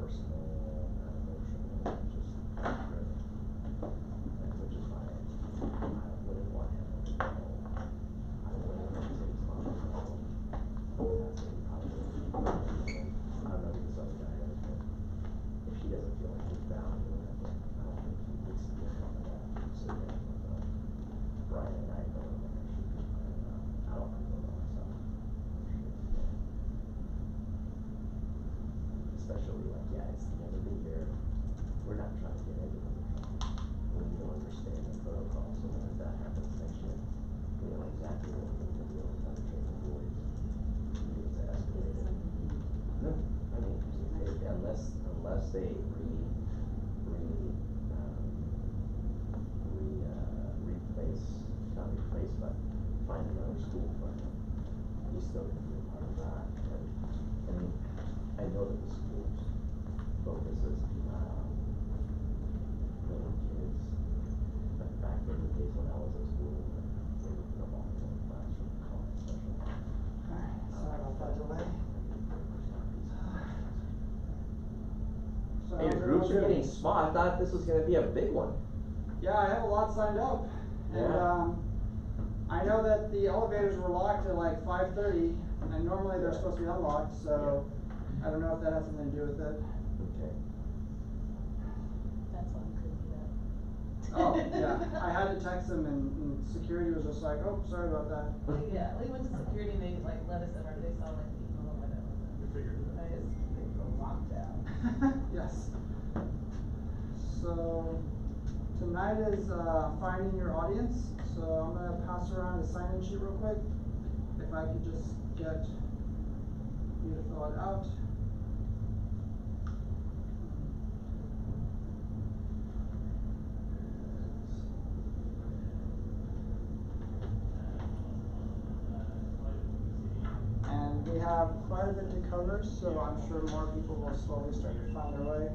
personal, not emotional, just driven. Like, which is why I wouldn't want him to know. I wouldn't want to take his mom to know. That's what he probably would. I don't know who this other guy is, but if she doesn't feel like he's valued, I don't think he needs to be a part of that. So yeah, Brian and I go in there. I don't want to go by myself. Especially like, yeah, it's the end of the year. We're not trying to get into it. We need to understand the protocol, so that if that happens next year, we know exactly what we need to do with other training boards. It's escalated. No, I mean, unless they replace, not replace, but find another school for him, he's still gonna be a part of that. And I know that the school's focus is not on little kids, but back in the days when I was at school, they would come off in the classroom, call it special. Alright, sorry about that delay. So Hey, the groups are getting small. I thought this was gonna be a big one. yeah, I have a lot signed up. And Yeah. I know that the elevators were locked at like 5:30, and normally they're supposed to be unlocked, so I don't know if that has something to do with it. Okay. That's why I couldn't do that. Oh, yeah, I had to text them and security was just like, oh, sorry about that. Yeah, we went to security and they like let us in, or they saw like the email or whatever. We figured it out. I just, they go locked down. Yes. So tonight is finding your audience. So I'm gonna pass around the sign-in sheet real quick. If I could just get you to fill it out. And we have quite a bit to cover, so I'm sure more people will slowly start to find their way.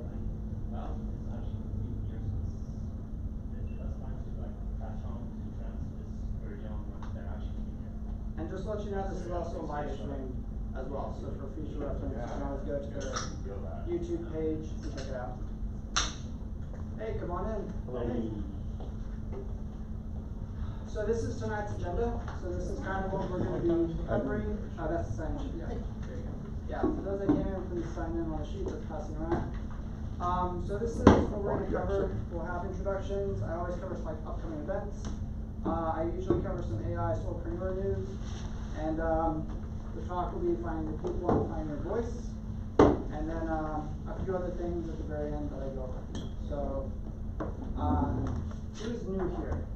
Well, it's actually years since the last time to like catch on to trends is early on when they're actually here. And just to let you know, this is also live streamed as well, so for future reference, you can always go to their YouTube page and check it out. Hey, come on in. Hey. So this is tonight's agenda. So this is kind of what we're going to be covering. Oh, that's the sign sheet. Yeah, there you go. Yeah, for those that came in, please sign in on the sheet that's passing around. So this is what we're going to cover. We'll have introductions. I always cover some like upcoming events. I usually cover some AI solopreneur news, and the talk will be finding the people and finding their voice, and then a few other things at the very end that I go over. So who's new here?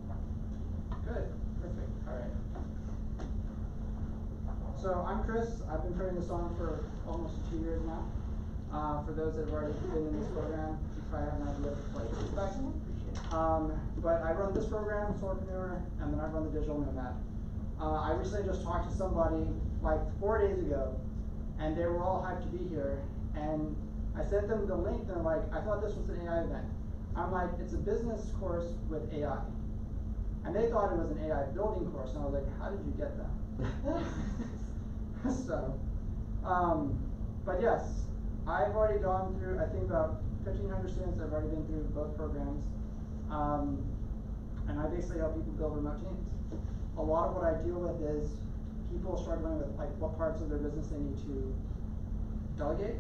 Good, perfect, all right. So I'm Chris. I've been putting this on for almost 2 years now. For those that have already been in this program, you probably have an idea of what to expect. But I run this program, Solopreneur, and then I run the Digital Nomad. I recently just talked to somebody like 4 days ago, and they were all hyped to be here. And I sent them the link, and they're like, I thought this was an AI event. I'm like, it's a business course with AI. And they thought it was an AI building course, and I was like, how did you get that? So, but yes, I've already gone through, I think about 1,500 students have already been through both programs. And I basically help people build remote teams. A lot of what I deal with is people struggling with like what parts of their business they need to delegate.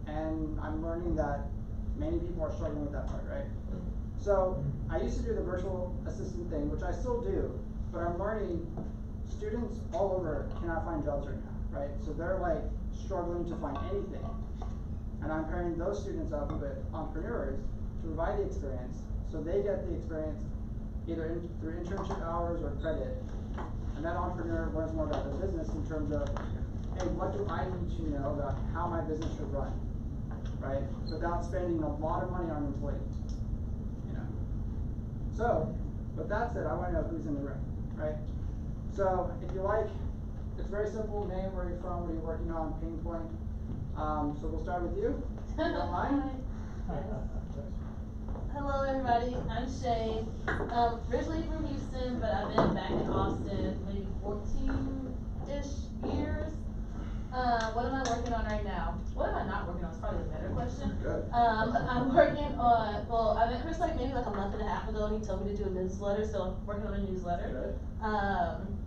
And I'm learning that many people are struggling with that part, right? So I used to do the virtual assistant thing, which I still do, but I'm learning students all over cannot find jobs right now, right? So they're like struggling to find anything. And I'm pairing those students up with entrepreneurs to provide the experience, so they get the experience either through internship hours or credit. And that entrepreneur learns more about their business in terms of, hey, what do I need to know about how my business should run, right? Without spending a lot of money on employees. So, with that said, I want to know who's in the room, right? So, if you like, it's very simple, name, where you're from, what you're working on, pain point. So we'll start with you, if you don't mind. Hello everybody, I'm Shay. Originally from Houston, but I've been back in Austin maybe 14-ish years. What am I working on right now? What am I not working on is probably a better question. Good. I'm working on, well, I met Chris like maybe like a month and a half ago, and he told me to do a newsletter, so I'm working on a newsletter. Good.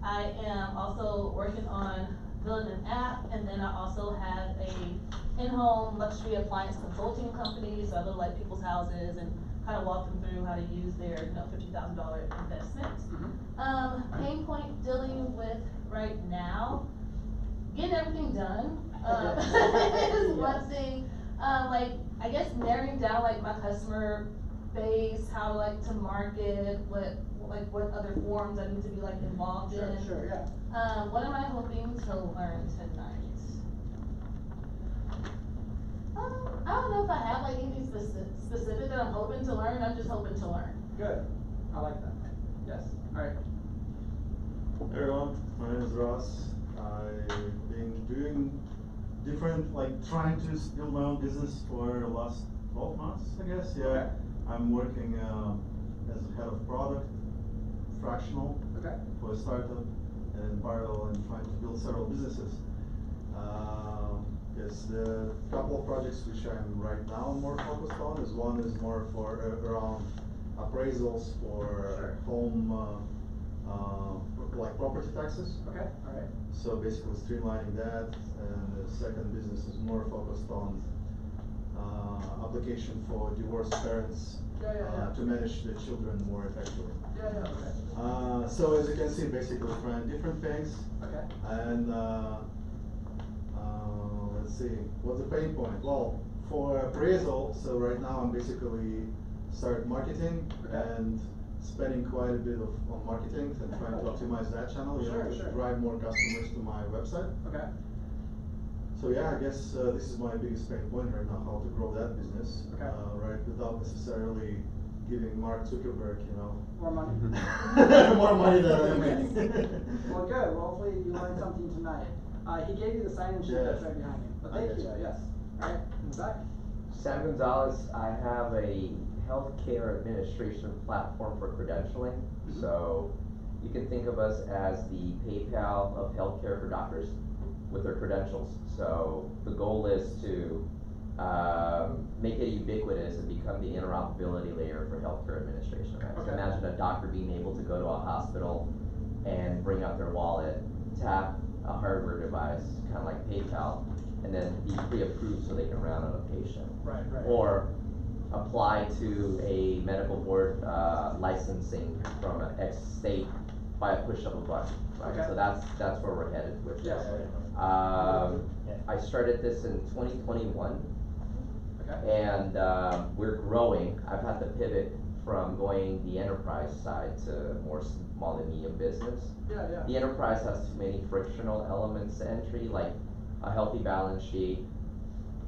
I am also working on building an app, and then I also have a in-home luxury appliance consulting company, so I go to like people's houses and kind of walk them through how to use their, $50,000 investment. Mm-hmm. Pain point dealing with right now, getting everything done, is one thing. Like, I guess narrowing down like my customer base, how like to market, what other forums I need to be like involved in. Sure, yeah. What am I hoping to learn tonight? I don't know if I have like anything specific that I'm hoping to learn. I'm just hoping to learn. Good. I like that. Yes. All right. Hey everyone, my name is Ross. I've been doing different, like trying to build my own business for the last 12 months, I guess. Yeah. Okay. I'm working as a head of product, fractional, Okay. for a startup, and in parallel I'm trying to build several businesses. Yes, the couple of projects which I'm right now more focused on is one is more for around appraisals for Sure. home, like property taxes. Okay. All right. So basically streamlining that, and the second business is more focused on application for divorced parents Yeah. to manage the children more effectively. Yeah. Okay. So as you can see, basically trying different things, Okay. and let's see, what's the pain point? Well, for appraisal, so right now I'm basically start marketing Okay. and spending quite a bit on marketing and trying to optimize that channel, Sure. to drive more customers to my website. Okay. So yeah, I guess this is my biggest pain point right now, how to grow that business, Okay. right, without necessarily giving Mark Zuckerberg, More money. more money than I'm making. Well, good. Well, hopefully you learned something tonight. He gave you the sign-in sheet that's right behind you. But thank I you. got you. Yes. All right. In the back. Sam Gonzalez, I have a healthcare administration platform for credentialing. Mhm. So you can think of us as the PayPal of healthcare for doctors with their credentials. So the goal is to make it ubiquitous and become the interoperability layer for healthcare administration. Right? Okay. So imagine a doctor being able to go to a hospital and bring out their wallet, tap a hardware device, kind of like PayPal, and then be pre-approved so they can round on a patient. Right. Or apply to a medical board licensing from an X state by a push of a button, right? Okay. So that's where we're headed with Yeah. this. I started this in 2021, Okay. and we're growing. I've had to pivot from going the enterprise side to more small and medium business. Yeah. The enterprise has too many frictional elements to entry, like a healthy balance sheet,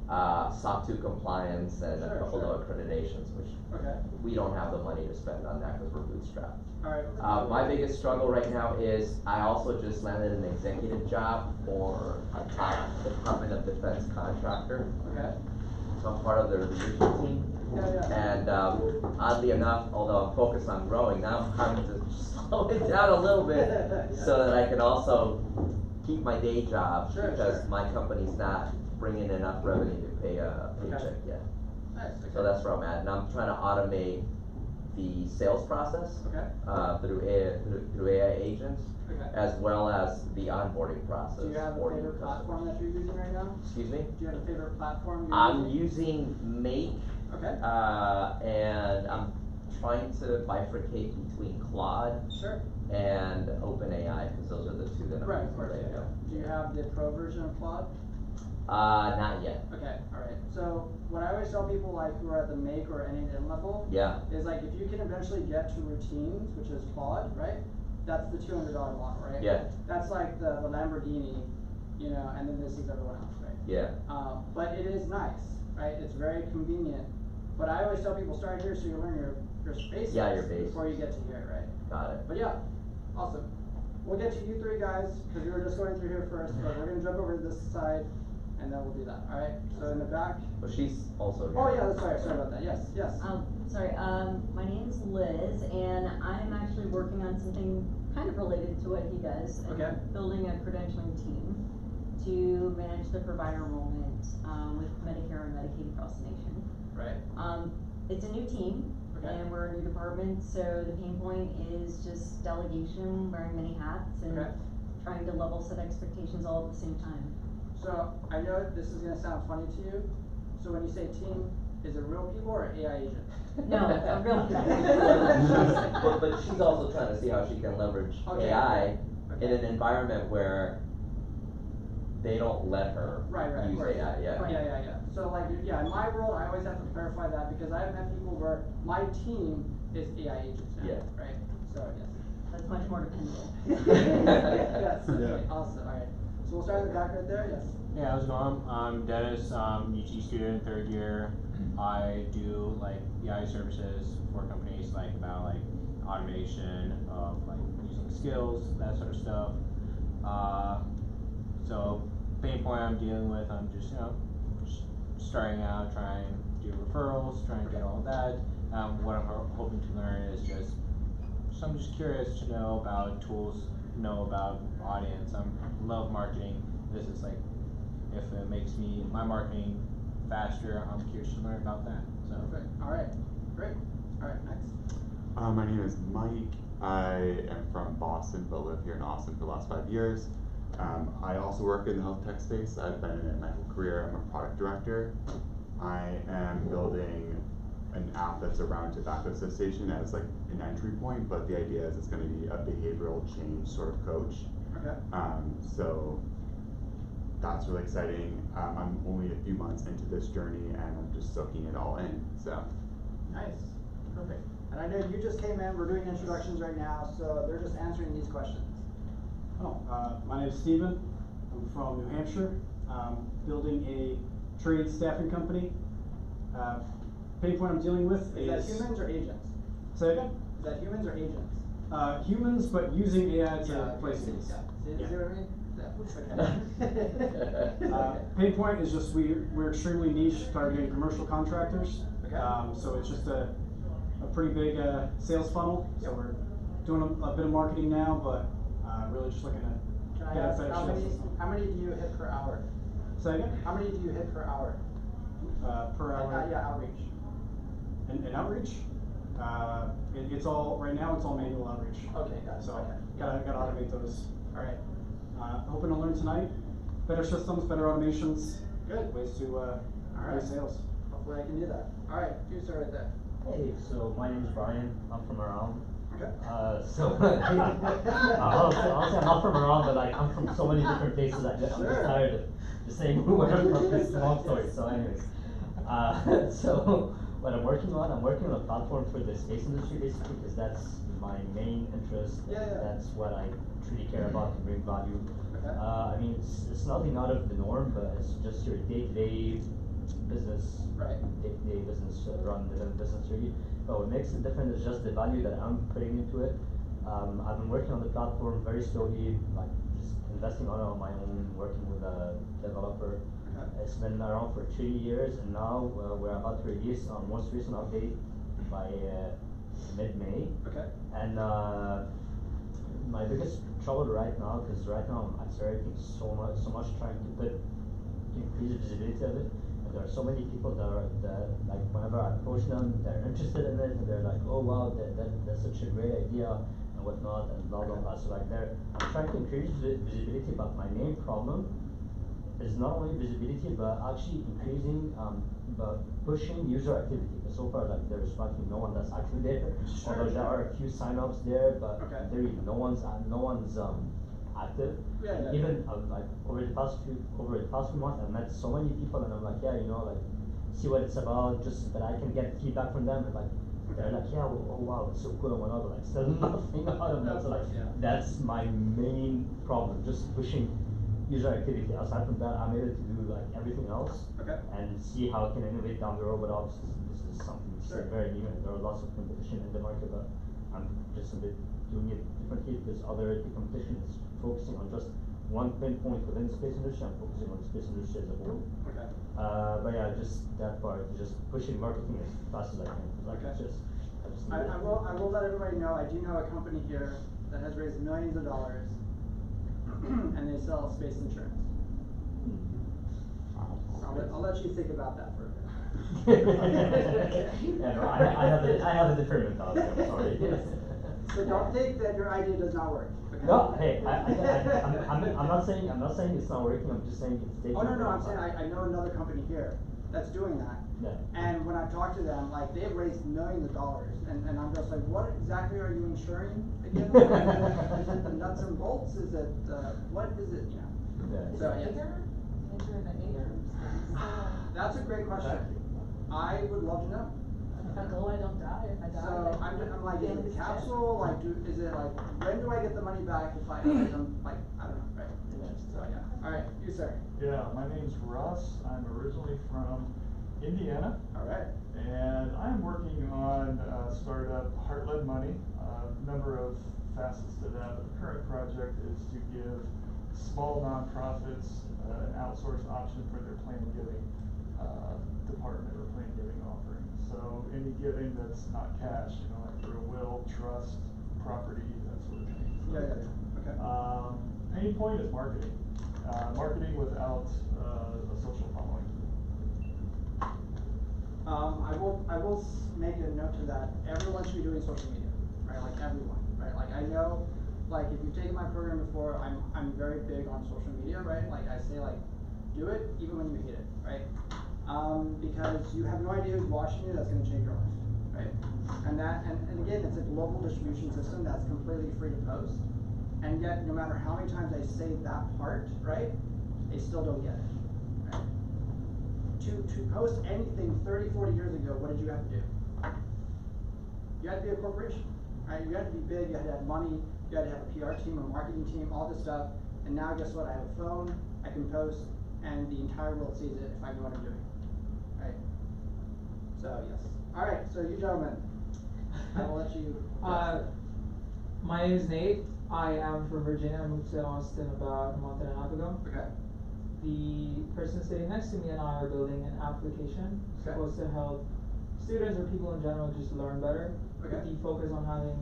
SOC 2 compliance, and a Sure, couple sure. of accreditations, which Okay. we don't have the money to spend on that because we're bootstrapped. All right. My biggest struggle right now is I also just landed an executive job for a top Department of Defense contractor. Okay. So I'm part of their leadership team. Yeah. And oddly enough, although I'm focused on growing, now I'm trying to slow it down a little bit so that I can also keep my day job Sure, because sure. my company's not bringing enough revenue to pay a paycheck yet. Nice. Okay. So that's where I'm at, and I'm trying to automate the sales process Okay. through AI agents, Okay. as well as the onboarding process Do you have a for new favorite platform customers. that you're using right now? Excuse me? Do you have a favorite platform you're I'm using? using Make, Okay. and I'm trying to bifurcate between Claude Sure. and OpenAI, because those are the two that I'm Right. Of using course. right Yeah. now. Do you have the pro version of Claude? Not yet. Okay. All right. So what I always tell people like who are at the make or N8N level Yeah. is like if you can eventually get to routines, which is Claude, right? That's the $200 model, right? Yeah. That's like the Lamborghini, and then this is everyone else, right? Yeah. But it is nice, right? It's very convenient. But I always tell people start here so you learn your basics Yeah, your basics. before you get to here, right? Got it. But yeah, awesome. We'll get to you three guys because we were just going through here first, but we're gonna jump over to this side and then we'll do that. All right. So in the back. Well, she's also here. Oh yeah, that's right. Sorry about that. Yes. Sorry, my name's Liz, and I'm actually working on something kind of related to what he does. I'm Okay. building a credentialing team to to manage the provider enrollment, with Medicare and Medicaid across the nation. Right. It's a new team, Okay. and we're a new department, so the pain point is just delegation, wearing many hats, and Okay. trying to level set expectations all at the same time. So I know this is gonna sound funny to you. So when you say team, is it real people or AI agents? No, a real But she's also trying to see how she can leverage Okay. AI Okay. in an environment where they don't let her Right, of use course. AI, yeah. Yeah. So like, yeah, in my world, I always have to clarify that because I've met people where my team is AI agents now, Yeah. right? So, yes. That's much more dependable. Yes, okay, Yeah. awesome, alright. So we'll start in the back right there, yes. Hey, how's it going? I'm Dennis, UT student, third year. I do like AI services for companies like about like automation of like using skills, that sort of stuff. So pain point I'm dealing with, I'm just, just starting out, trying to do referrals, trying to get all that. What I'm hoping to learn is just, so I'm just curious to know about tools, know about audience. I love marketing. This is like, if it makes my marketing faster, I'm curious to learn about that. So. Perfect, alright, great, alright, next. My name is Mike. I am from Boston, but live here in Austin for the last 5 years. I also work in the health tech space. I've been in it my whole career. I'm a product director. I am building an app that's around tobacco cessation as like an entry point, but the idea is it's going to be a behavioral change sort of coach. Okay. So that's really exciting. I'm only a few months into this journey and I'm just soaking it all in, so. Nice, perfect. And I know you just came in, we're doing introductions right now, so they're just answering these questions. My name is Steven. I'm from New Hampshire. Building a trade staffing company. Pain point I'm dealing with Is that humans or agents? Say again? Is that humans or agents? Humans, but using AI to Yeah, place okay, things. yeah. See Yeah. what I mean? Yeah, okay. Pain point is just we're extremely niche, targeting commercial contractors. Okay. So it's just a pretty big sales funnel. So Yep. we're doing a bit of marketing now, but really just looking to Can I get a ask, better how sales many, system. how many do you hit per hour? Say again? How many do you hit per hour? Per hour. Yeah, outreach. And outreach, it's all, right now it's all manual outreach. Okay, got it, So, okay. gotta automate those. Alright, Hoping to learn tonight, better systems, better automations, good. ways to, Alright. raise sales. Hopefully I can do that. Alright, you start right there. Hey, so my name is Brian, I'm from around. Okay. I'll say I'm not from around, but like I'm from so many different places. I'm just Sure. tired of the same where I'm from. It's a long story. So, anyways, so what I'm working on a platform for the space industry basically because that's my main interest. Yeah. That's what I truly care about to bring value. Okay. I mean, it's nothing out of the norm, but it's just your day-to-day business. Right. Day-to-day business run within business really. But what makes it different is just the value that I'm putting into it. I've been working on the platform very slowly, like just investing on it on my own, working with a developer. Okay. It's been around for 3 years, and now we're about to release our most recent update by mid-May. Okay. And my biggest trouble right now, because right now I'm accelerating so much trying to increase the visibility of it. There are so many people that like whenever I approach them, they're interested in it and they're like, oh wow, that's such a great idea and whatnot and blah blah blah. So like I'm trying to increase visibility, but my main problem is not only visibility but actually increasing but pushing user activity. But so far like there's practically no one that's actually there. Sure, Although there are a few signups there, but Okay. really no one's active. Yeah, yeah. Even like over the past few months, I've met so many people, and I'm like, yeah, see what it's about, just that I can get feedback from them, and like they're like, yeah, oh wow, it's so cool and whatnot, but like still nothing out of that. So like Yeah. that's my main problem, just pushing user activity. Aside from that, I'm able to do like everything else Okay. and see how I can innovate down the road. But obviously, this is something Sure. very new, and there are lots of competition in the market, but I'm just a bit doing it differently because the competition is focusing on just one pinpoint within the space industry. I'm focusing on the space industry as a whole. Okay. But yeah, just that part, just pushing marketing as fast as I can. Like Okay. I just need I will let everybody know, I do know a company here that has raised millions of dollars and they sell space insurance. let you think about that for a bit. Yeah, no, I have a different mentality, I'm sorry. So don't think that your idea does not work. Okay? No, hey, I'm not saying it's not working, I'm just saying it's taking. Oh, no, a no, long I'm saying time. I know another company here that's doing that. Yeah. And when I talk to them, like, they've raised millions of dollars, and I'm just like, what exactly are you insuring again? Is it the nuts and bolts? Is it, what is it, you know? Yeah. So, yeah. Insuring the haters? That's a great question. I would love to know. If I go, I don't die. If I die, So I'm like, is it it's the capsule? Like, is it like, when do I get the money back if I am, like, I don't know, right? So, yeah. All right, you, sir. Yeah, my name's Russ. I'm originally from Indiana, All right. and I'm working on a startup, Heart-Led Money. A number of facets to that, but the current project is to give small nonprofits an outsourced option for their plan giving department or plan giving offering. So any giving that's not cash, you know, like through a will, trust, property, that sort of thing. So, Yeah. Okay. Pain point is marketing. Marketing without a social following. I will make a note to that. Everyone should be doing social media, right? Like everyone, right? Like I know, like if you've taken my program before, I'm very big on social media, right? Like I say, like do it even when you hate it, right? Because you have no idea who's watching you. That's going to change your life, right? And again, it's a global distribution system that's completely free to post. And yet, no matter how many times I say that part, right, they still don't get it, right? To post anything 30, 40 years ago, what did you have to do? You had to be a corporation, right? You had to be big, you had to have money, you had to have a PR team, a marketing team, all this stuff. And now guess what? I have a phone, I can post, and the entire world sees it if I know what I'm doing, right? So, yes. All right, so you gentlemen, I will let you. My name is Nate. I am from Virginia. I moved to Austin about a month and a half ago. Okay. The person sitting next to me and I are building an application Okay. supposed to help students or people in general just learn better. Okay. With the focus on having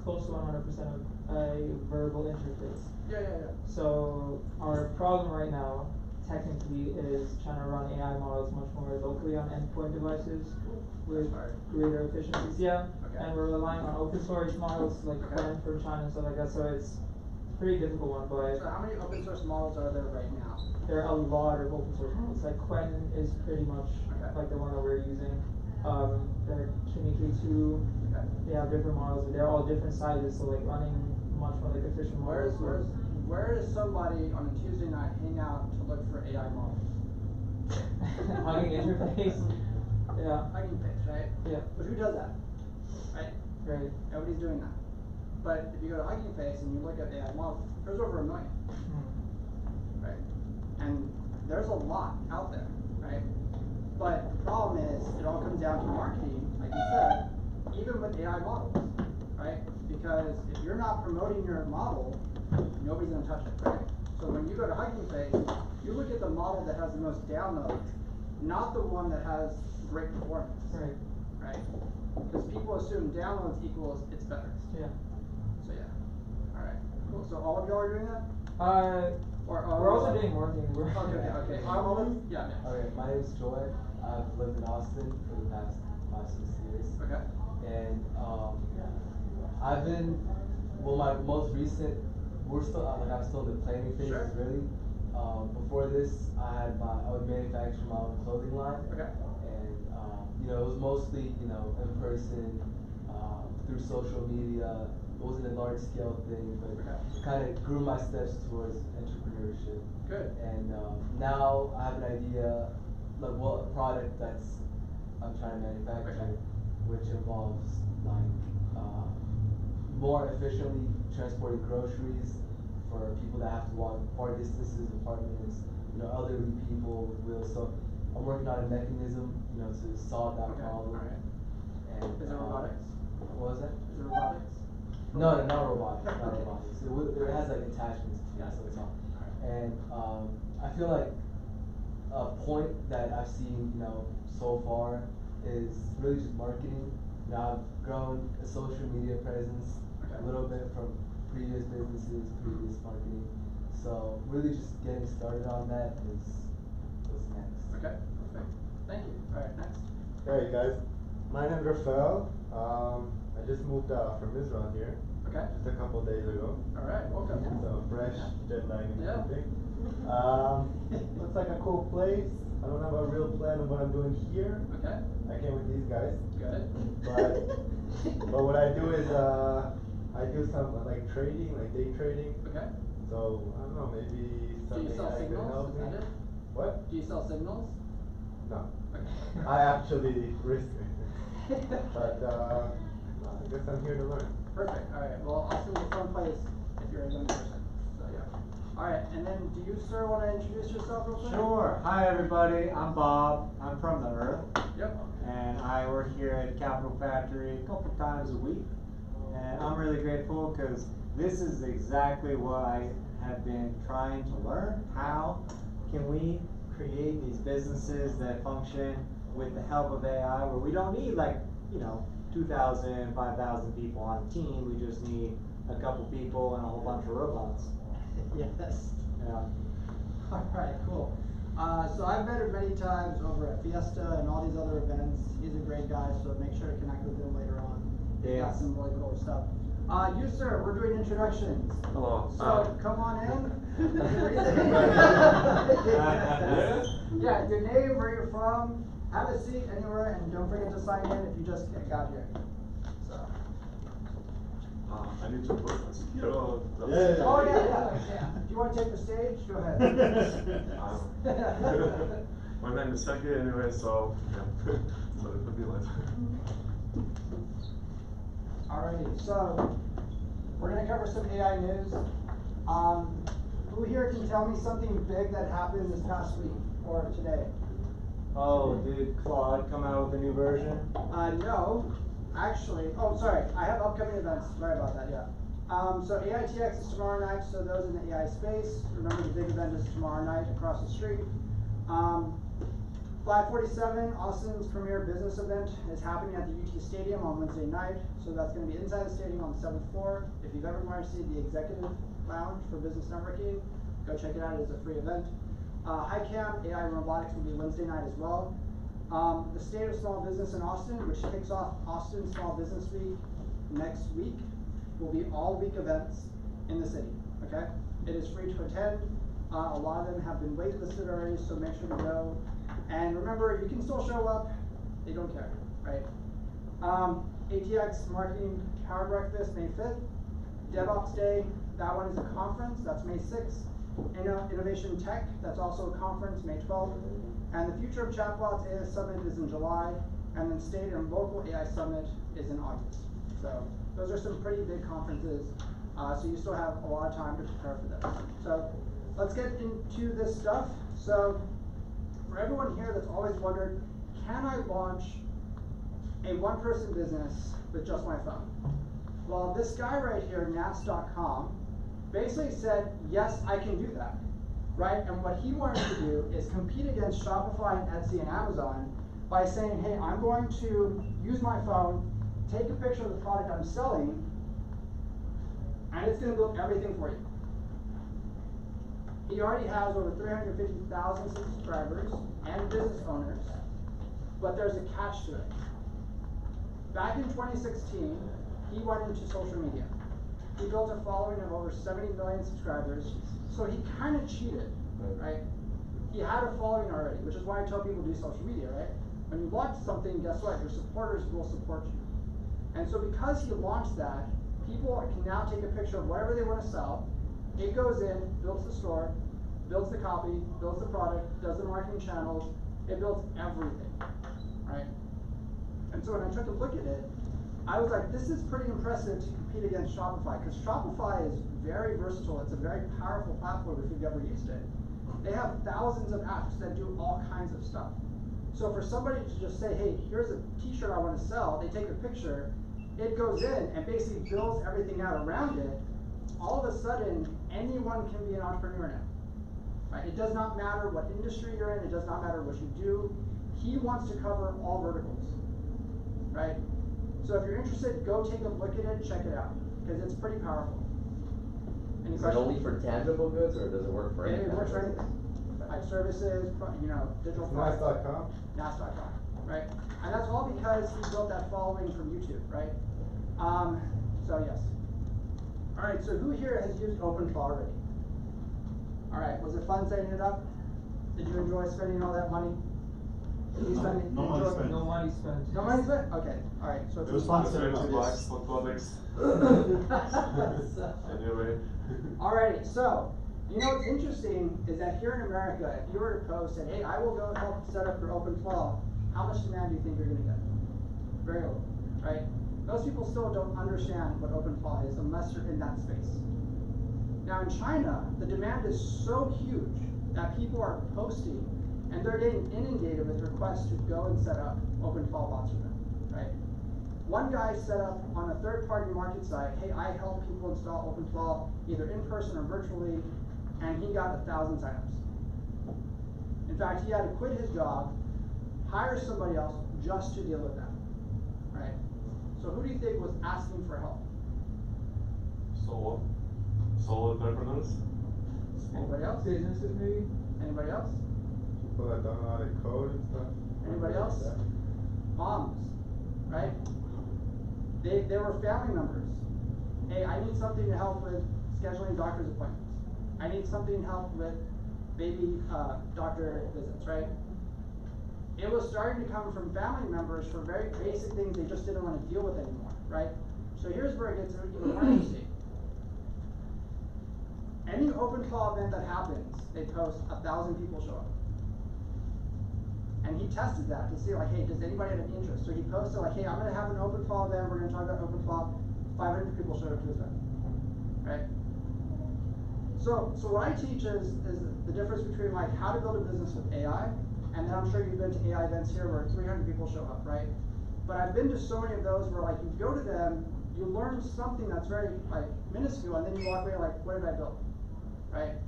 close to 100% of a verbal interface. Yeah. So our problem right now, technically, is trying to run AI models much more locally on endpoint devices with greater efficiencies. Yeah, Okay. and we're relying on open source models like Okay. Quen from China and stuff like that. So it's a pretty difficult one, but So how many open source models are there right now? there are a lot of open source models. Like Quen is pretty much Okay. like the one that we're using. There are Kimi2. Okay. They have different models, but they're all different sizes. So like running much more like efficient models. Where is somebody on a Tuesday night hang out to look for AI models? Hugging interface. Yeah. Hugging Face, right? Yeah. But who does that? Right? Right. Nobody's doing that. But if you go to Hugging Face and you look at AI models, there's over 1 million. Right? And there's a lot out there, right? But the problem is, it all comes down to marketing, like you said, even with AI models, right? Because if you're not promoting your model, nobody's gonna touch it, right? So when you go to Hugging Face, you look at the model that has the most downloads, not the one that has great performance. Right. Right? Because people assume downloads equals it's better. Yeah. So yeah. Alright. Cool. So all of y'all are doing that? Or We're also doing more things. Okay. Yeah. Okay, my name is Joy. I've lived in Austin for the past 5-6 years. Okay. And I've been, well, my most recent, I'm still in the planning phase, Sure. really. Before this, I was manufacturing my own clothing line. Okay. And it was mostly, in person, through social media. It wasn't a large scale thing, but Okay. it kind of grew my steps towards entrepreneurship. Good. And now I have an idea, a product that's I'm trying to manufacture, Okay. which involves more efficiently transporting groceries for people that have to walk far distances, apartments, elderly people with wheels. So I'm working on a mechanism, to solve that Okay. problem. Alright. And Is it robotics? What was that? Is it robotics? No, not robotics. Not robotics. It has like attachments to it, so it's not. And I feel like a point that I've seen, so far is really just marketing. I've grown a social media presence a little bit from previous businesses, previous marketing. So really just getting started on that is what's next. Okay. Perfect. Thank you. All right, next. Hey guys, my name's Rafael. I just moved from Israel here. Okay. Just a couple days ago. All right, welcome. So fresh, jet lag and Yeah. everything. Looks like a cool place. I don't have a real plan of what I'm doing here. Okay. I came with these guys. Good. But what I do is I do some like trading, like day trading. Okay. So I don't know, maybe Do you something sell that could signals? help Is me. that it? What? Do you sell signals? No. Okay. I actually risk it. But I guess I'm here to learn. Perfect. All right. Well, Austin's a fun place if you're a young person. So yeah. All right. And then, do you, sir, want to introduce yourself real quick? Sure. Hi, everybody. I'm Bob. I'm from the Earth. Yep. And I work here at Capital Factory a couple times a week. And I'm really grateful because this is exactly what I have been trying to learn. How can we create these businesses that function with the help of AI, where we don't need 2,000, 5,000 people on a team. We just need a couple people and a whole bunch of robots. Yes. Yeah. All right. Cool. So I've met him many times over at Fiesta and all these other events. He's a great guy, so make sure to connect with him later on. He's got some really cool stuff. You, sir, we're doing introductions. Hello. So come on in. Yeah, your name, where you're from, have a seat anywhere, and don't forget to sign in if you just got here. So. I need to put my secure. Oh yeah. If you want to take the stage, go ahead. My name is Saki anyway, so yeah. So it could be later. Alrighty, so we're gonna cover some AI news. Who here can tell me something big that happened this past week or today? Oh, did Claude come out with a new version? No, actually. Oh, sorry. I have upcoming events. Sorry about that. Yeah. So AITX is tomorrow night. So those in the AI space, remember the big event is tomorrow night across the street. 547, Austin's premier business event, is happening at the UT Stadium on Wednesday night. So that's going to be inside the stadium on the 7th floor. If you've ever wanted to see the executive lounge for business networking, go check it out. It's a free event. HiCam AI and Robotics will be Wednesday night as well. The State of Small Business in Austin, which kicks off Austin Small Business Week next week, will be all-week events in the city. Okay, it is free to attend. A lot of them have been waitlisted already, so make sure to go. And remember, you can still show up. They don't care, right? ATX Marketing Power Breakfast, May 5th. DevOps Day, that one is a conference. That's May 6th. Innovation Tech, that's also a conference, May 12th. And the Future of Chatbots AI Summit is in July. And then State and Local AI Summit is in August. So those are some pretty big conferences. So you still have a lot of time to prepare for them. So let's get into this stuff. So for everyone here that's always wondered, can I launch a one-person business with just my phone? Well, this guy right here, Nats.com, basically said, yes, I can do that, right? And what he wanted to do is compete against Shopify and Etsy and Amazon by saying, hey, I'm going to use my phone, take a picture of the product I'm selling, and it's going to build everything for you. He already has over 350,000 subscribers and business owners, but there's a catch to it. Back in 2016, he went into social media. He built a following of over 70 million subscribers, so he kind of cheated, right? He had a following already, which is why I tell people to do social media, right? When you launch something, guess what? Your supporters will support you. And so because he launched that, people can now take a picture of whatever they want to sell. It goes in, builds the store, builds the copy, builds the product, does the marketing channels, it builds everything, right? And so when I took a look at it, I was like, this is pretty impressive to compete against Shopify, because Shopify is very versatile. It's a very powerful platform if you've ever used it. They have thousands of apps that do all kinds of stuff. So for somebody to just say, hey, here's a t-shirt I want to sell, they take a picture, it goes in and basically builds everything out around it, all of a sudden, anyone can be an entrepreneur now. Right? It does not matter what industry you're in, it does not matter what you do. He wants to cover all verticals, right? So if you're interested, go take a look at it, check it out, because it's pretty powerful. Any Is it questions? only for tangible goods, or does it work for anything? It works for anything. like services, digital products. Mass.com? Mass.com, right? And that's all because he built that following from YouTube, right? So yes. All right, so who here has used OpenClaw already? All right, was it fun setting it up? Did you enjoy spending all that money? Did you spend, No money enjoy- spent. No money spent. No money spent? Okay, all right, so It was fun setting up. $2 for products. Anyway. Alrighty, so, you know what's interesting is that here in America, if you were to post and, hey, I will go help set up your OpenClaw, how much demand do you think you're gonna get? Very little, right? Most people still don't understand what OpenClaw is unless you're in that space. Now in China, the demand is so huge that people are posting and they're getting inundated with requests to go and set up OpenClaw bots for them, right? One guy set up on a third-party market site, hey, I help people install OpenClaw either in person or virtually, and he got 1,000 signups. In fact, he had to quit his job, hire somebody else just to deal with that, right? So who do you think was asking for help? Solo entrepreneurs. Anybody else? Businesses maybe? Anybody else? People that don't know how to code and stuff. Anybody else? Moms, right? They were family members. Hey, I need something to help with scheduling doctor's appointments. I need something to help with baby doctor visits, right? It was starting to come from family members for very basic things they just didn't want to deal with anymore, right? So here's where it gets even more interesting. Any OpenClaw event that happens, they post 1,000 people show up. And he tested that to see like, hey, does anybody have an interest? So he posted like, hey, I'm gonna have an OpenClaw event, we're gonna talk about OpenClaw. 500 people showed up to his event, right? So what I teach is the difference between like how to build a business with AI, and then I'm sure you've been to AI events here where 300 people show up, right? But I've been to so many of those where like you go to them, you learn something that's very like minuscule, and then you walk away like, what did I build, right?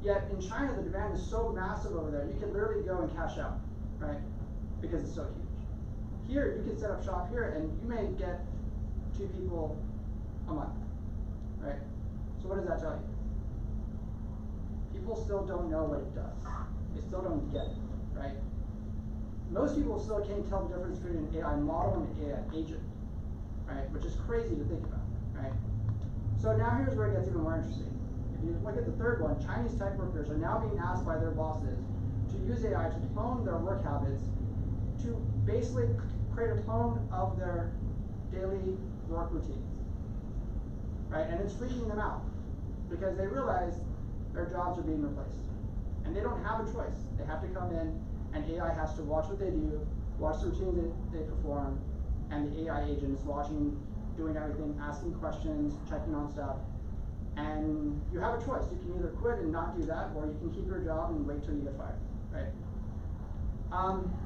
Yet in China, the demand is so massive over there, you can literally go and cash out, right? Because it's so huge. Here, you can set up shop here, and you may get 2 people a month, right? So what does that tell you? People still don't know what it does. They still don't get it, right? Most people still can't tell the difference between an AI model and an AI agent, right? Which is crazy to think about, right? So now here's where it gets even more interesting. If you look at the third one, Chinese tech workers are now being asked by their bosses to use AI to clone their work habits to basically create a clone of their daily work routines, right? And it's freaking them out because they realize their jobs are being replaced. And they don't have a choice. They have to come in and AI has to watch what they do, watch the routine that they perform, and the AI agent is watching, doing everything, asking questions, checking on stuff. And you have a choice. You can either quit and not do that, or you can keep your job and wait till you get fired, right?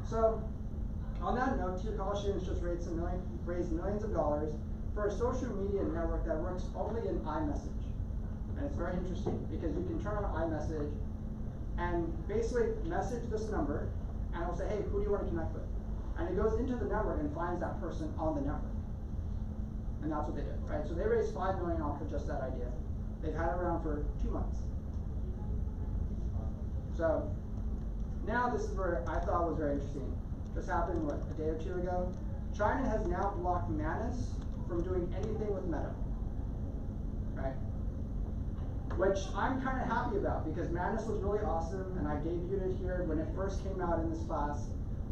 So on that note, two college students just raised millions of dollars for a social media network that works only in iMessage. And it's very interesting because you can turn on iMessage and basically message this number, and it'll say, hey, who do you want to connect with? And it goes into the network and finds that person on the network. And that's what they did, right? So they raised $5 million off of just that idea. They've had it around for 2 months. So now this is where I thought was very interesting. This happened, what, a day or 2 ago? China has now blocked Manus from doing anything with Meta, right? Which I'm kind of happy about because Manus was really awesome, and I debuted it here when it first came out in this class.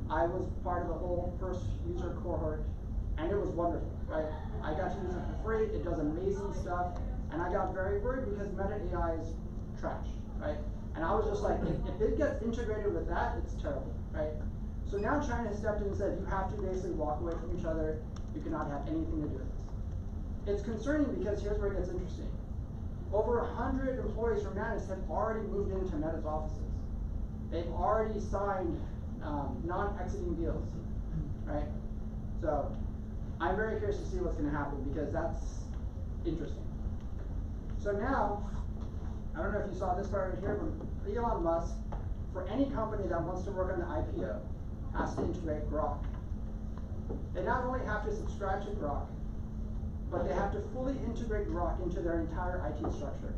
I was part of the whole first user cohort, and it was wonderful, right? I got to use it for free, it does amazing stuff, and I got very worried because Meta AI is trash, right? And I was just like, if it gets integrated with that, it's terrible, right? So now China has stepped in and said, you have to basically walk away from each other, you cannot have anything to do with this. It's concerning because here's where it gets interesting. Over 100 employees from Manus have already moved into Meta's offices. They've already signed non-exiting deals, right? So I'm very curious to see what's going to happen because that's interesting. So now, I don't know if you saw this part right here, but Elon Musk, for any company that wants to work on the IPO, has to integrate Grok. They not only have to subscribe to Grok, but they have to fully integrate Grok into their entire IT structure.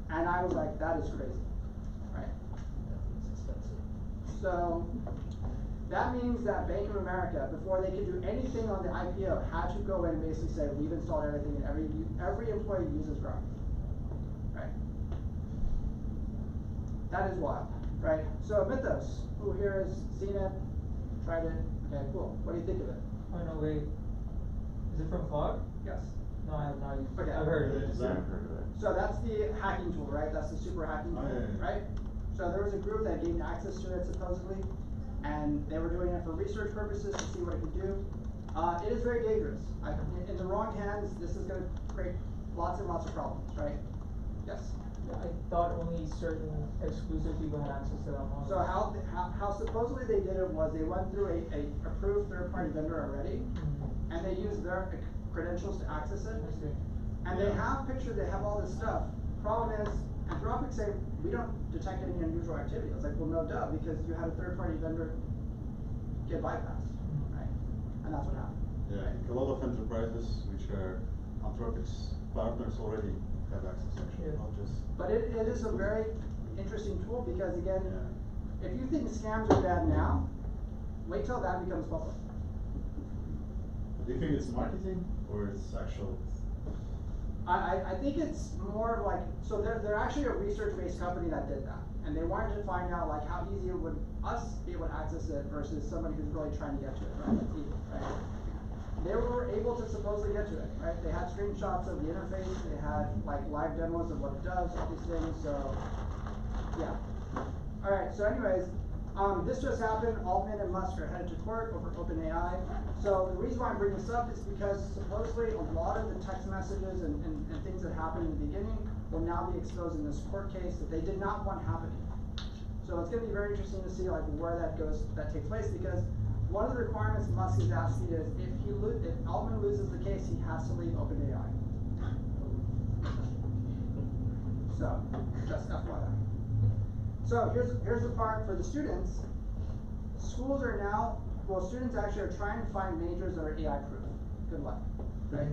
And I was like, that is crazy. So that means that Bank of America, before they could do anything on the IPO, had to go in and basically say, we've installed everything, and every employee uses Grok. Right? That is wild, right? So Mythos, who here has seen it, tried it? Okay, cool. What do you think of it? Oh, no, wait. Is it from Fog? Yes. No, I have not used it. Okay. I've heard of it. Yeah, I've heard of it. So that's the hacking tool, right? That's the super hacking tool, right? So there was a group that gained access to it supposedly, and they were doing it for research purposes to see what it could do. It is very dangerous. In the wrong hands, this is going to create lots and lots of problems, right? Yes? I thought only certain exclusive people had access to that model. So how supposedly they did it was they went through a approved third-party vendor already, and they used their credentials to access it. And they have pictures, they have all this stuff. Problem is, Anthropic say, we don't detect any unusual activity. I was like, well, no duh, because you had a third-party vendor get bypassed, right? And that's what happened. Yeah, a lot of enterprises which are Anthropic's partners already have access, actually, not just. But it is a very interesting tool because, again, if you think scams are bad now, wait till that becomes public. Do you think it's marketing or it's actual? I think it's more like, so they're actually a research-based company that did that. And they wanted to find out like how easy it would us be able to access it versus somebody who's really trying to get to it, right? That's easy, right? They were able to supposedly get to it, right? They had screenshots of the interface, they had like live demos of what it does, all these things, so yeah. Alright, so anyways, this just happened. Altman and Musk are headed to court over OpenAI. So the reason why I'm bringing this up is because supposedly a lot of the text messages and things that happened in the beginning will now be exposed in this court case that they did not want happening. So it's going to be very interesting to see like where that takes place, because one of the requirements Musk is asking is if Altman loses the case, he has to leave OpenAI. So just FYI. So here's the part for the students. Schools are now, well, students actually are trying to find majors that are AI proof. Good luck, right?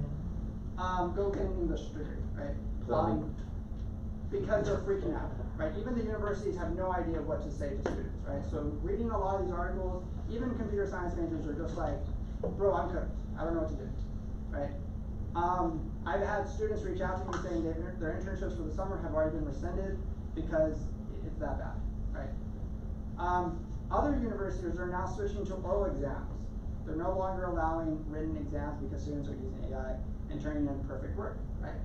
Go get an English degree, right? Because they're freaking out, right? Even the universities have no idea what to say to students, right? So reading a lot of these articles, even computer science majors are just like, bro, I'm cooked. I don't know what to do, right? I've had students reach out to me saying their internships for the summer have already been rescinded because it's that bad, right? Other universities are now switching to oral exams. They're no longer allowing written exams because students are using AI and turning in perfect work, right?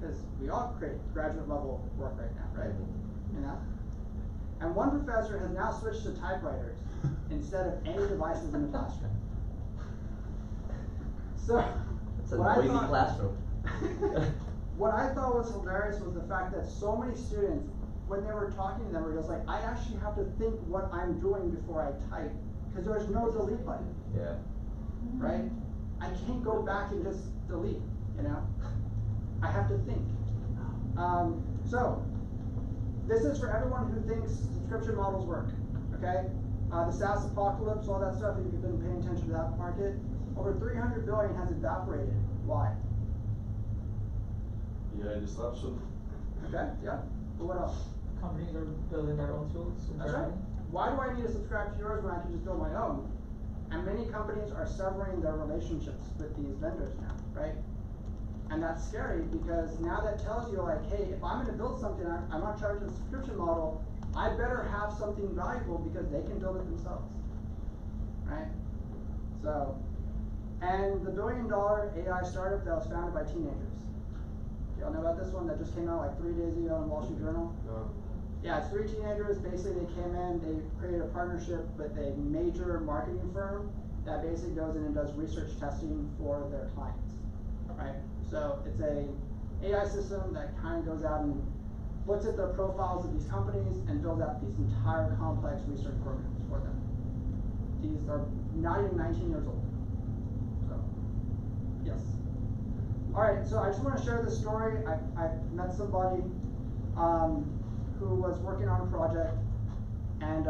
Because we all create graduate level work right now, right? You know? And one professor has now switched to typewriters instead of any devices in the classroom. So, it's a noisy classroom. What I thought was hilarious was the fact that so many students, when they were talking to them, were just like, I actually have to think what I'm doing before I type, because there's no delete button. Yeah. Right? I can't go back and just delete, you know? I have to think. So, this is for everyone who thinks subscription models work, okay? The SaaS apocalypse, all that stuff, if you've been paying attention to that market, over 300 billion has evaporated. Why? Yeah, disruption. Okay, yeah. But what else? Companies are building their own tools. That's right. Why do I need to subscribe to yours when I can just build my own? And many companies are severing their relationships with these vendors now, right? And that's scary because now that tells you like, hey, if I'm gonna build something, I'm not charging a subscription model, I better have something valuable because they can build it themselves, right? So, and the $1 billion AI startup that was founded by teenagers. Y'all know about this one that just came out like 3 days ago in Wall Street Journal? No. Yeah, it's 3 teenagers. Basically, they came in, they created a partnership with a major marketing firm that basically goes in and does research testing for their clients, right? So it's a AI system that kind of goes out and looks at the profiles of these companies and builds out these entire complex research programs for them. These are not even 19 years old. So, yes. All right, so I just want to share this story. I met somebody who was working on a project, and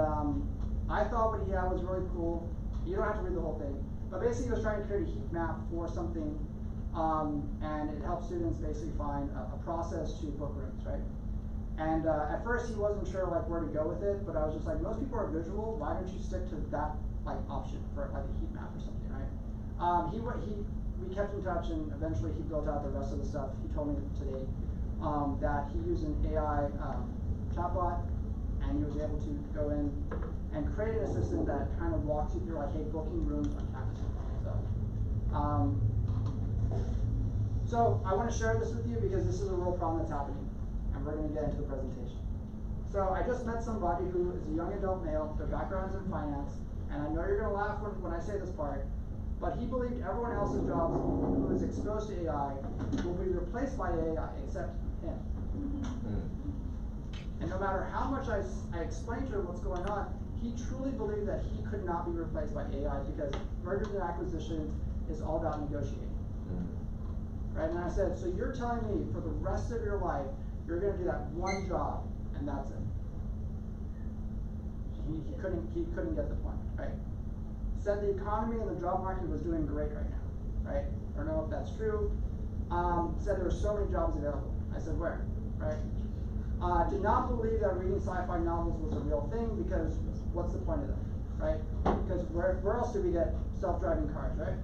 I thought what he had was really cool. You don't have to read the whole thing, but basically he was trying to create a heat map for something, and it helps students basically find a process to book rooms, right? And at first he wasn't sure like where to go with it, but I was just like, most people are visual, why don't you stick to that like option for like a heat map or something, right? We kept in touch, and eventually he built out the rest of the stuff. He told me today that he used an AI chatbot, and he was able to go in and create an assistant that kind of walks you through like, hey, booking rooms on campus. So I want to share this with you because this is a real problem that's happening, and we're going to get into the presentation. So I just met somebody who is a young adult male. Their background's in finance, and I know you're going to laugh when I say this part, but he believed everyone else's jobs who is exposed to AI will be replaced by AI except him. And no matter how much I explained to him what's going on, he truly believed that he could not be replaced by AI because mergers and acquisitions is all about negotiating. Right? And I said, so you're telling me for the rest of your life, you're going to do that one job, and that's it. He couldn't get the point, right? Said the economy and the job market was doing great right now, right? I don't know if that's true. Said there were so many jobs available. I said, where, right? Did not believe that reading sci-fi novels was a real thing because what's the point of them, right? Because where else do we get self-driving cars, right?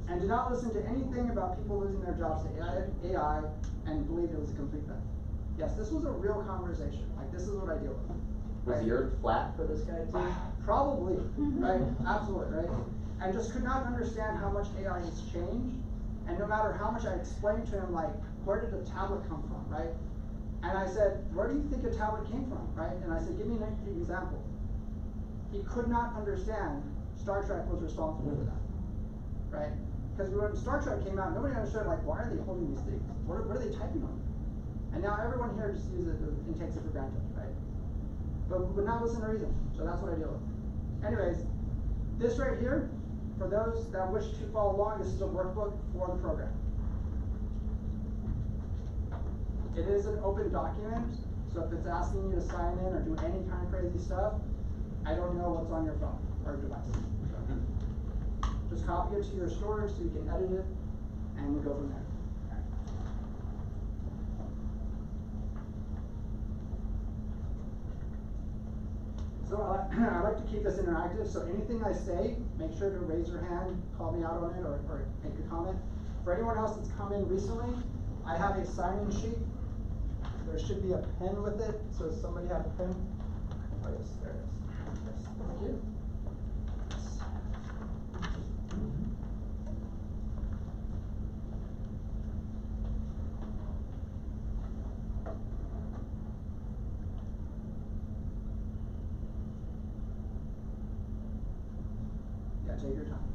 And did not listen to anything about people losing their jobs to AI and believed it was a complete myth. Yes, this was a real conversation. Like, this is what I deal with. Was the earth flat for this guy too? Probably, right? Absolutely, right? And just could not understand how much AI has changed. And no matter how much I explained to him, like, where did the tablet come from, right? And I said, where do you think a tablet came from, right? And I said, give me an example. He could not understand Star Trek was responsible for that, right? Because when Star Trek came out, nobody understood, like, why are they holding these things? What are they typing on? And now everyone here just uses it and takes it for granted, right? But would not listen to reason, so that's what I deal with. Anyways, this right here, for those that wish to follow along, this is a workbook for the program. It is an open document, so if it's asking you to sign in or do any kind of crazy stuff, I don't know what's on your phone or device. Just copy it to your storage so you can edit it, and we go from there. So I like to keep this interactive, so anything I say, make sure to raise your hand, call me out on it, or make a comment. For anyone else that's come in recently, I have a sign-in sheet. There should be a pen with it, so does somebody have a pen? Oh yes, there it is. Yes, thank you. Take your time.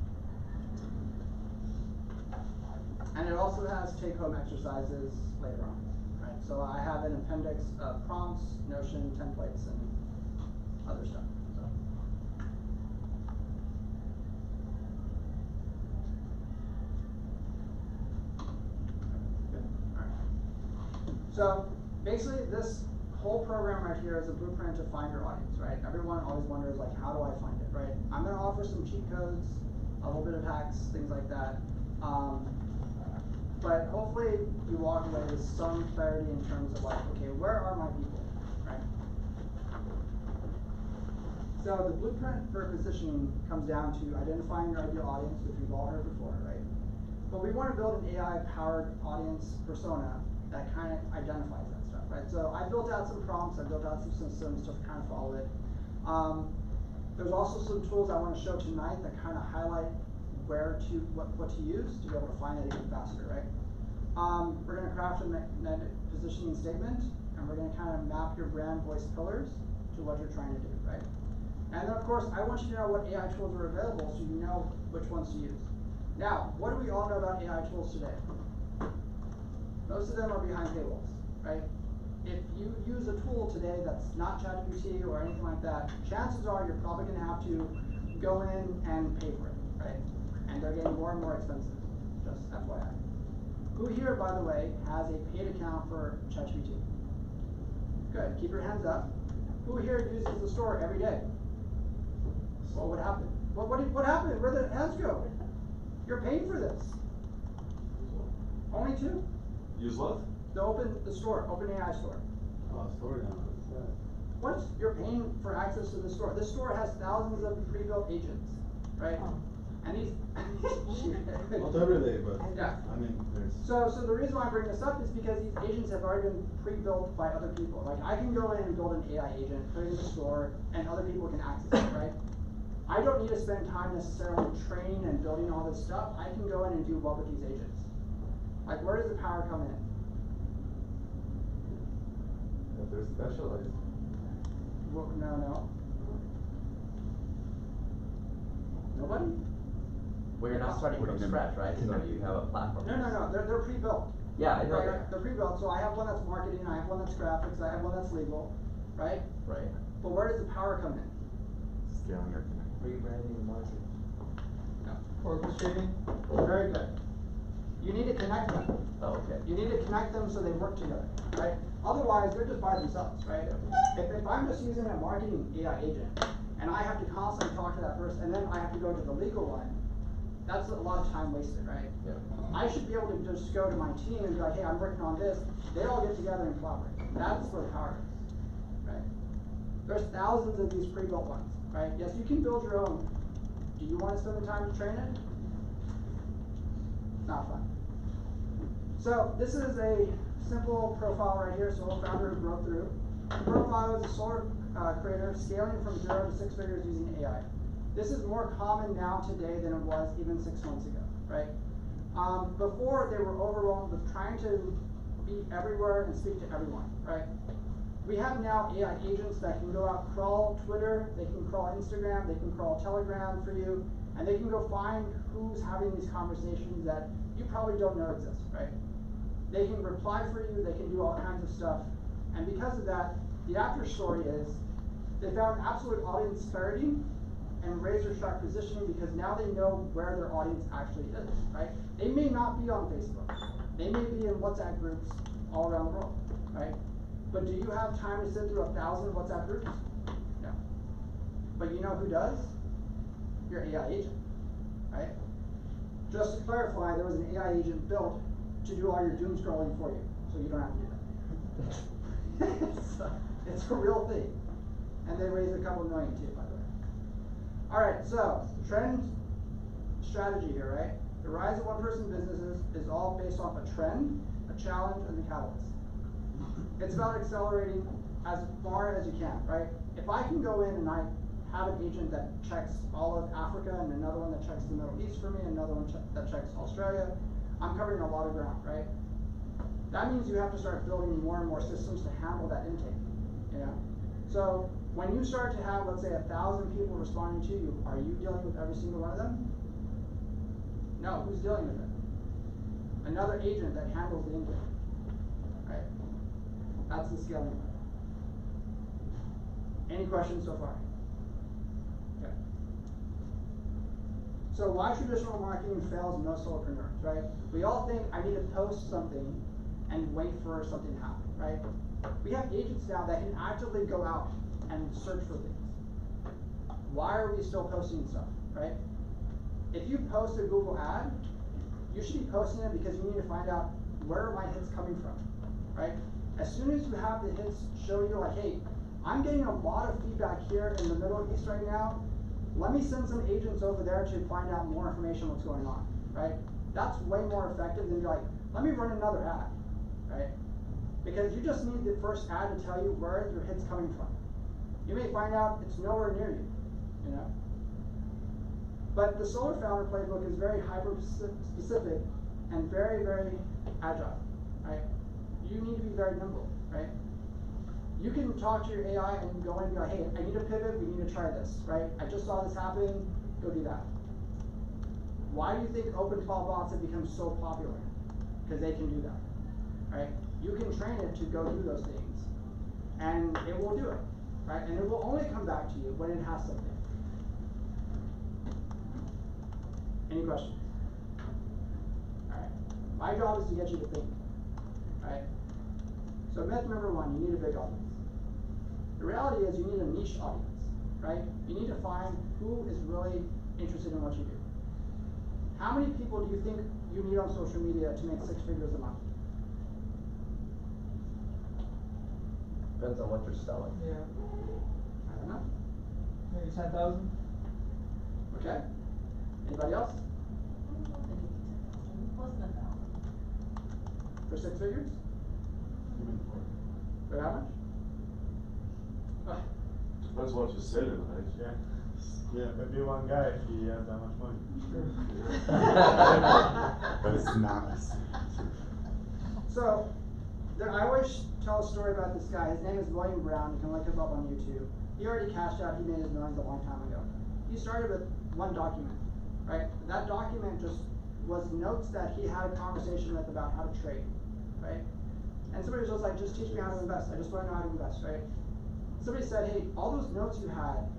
And it also has take-home exercises later on, right? So I have an appendix of prompts, Notion, templates, and other stuff. So. Good. All right. So basically, this whole program right here is a blueprint to find your audience, right? Everyone always wonders, like, how do I find it, right? I'm going to offer some cheat codes, a little bit of hacks, things like that. But hopefully you walk away with some clarity in terms of, like, okay, where are my people, right? So the blueprint for positioning comes down to identifying your ideal audience, which we've all heard before, right? But we want to build an AI-powered audience persona that kind of identifies that stuff, right? So I built out some prompts, I built out some systems to kind of follow it. There's also some tools I want to show tonight that kind of highlight what to use to be able to find it even faster, right? We're going to craft a positioning statement, and we're going to kind of map your brand voice pillars to what you're trying to do, right? And then, of course, I want you to know what AI tools are available so you know which ones to use. Now, what do we all know about AI tools today? Most of them are behind paywalls, right? If you use a tool today that's not ChatGPT or anything like that, chances are you're probably going to have to go in and pay for it, right? And they're getting more and more expensive, just FYI. Who here, by the way, has a paid account for ChatGPT? Good, keep your hands up. Who here uses the store every day? Well, what happened? What happened? Where'd the hands go? You're paying for this. Only two? Use love? the store, OpenAI store. Oh, story now, what's that? Once you're paying for access to the store, this store has thousands of pre-built agents, right? And these. Not every day, but Yeah. I mean, there's. So the reason why I bring this up is because these agents have already been pre-built by other people. Like I can go in and build an AI agent, put it in the store, and other people can access it, right? I don't need to spend time necessarily training and building all this stuff. I can go in and do what with these agents. Like where does the power come in? If they're specialized. Well, no. Nobody? Well, you're not starting from scratch, right? So you have a platform. No. They're pre-built. Yeah, I know Right? that. They're pre-built. So I have one that's marketing, I have one that's graphics, I have one that's legal, right? Right. But where does the power come in? Scaling your connect. Rebranding and marketing. Orchestrating. Very good. You need to connect them. Oh, okay. You need to connect them so they work together, right? Otherwise, they're just by themselves, right? If I'm just using a marketing AI agent, and I have to constantly talk to that person, and then I have to go to the legal one, that's a lot of time wasted, right? Yeah. I should be able to just go to my team and be like, hey, I'm working on this. They all get together and collaborate. That's where the power is, right? There's thousands of these pre-built ones, right? Yes, you can build your own. Do you want to spend the time to train it? Not fun. So this is a simple profile right here, solo founder who broke through. The profile is a solo creator scaling from 0 to 6 figures using AI. This is more common now today than it was even 6 months ago, right? Before they were overwhelmed with trying to be everywhere and speak to everyone, right? We have now AI agents that can go out, crawl Twitter, they can crawl Instagram, they can crawl Telegram for you, and they can go find who's having these conversations that you probably don't know exist, right? They can reply for you, they can do all kinds of stuff, and because of that, the after story is they found absolute audience parity and razor sharp positioning because now they know where their audience actually is, right? They may not be on Facebook, they may be in WhatsApp groups all around the world, right? But do you have time to sit through 1,000 WhatsApp groups? No. But you know who does? Your AI agent, right? Just to clarify, there was an AI agent built to do all your doom scrolling for you, so you don't have to do that. It's a real thing. And they raised a couple million too, by the way. Alright, so trend strategy here, right? The rise of one-person businesses is all based off a trend, a challenge, and a catalyst. It's about accelerating as far as you can, right? If I can go in and I have an agent that checks all of Africa and another one that checks the Middle East for me, and another one that checks Australia, I'm covering a lot of ground, right? That means you have to start building more and more systems to handle that intake, you know? So when you start to have, let's say, 1,000 people responding to you, are you dealing with every single one of them? No, who's dealing with it? Another agent that handles the intake, right? That's the scaling part. Any questions so far? Okay. So why traditional marketing fails most solopreneurs, right? We all think I need to post something and wait for something to happen, right? We have agents now that can actively go out and search for things. Why are we still posting stuff, right? If you post a Google ad, you should be posting it because you need to find out where are my hits coming from, right? As soon as you have the hits show you like, hey, I'm getting a lot of feedback here in the Middle East right now, let me send some agents over there to find out more information what's going on, right? That's way more effective than you're like, let me run another ad, right? Because you just need the first ad to tell you where your hit's coming from. You may find out it's nowhere near you, you know? But the Solar Founder playbook is very hyper-specific and very, very agile, right? You need to be very nimble, right? You can talk to your AI and go in and be like, hey, I need to pivot, we need to try this, right? I just saw this happen, go do that. Why do you think open call bots have become so popular? Because they can do that, right? You can train it to go do those things, and it will do it, right? And it will only come back to you when it has something. Any questions? All right. My job is to get you to think, right? So myth number one, you need a big audience. The reality is you need a niche audience, right? You need to find who is really interested in what you do. How many people do you think you need on social media to make 6 figures a month? Depends on what you're selling. Yeah, I don't know. maybe 10,000? Okay. Anybody else? What's the now? For 6 figures? For how much? Depends what you sell it, right? Yeah. Yeah, maybe one guy if he has that much money. But it's not. So, I always tell a story about this guy. His name is William Brown. You can look him up on YouTube. He already cashed out. He made his millions a long time ago. He started with one document, right? That document just was notes that he had a conversation with about how to trade, right? And somebody was just like, just teach me how to invest. I just want to know how to invest, right? Somebody said, hey, all those notes you had,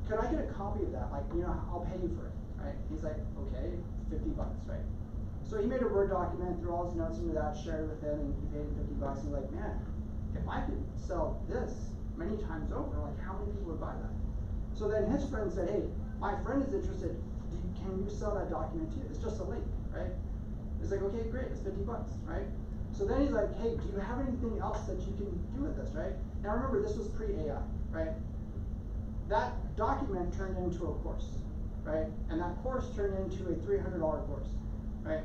could I get a copy of that? Like, you know, I'll pay you for it, right? He's like, okay, $50, right? So he made a Word document, threw all his notes into that, shared it with him, and he paid him $50. He's like, man, if I could sell this many times over, like, how many people would buy that? So then his friend said, hey, my friend is interested. Can you sell that document too? It's just a link, right? He's like, okay, great, it's $50, right? So then he's like, hey, do you have anything else that you can do with this, right? Now remember, this was pre-AI, right? That document turned into a course, right? And that course turned into a $300 course, right?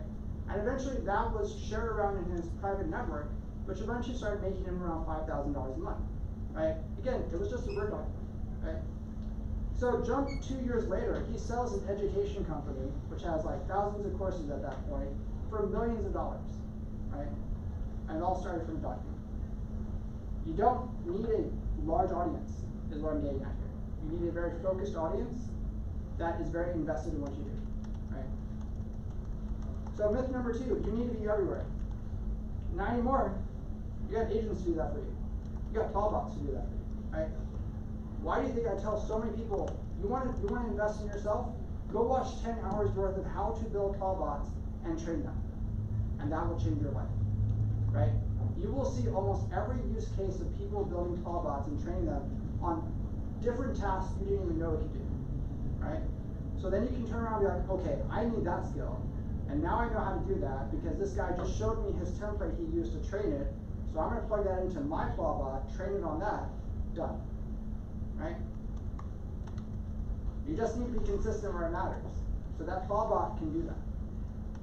And eventually that was shared around in his private network, which eventually started making him around $5,000 a month, right? Again, it was just a Word document, right? So jump 2 years later, he sells an education company, which has like thousands of courses at that point, for millions of dollars, right? And it all started from a document. You don't need a large audience, is what I'm getting at here. You need a very focused audience that is very invested in what you do, right? So myth number 2, you need to be everywhere. Not anymore. You got agents to do that for you. You got call bots to do that for you, right? Why do you think I tell so many people, you want to invest in yourself? Go watch 10 hours worth of how to build call bots and train them. And that will change your life, right? You will see almost every use case of people building call bots and training them on different tasks you didn't even know it could do, right? So then you can turn around and be like, okay, I need that skill, and now I know how to do that because this guy just showed me his template he used to train it, so I'm going to plug that into my claw bot, train it on that, done, right? You just need to be consistent where it matters. So that claw bot can do that,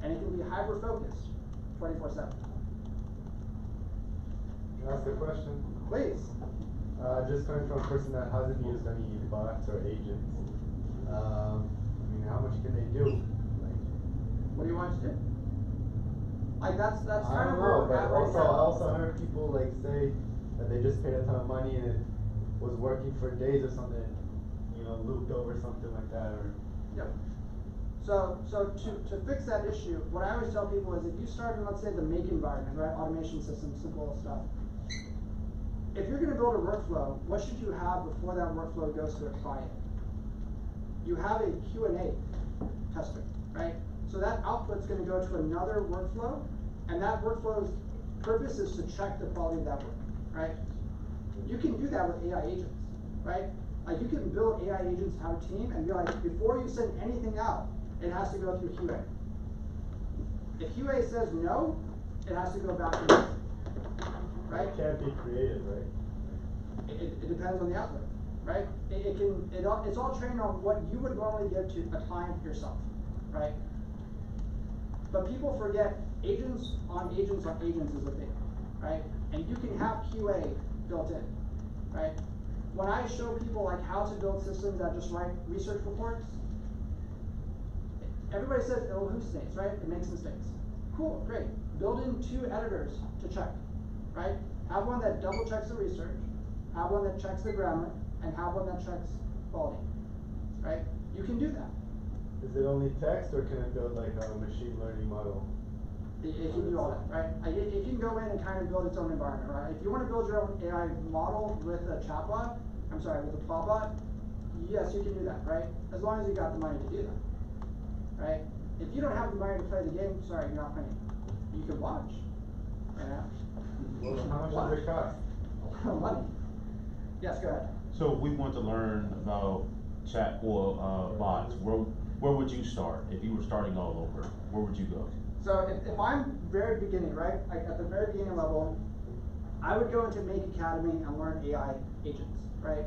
and it can be hyper-focused 24/7. Can I ask a question? Please. Just coming from a person that hasn't used any bots or agents, I mean, how much can they do? Like, what do you want to do? Like that's I kind of don't where know, we're but at right also now. I also heard people like say that they just paid a ton of money and it was working for days or something, you know, looped over something like that, or. Yep. So to fix that issue, what I always tell people is if you start in, let's say, the make environment, right, automation system, simple stuff. If you're going to build a workflow, what should you have before that workflow goes to a client? You have a Q&A tester, right? So that output's going to go to another workflow, and that workflow's purpose is to check the quality of that work, right? You can do that with AI agents, right? Like you can build AI agents to have a team and be like, before you send anything out, it has to go through QA. If QA says no, it has to go back to you. Right? It can't be creative, right? It depends on the output, right? It's all trained on what you would normally give to a client yourself, right? But people forget agents on agents on agents is a thing, right? And you can have QA built in, right? When I show people like how to build systems that just write research reports, everybody says it hallucinates, right? It makes mistakes. Cool, great. Build in 2 editors to check, right? Have one that double checks the research, have one that checks the grammar, and have one that checks quality, right? You can do that. Is it only text or can it build like a machine learning model? It can do all that, right? It can go in and kind of build its own environment, right? If you want to build your own AI model with a chatbot, with a clawbot, yes, you can do that, right? As long as you got the money to do that, right? If you don't have the money to play the game, sorry, you're not playing. You can watch, right? Well, how much does it cost? Money. Yes, go ahead. So we want to learn about chat or bots. Where would you start if you were starting all over? Where would you go? So if I'm very beginning, right? Like at the very beginning level, I would go into Make Academy and learn AI agents, right?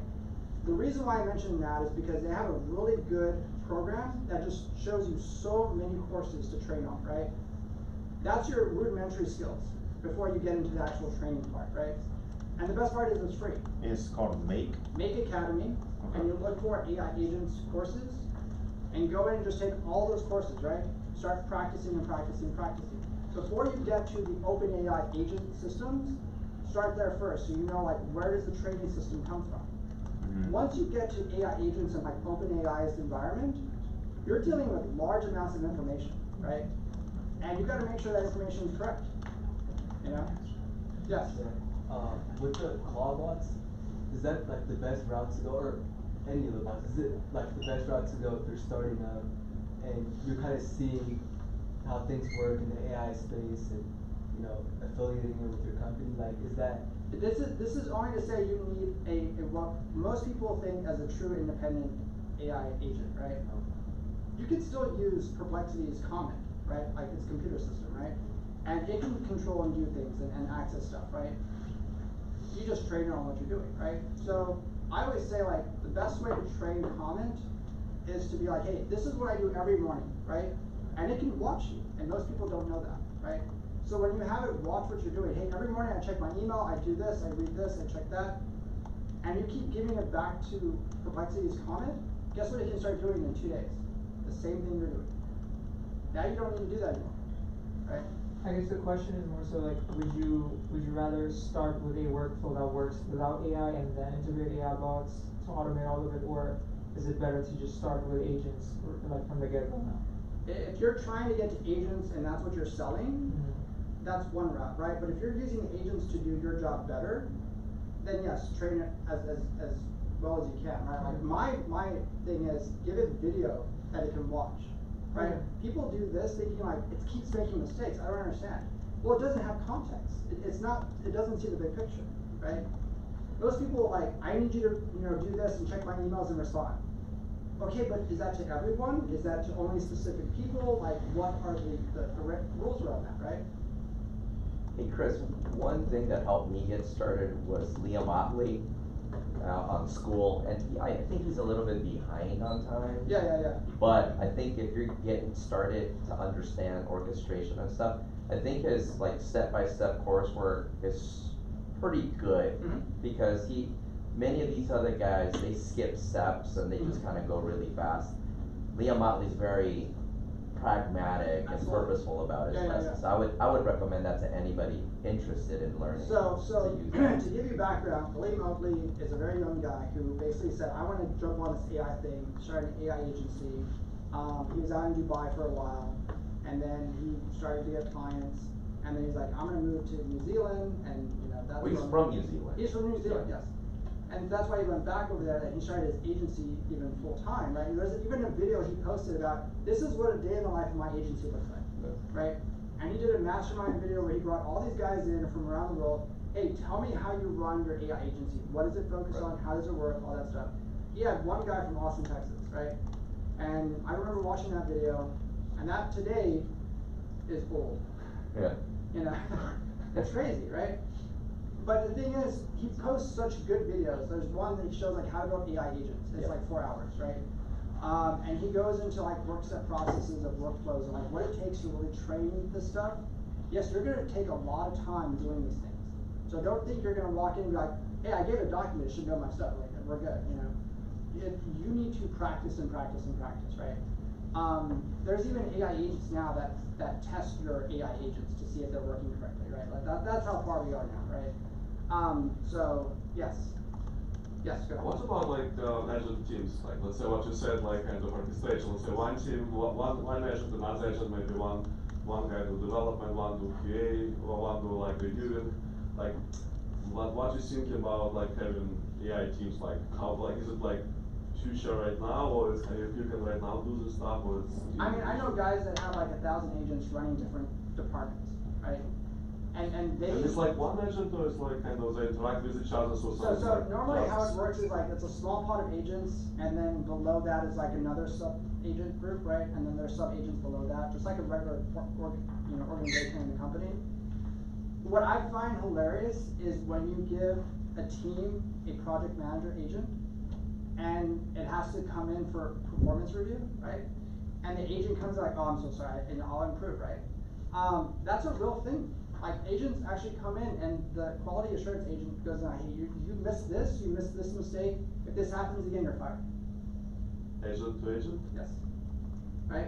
The reason why I mentioned that is because they have a really good program that just shows you so many courses to train on, right? That's your rudimentary skills before you get into the actual training part, right? And the best part is it's free. It's called Make. Make Academy, and you look for AI agents courses, and you go in and just take all those courses, right? Start practicing and practicing and practicing. Before you get to the OpenAI agent systems, start there first, so you know like where does the training system come from. Once you get to AI agents in like OpenAI's environment, you're dealing with large amounts of information, right? And you got to make sure that information is correct. You know? Yes. With the claw bots, is that like the best route to go, or any of the bots? Is it like the best route to go if you're starting out and you're kind of seeing how things work in the AI space and affiliating it with your company? Like, is that? This is only to say you need a what most people think as a true independent AI agent, right? You can still use Perplexity's comment, right? Like its computer system, right? And it can control and do things and access stuff, right? You just train it on what you're doing, right? So I always say like the best way to train comment is to be like, hey, this is what I do every morning, right? And it can watch you, and most people don't know that, right? So when you have it watch what you're doing, hey, every morning I check my email, I do this, I read this, I check that, and you keep giving it back to Perplexity's comment, guess what it can start doing in 2 days? The same thing you're doing. Now you don't need to do that anymore, right? I guess the question is more so like, would you rather start with a workflow that works without AI and then integrate AI bots to automate all of it, or is it better to just start with agents like from the get-go now? If you're trying to get to agents and that's what you're selling, that's one route, right? But if you're using agents to do your job better, then yes, train it as well as you can, right? Like my thing is give it video that it can watch, right? People do this thinking like it keeps making mistakes. I don't understand. Well, it doesn't have context. It doesn't see the big picture, right? Most people like, I need you to do this and check my emails and respond. Okay, but is that to everyone? Is that to only specific people? Like, what are the rules around that, right? Hey Chris, one thing that helped me get started was Liam Otley on school, and I think he's a little bit behind on time. Yeah. But I think if you're getting started to understand orchestration and stuff, I think his like step-by-step coursework is pretty good because many of these other guys, they skip steps and they just kind of go really fast. Liam Otley's very pragmatic and purposeful about his lessons. So I would recommend that to anybody interested in learning. So to give you background, Liam Otley is a very young guy who basically said, I want to jump on this AI thing, start an AI agency. He was out in Dubai for a while, and then he started to get clients, and then he's like, I'm going to move to New Zealand, and that's he's from New Zealand. He's from New Zealand, yes. And that's why he went back over there and he started his agency even full time, right? And there's even a video he posted about, this is what a day in the life of my agency looks like, right? And he did a mastermind video where he brought all these guys in from around the world. Hey, tell me how you run your AI agency. What does it focus on? How does it work? All that stuff. He had one guy from Austin, Texas, right? And I remember watching that video, and that today is old. Yeah. It's crazy, right? But the thing is, he posts such good videos. There's one that shows like how to build AI agents. It's like 4 hours, right? And he goes into like work step processes of workflows and like what it takes to really train this stuff. Yes, you're gonna take a lot of time doing these things. So don't think you're gonna walk in and be like, hey, I gave a document, it should know my stuff, like we're good, You need to practice and practice and practice, right? There's even AI agents now that test your AI agents to see if they're working correctly, right? Like that's how far we are now, right? So yes, go ahead. What about like agent teams? Like let's say what you said, like kind of orchestration. Let's say one team, one agent, another agent, maybe one guy do development, one do QA, or one do like reviewing. Like what you think about like having AI teams? Like how is it like future right now, or is you can right now do this stuff, or it's? I mean, I know guys that have like 1,000 agents running different departments, right? And they. And it's like one agent, or it's like kind of they interact with each other, so So normally how it works is like it's a small pot of agents, and then below that is like another sub-agent group, right? And then there's sub-agents below that, just like a regular organization in the company. What I find hilarious is when you give a team a project manager agent, and it has to come in for performance review, right? And the agent comes like, oh, I'm so sorry, and I'll improve, right? That's a real thing. Like, agents actually come in, and the quality assurance agent goes, hey, you missed this, you missed this mistake. If this happens again, you're fired. Agent to agent? Yes. Right?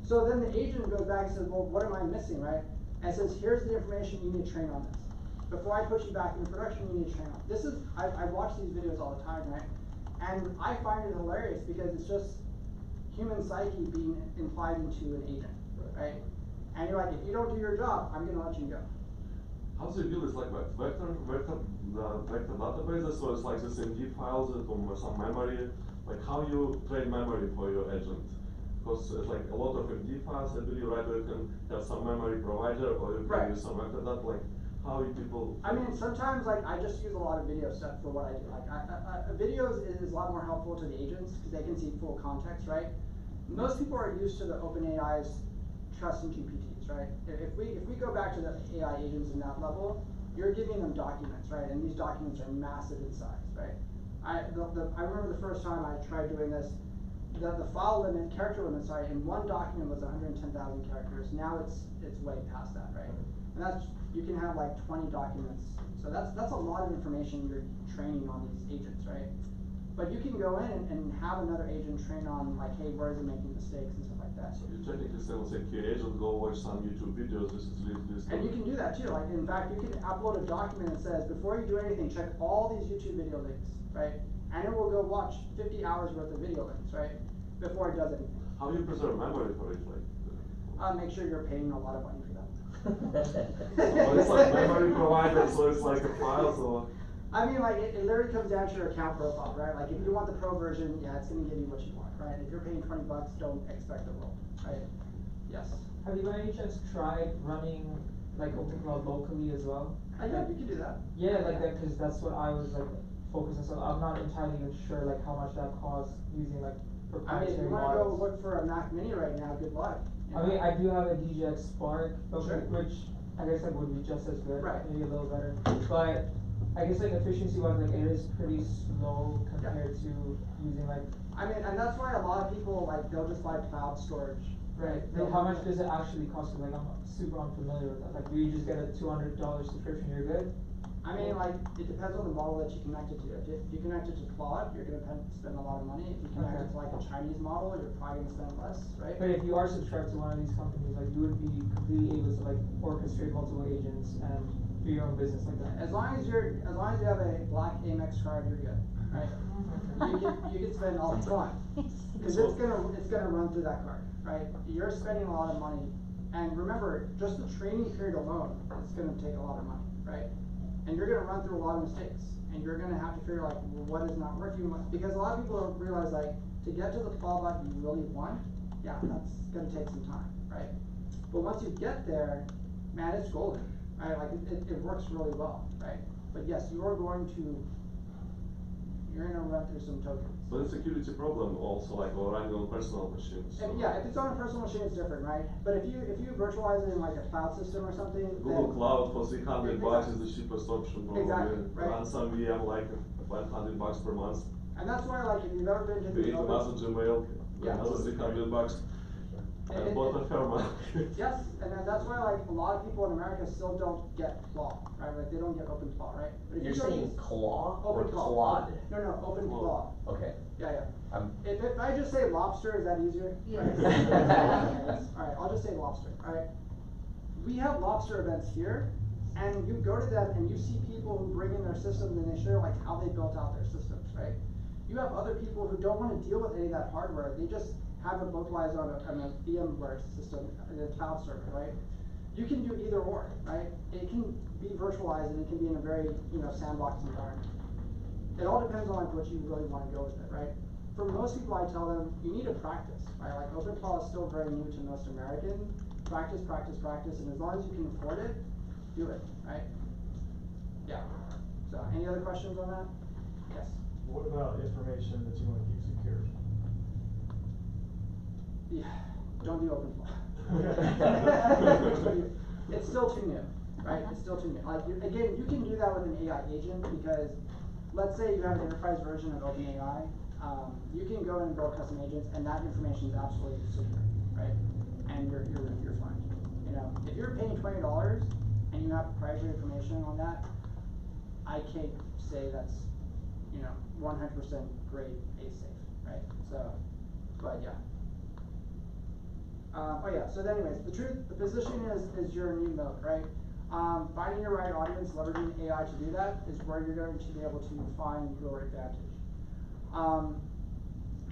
So then the agent goes back and says, well, what am I missing, right? And says, here's the information you need to train on this. Before I push you back into production, you need to train on this. I watch these videos all the time, right? And I find it hilarious because it's just human psyche being implied into an agent, right? And you're like, if you don't do your job, I'm gonna let you go. How do you build this, like vector databases, so it's like this MD files and some memory, like how you train memory for your agent? Because it's like a lot of MD files, I believe, right, where you can have some memory provider, or you can use some vector data, like how you people. I mean, sometimes like I just use a lot of video stuff for what I do. Like videos is a lot more helpful to the agents because they can see full context, right? Most people are used to the OpenAI's trust in GPTs, right? If we go back to the AI agents in that level, you're giving them documents, right? And these documents are massive in size, right? I remember the first time I tried doing this, the file limit, character limit, sorry, in one document was 110,000 characters. Now it's way past that, right? And you can have like 20 documents. So that's a lot of information you're training on these agents, right? But you can go in and have another agent train on like, hey, where is it making mistakes and stuff like that. So you technically say, let's say, QA agent, go watch some YouTube videos, this is this. And you can do that too. Like, in fact, you can upload a document that says, before you do anything, check all these YouTube video links, right? And it will go watch 50 hours worth of video links, right? Before it does anything. How do you preserve memory for it, like? Make sure you're paying a lot of money for that. Well, it's like memory provider, so it's like a file, so. I mean, like, it literally comes down to your account profile, right? Like, if you want the pro version, yeah, it's gonna give you what you want, right? If you're paying $20, don't expect the world, right? Yes. Have you by any chance tried running like OpenCloud locally as well? Yeah, you can do that. Yeah, like that, because that's what I was like focusing on. So I'm not entirely even sure like how much that costs using like I mean, if you wanna go look for a Mac Mini right now, good luck. I mean, I do have a DJX Spark, Sure. which I guess like would be just as good, right. Maybe a little better. But I guess like efficiency wise, like it is pretty slow compared to using like. I mean, and that's why a lot of people like they'll just buy cloud storage, right? How much does it actually cost? Like I'm super unfamiliar with that. Like, do you just get a $200 subscription? You're good. I mean, like it depends on the model that you connect it to. If you connect it to Claude, you're gonna spend a lot of money. If you connect it to like a Chinese model, you're probably gonna spend less, right? But if you are subscribed to one of these companies, like you would be completely able to like orchestrate multiple agents and do your own business like that. As long as you have a black Amex card, you're good, right? you can spend all you want because it's gonna run through that card, right? You're spending a lot of money, and remember, just the training period alone is gonna take a lot of money, right? And you're gonna run through a lot of mistakes, and you're gonna have to figure like, well, what is not working? Because a lot of people don't realize like to get to the fallback you really want, yeah, that's gonna take some time, right? But once you get there, man, it's golden. Right, like it works really well, right? But yes, you're gonna run through some tokens. But it's a security problem also, like or running on personal machines. And yeah, if it's on a personal machine, it's different, right? But if you virtualize it in like a cloud system or something, Google Cloud for $300 is the cheapest option probably. Exactly, right. Run some VM like $500 per month. And that's why, like, if you've ever been to the another Gmail, yeah, another $300. And bought a firma. Yes, and then that's why like a lot of people in America still don't get Claw, right? Like they don't get OpenClaw, right? But if You're you saying claw or Claude? No, OpenClaw. Okay. Yeah. If I just say lobster, is that easier? Yeah. Right? Alright, I'll just say lobster, alright? We have lobster events here, and you go to them and you see people who bring in their systems and they share like how they built out their systems, right? You have other people who don't want to deal with any of that hardware. They just have it localized on a VMware system in a cloud server, right? You can do either or, right? It can be virtualized and it can be in a very, sandbox environment. It all depends on like what you really want to go with it, right? For most people, I tell them, you need to practice, right? Like OpenClaw is still very new to most Americans. Practice, and as long as you can afford it, do it, right? Yeah. So, any other questions on that? Yes. What about information that you want to keep secure? Yeah, don't do OpenClaw. It's still too new, right? It's still too new. Like, again, you can do that with an AI agent because, let's say you have an enterprise version of OpenAI, you can go in and build custom agents, and that information is absolutely secure, right? And you're fine. You know, if you're paying $20 and you have proprietary information on that, I can't say that's, you know, 100% grade A safe, right? So, but yeah. Oh yeah, so anyways, the positioning is your new mode, right? Finding your right audience, leveraging AI to do that is where you're going to be able to find your advantage.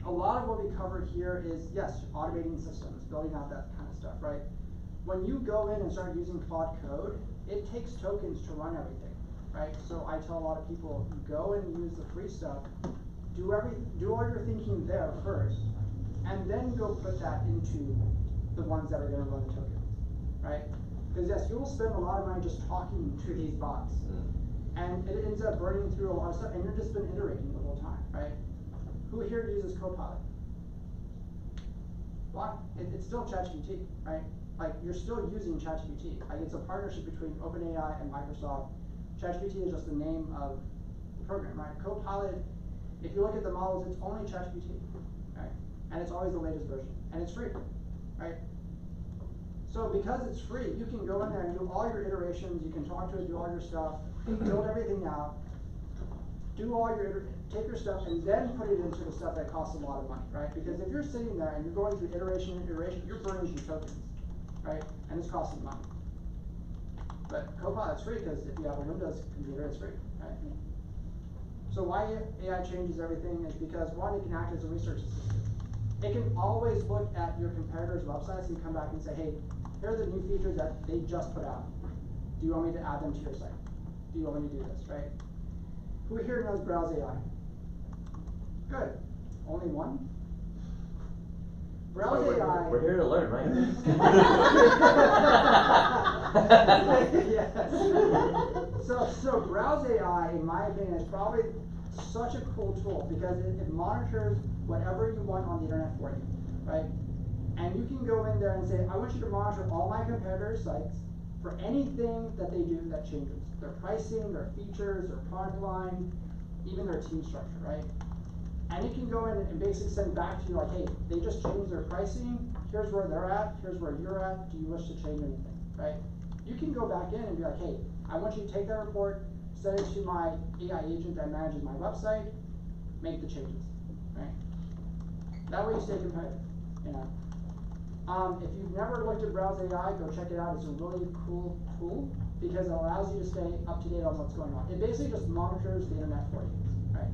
A lot of what we cover here is, yes, automating systems, building out that kind of stuff, right? When you go in and start using Claude Code, it takes tokens to run everything, right? So I tell a lot of people, go and use the free stuff, do all your thinking there first, and then go put that into the ones that are going to run the tokens, right? Because yes, you will spend a lot of money just talking to these bots, and it ends up burning through a lot of stuff, and you're just been iterating the whole time, right? Who here uses Copilot? Why? It's still ChatGPT, right? Like, you're still using ChatGPT. Like, it's a partnership between OpenAI and Microsoft. ChatGPT is just the name of the program, right? Copilot, if you look at the models, it's only ChatGPT, right? And it's always the latest version, and it's free, right? So because it's free, you can go in there and do all your iterations, you can talk to it, do all your stuff, build everything out, do all your, take your stuff, and then put it into the stuff that costs a lot of money, right? Because if you're sitting there and you're going through iteration and iteration, you're burning your tokens, right? And it's costing money. But Copilot's free because if you have a Windows computer, it's free, right? So why AI changes everything is because, one, it can act as a research assistant. It can always look at your competitors' websites and come back and say, hey, here are the new features that they just put out. Do you want me to add them to your site? Do you want me to do this, right? Who here knows Browse AI? Good. Only one? Browse AI. We're here to learn, right? Yes. So Browse AI, in my opinion, is probably such a cool tool because it monitors whatever you want on the internet for you, right? And you can go in there and say, I want you to monitor all my competitors' sites for anything that they do that changes. Their pricing, their features, their product line, even their team structure, right? And you can go in and basically send back to you like, hey, they just changed their pricing, here's where they're at, here's where you're at, do you wish to change anything, right? You can go back in and be like, hey, I want you to take that report, send it to my AI agent that manages my website, make the changes, right? That way you stay competitive, you know. If you've never looked at Browse AI, go check it out. It's a really cool tool because it allows you to stay up to date on what's going on. It basically just monitors the internet for you, right?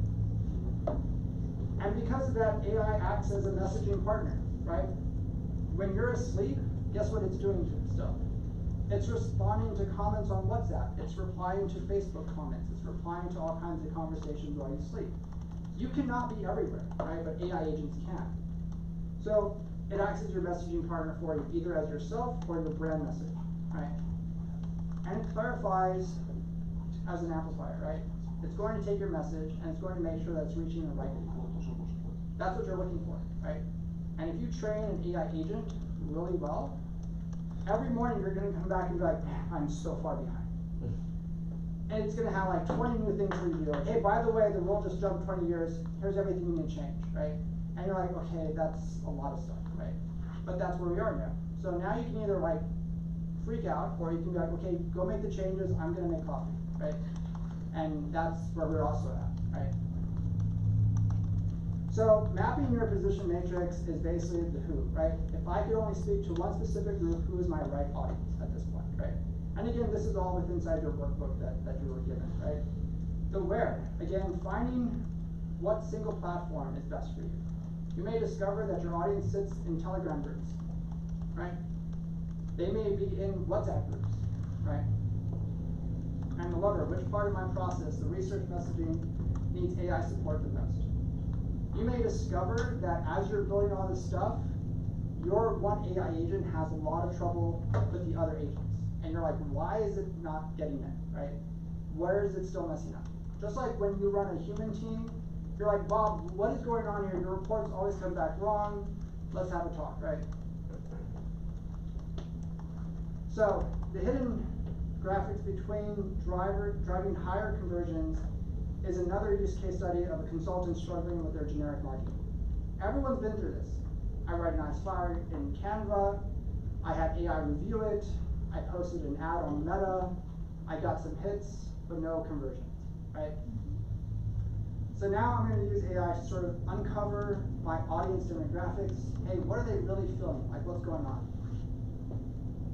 And because of that, AI acts as a messaging partner, right? When you're asleep, guess what it's doing to itself? It's responding to comments on WhatsApp. It's replying to Facebook comments. It's replying to all kinds of conversations while you sleep. You cannot be everywhere, right? But AI agents can. So it acts as your messaging partner for you, either as yourself or your brand message, right? And it clarifies as an amplifier, right? It's going to take your message and it's going to make sure that it's reaching the right people. That's what you're looking for, right? And if you train an AI agent really well, every morning you're going to come back and be like, man, I'm so far behind. And it's going to have like 20 new things for you to do. Like, hey, by the way, the world just jumped 20 years. Here's everything you need to change, right? And you're like, okay, that's a lot of stuff, right? But that's where we are now. So now you can either like freak out or you can be like, okay, go make the changes. I'm going to make coffee, right? And that's where we're also at, right? So mapping your position matrix is basically the who, right? If I could only speak to one specific group, who is my right audience at this point, right? And again, this is all within inside your workbook that you were given, right? The where, again, finding what single platform is best for you. You may discover that your audience sits in Telegram groups, right? They may be in WhatsApp groups, right? And the lover, which part of my process, the research messaging, needs AI support the most? You may discover that as you're building all this stuff, your one AI agent has a lot of trouble with the other agents. And you're like, why is it not getting it, right? Where is it still messing up? Just like when you run a human team, you're like, Bob, what is going on here? Your reports always come back wrong. Let's have a talk, right? So the hidden graphics between driving higher conversions is another use case study of a consultant struggling with their generic marketing. Everyone's been through this. I write a nice flyer in Canva, I had AI review it, I posted an ad on Meta, I got some hits, but no conversions, right? So now I'm going to use AI to sort of uncover my audience demographics. Hey, what are they really feeling? Like, what's going on?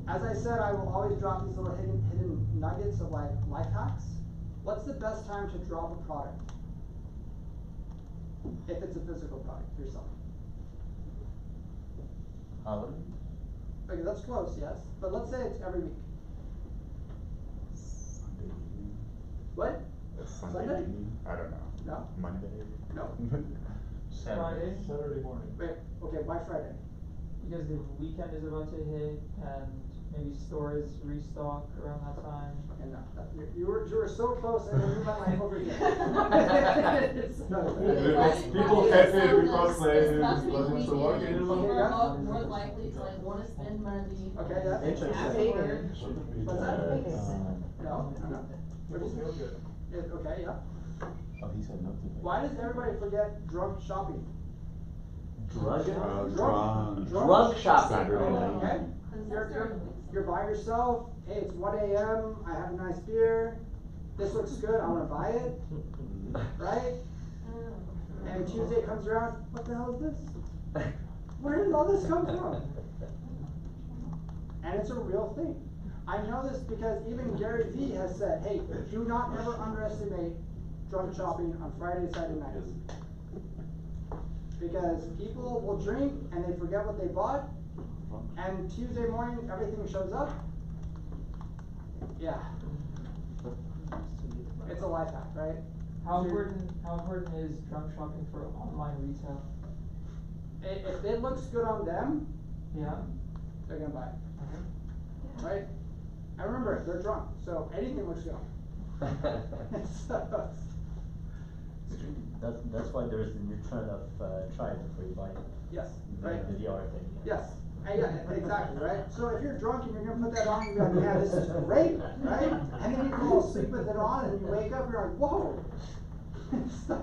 As I said, I will always drop these little hidden nuggets of like life hacks. What's the best time to drop a product? If it's a physical product you're selling. Holiday? Okay, that's close, yes. But let's say it's every week. Sunday evening. What? Sunday evening? I don't know. No. Monday? No. Friday? Saturday morning. Wait, okay, why Friday? Because the weekend is about to hit and maybe stores restock around that time. And no, you were so close and then you went like over here. People have it because they doesn't show work People anymore. are more likely to like want to spend money. Okay, yeah. After work. What's that? No. People feel good. Okay, yeah. Oh, he said nothing. Why does everybody forget drunk shopping? Drug? Drunk shopping. Saturday night. Okay. You're by yourself. Hey, it's 1 a.m. I have a nice beer. This looks good. I want to buy it. Right? And Tuesday comes around. What the hell is this? Where did all this come from? And it's a real thing. I know this because even Gary Vee has said, hey, do not ever underestimate drunk shopping on Friday, Saturday nights. Because people will drink and they forget what they bought, and Tuesday morning everything shows up. Yeah. It's a life hack, right? How important is drunk shopping for online retail? If it looks good on them, Yeah. they're gonna buy it. Right? And remember, they're drunk, so anything looks good on them. So, That's why there's the new trend of try it before you buy it. yes, The- right? The VR thing. Yes, yeah, exactly, right? So if you're drunk and you're gonna put that on, you're like, yeah, this is great, right? And then you fall asleep with it on and you wake up, you're like, whoa. So,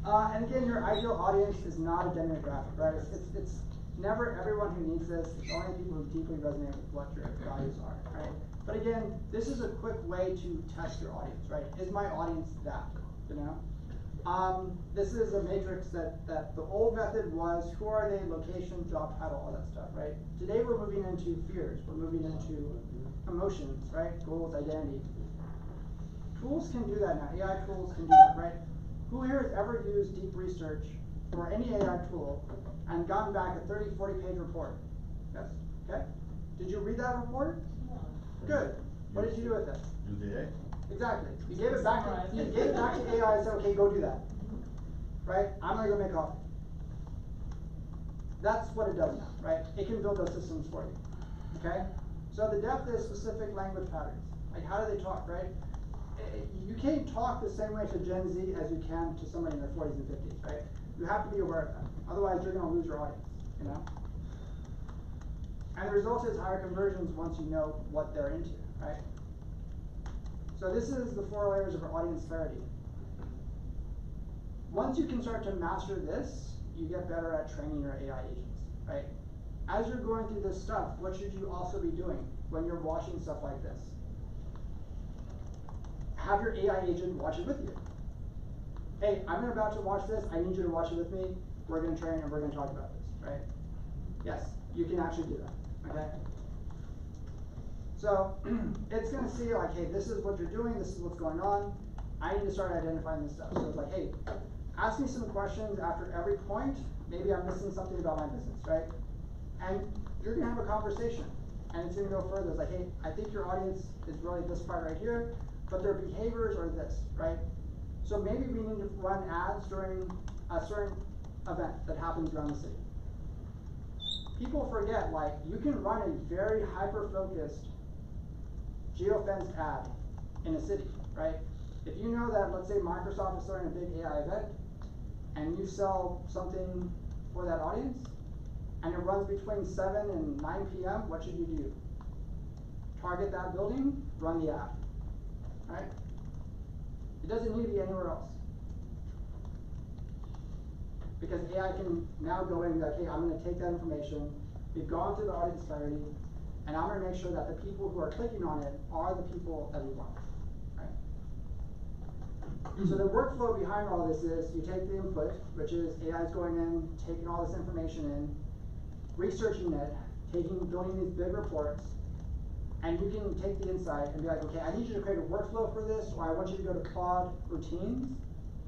and again, your ideal audience is not a demographic, right? It's never everyone who needs this. It's only people who deeply resonate with what your values are, right? But again, this is a quick way to test your audience, right? Is my audience that, you know? This is a matrix that the old method was who are they, location, job title, all that stuff, right? Today we're moving into fears, we're moving into emotions, right? Goals, identity. Tools can do that now, AI tools can do that, right? Who here has ever used deep research or any AI tool and gotten back a 30, 40-page report? Yes, okay? Did you read that report? Good. What did you do with it? Use the AI. Exactly. You gave it back to AI and said, okay, go do that. Right? I'm gonna go make coffee. That's what it does now, right? It can build those systems for you. Okay? So the depth is specific language patterns. Like how do they talk, right? You can't talk the same way to Gen Z as you can to somebody in their 40s and 50s, right? You have to be aware of that. Otherwise you're gonna lose your audience, you know? And the result is higher conversions once you know what they're into, right? So this is the 4 layers of our audience clarity. Once you can start to master this, you get better at training your AI agents, right? As you're going through this stuff, what should you also be doing when you're watching stuff like this? Have your AI agent watch it with you. Hey, I'm about to watch this, I need you to watch it with me, we're gonna train and we're gonna talk about this, right? Yes, you can actually do that, okay? So it's gonna see like, hey, this is what you're doing, this is what's going on. I need to start identifying this stuff. So it's like, hey, ask me some questions after every point. Maybe I'm missing something about my business, right? And you're gonna have a conversation. And it's gonna go further. It's like, hey, I think your audience is really this part right here, but their behaviors are this, right? So maybe we need to run ads during a certain event that happens around the city. People forget, like, you can run a very hyper-focused geo-fenced ad in a city, right? If you know that, let's say Microsoft is throwing a big AI event, and you sell something for that audience, and it runs between 7 and 9 p.m., what should you do? target that building, run the ad, right? It doesn't need to be anywhere else. Because AI can now go in and be like, hey, I'm gonna take that information, we've gone through the audience clarity, and I'm gonna make sure that the people who are clicking on it are the people that we want, right? So the workflow behind all this is you take the input, which is AI's going in, taking all this information in, researching it, building these big reports, and you can take the insight and be like, okay, I need you to create a workflow for this, or I want you to go to Claude routines,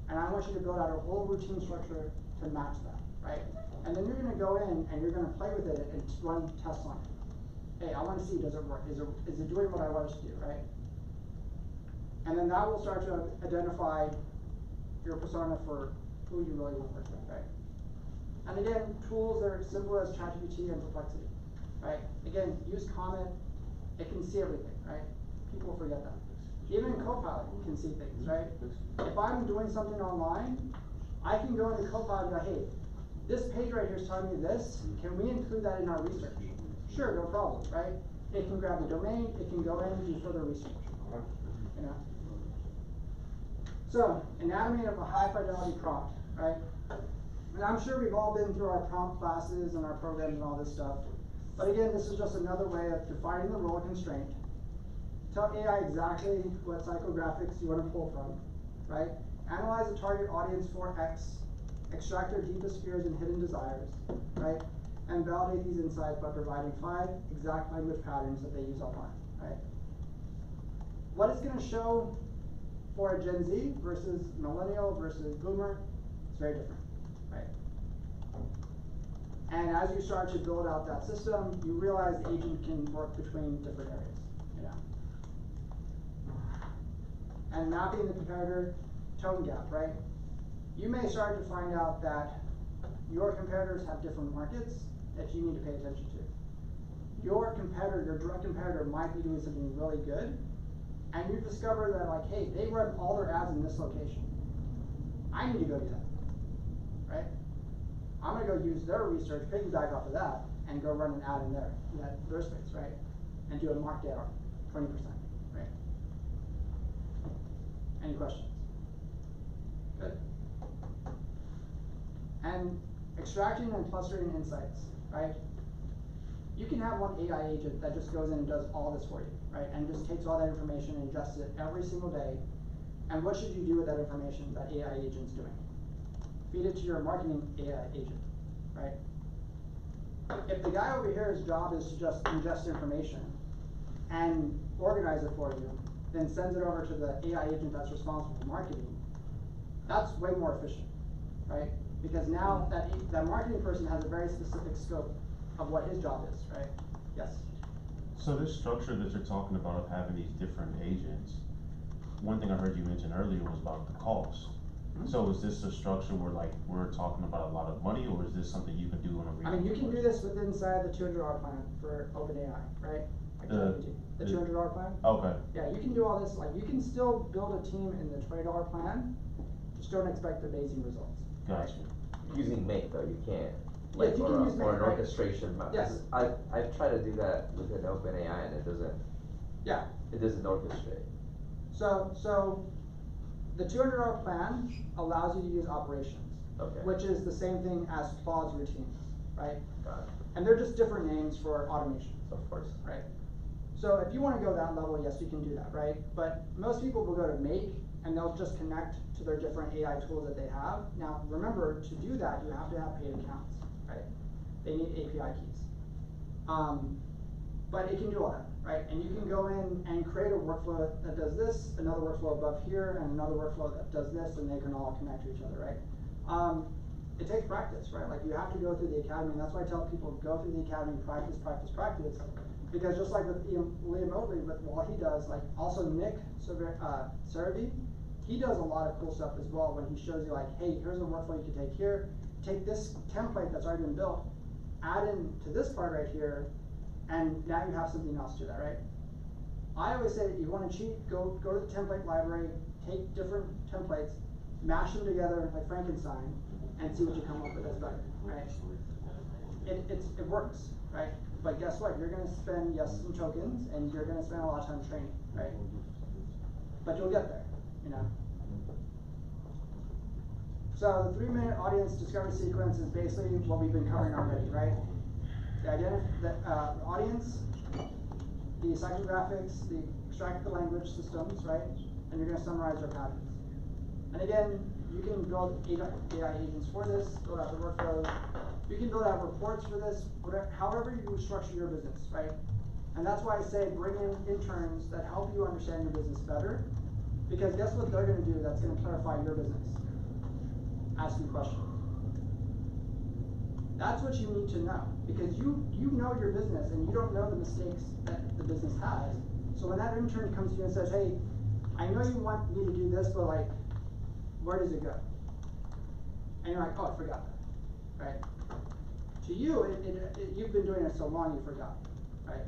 and I want you to build out a whole routine structure to match that, right? And then you're gonna go in and you're gonna play with it and run tests on it. Hey, I wanna see, does it work? Is it doing what I want it to do, right? And then that will start to identify your persona for who you really want to work with, right? And again, tools that are simple as ChatGPT and Perplexity, right? Again, use Comment, it can see everything, right? People forget that. Even Copilot can see things, right? If I'm doing something online, I can go into Copilot and go, hey, this page right here is telling me this, can we include that in our research? Sure, no problem, right? It can grab the domain, it can go in and do further research, you know? So, anatomy of a high fidelity prompt, right? And I'm sure we've all been through our prompt classes and our programs and all this stuff. But again, this is just another way of defining the role constraint. Tell AI exactly what psychographics you want to pull from, right? Analyze the target audience for X, extract their deepest fears and hidden desires, right? And validate these insights by providing 5 exact language patterns that they use online, right? What it's going to show for a Gen Z versus millennial versus boomer, it's very different, right? And as you start to build out that system, you realize the agent can work between different areas, you know? And mapping the comparator tone gap, right? You may start to find out that your competitors have different markets that you need to pay attention to. Your competitor, your direct competitor might be doing something really good, and you discover that like, hey, they run all their ads in this location. I need to go do that, right? I'm gonna go use their research, piggyback off of that, and go run an ad in their space, right? And do a markdown, 20%, right? Any questions? Good. And extracting and clustering insights, right? You can have one AI agent that just goes in and does all this for you, right? And just takes all that information and ingests it every single day. And what should you do with that information that AI agent's doing? Feed it to your marketing AI agent, right? If the guy over here's job is to just ingest information and organize it for you, then sends it over to the AI agent that's responsible for marketing, that's way more efficient, right? Because now that marketing person has a very specific scope of what his job is, right? Yes? So this structure that you're talking about of having these different agents, one thing I heard you mention earlier was about the cost. So is this a structure where like we're talking about a lot of money, or is this something you can do on a I mean, you can do this within inside the $200 plan for OpenAI, right? Like the $200 plan? Okay. Yeah, you can do all this, like you can still build a team in the $20 plan, just don't expect amazing results. Gotcha. Using Make though, you can't. Like, you can use Make, or an right? orchestration. Yes. I've tried to do that within OpenAI and it doesn't. Yeah. It doesn't orchestrate. So the $200 plan allows you to use operations, Okay. which is the same thing as Claude's routines, right? Got it. And they're just different names for automation. Of course. Right. So if you want to go that level, yes, you can do that, right? But most people will go to Make and they'll just connect to their different AI tools that they have. Now, remember, to do that, you have to have paid accounts, right? They need API keys. But it can do all that, right? And you can go in and create a workflow that does this, another workflow above here, and another workflow that does this, and they can all connect to each other, right? It takes practice, right? Like you have to go through the academy, and that's why I tell people go through the academy, practice, practice, practice. Because just like with Liam Oatley, with what he does, like also Nick Cervi, he does a lot of cool stuff as well when he shows you like, hey, here's a workflow you can take here, take this template that's already been built, add in to this part right here, and now you have something else to that, right? I always say that you want to cheat, go to the template library, take different templates, mash them together like Frankenstein, and see what you come up with that's better, right? it works, right? But guess what? You're gonna spend, yes, some tokens, and you're gonna spend a lot of time training, right? But you'll get there, you know? So the 3-minute audience discovery sequence is basically what we've been covering already, right? The audience, the psychographics, the extract the language systems, right? And you're gonna summarize their patterns. And again, you can build AI agents for this, build out the workflows. You can build out reports for this, whatever, however you structure your business, right? And that's why I say bring in interns that help you understand your business better, because guess what they're gonna do that's gonna clarify your business? Ask you questions. That's what you need to know, because you know your business and you don't know the mistakes that the business has. So when that intern comes to you and says, hey, I know you want me to do this, but like, where does it go? And you're like, oh, I forgot that, right? To you, you've been doing it so long you forgot, right?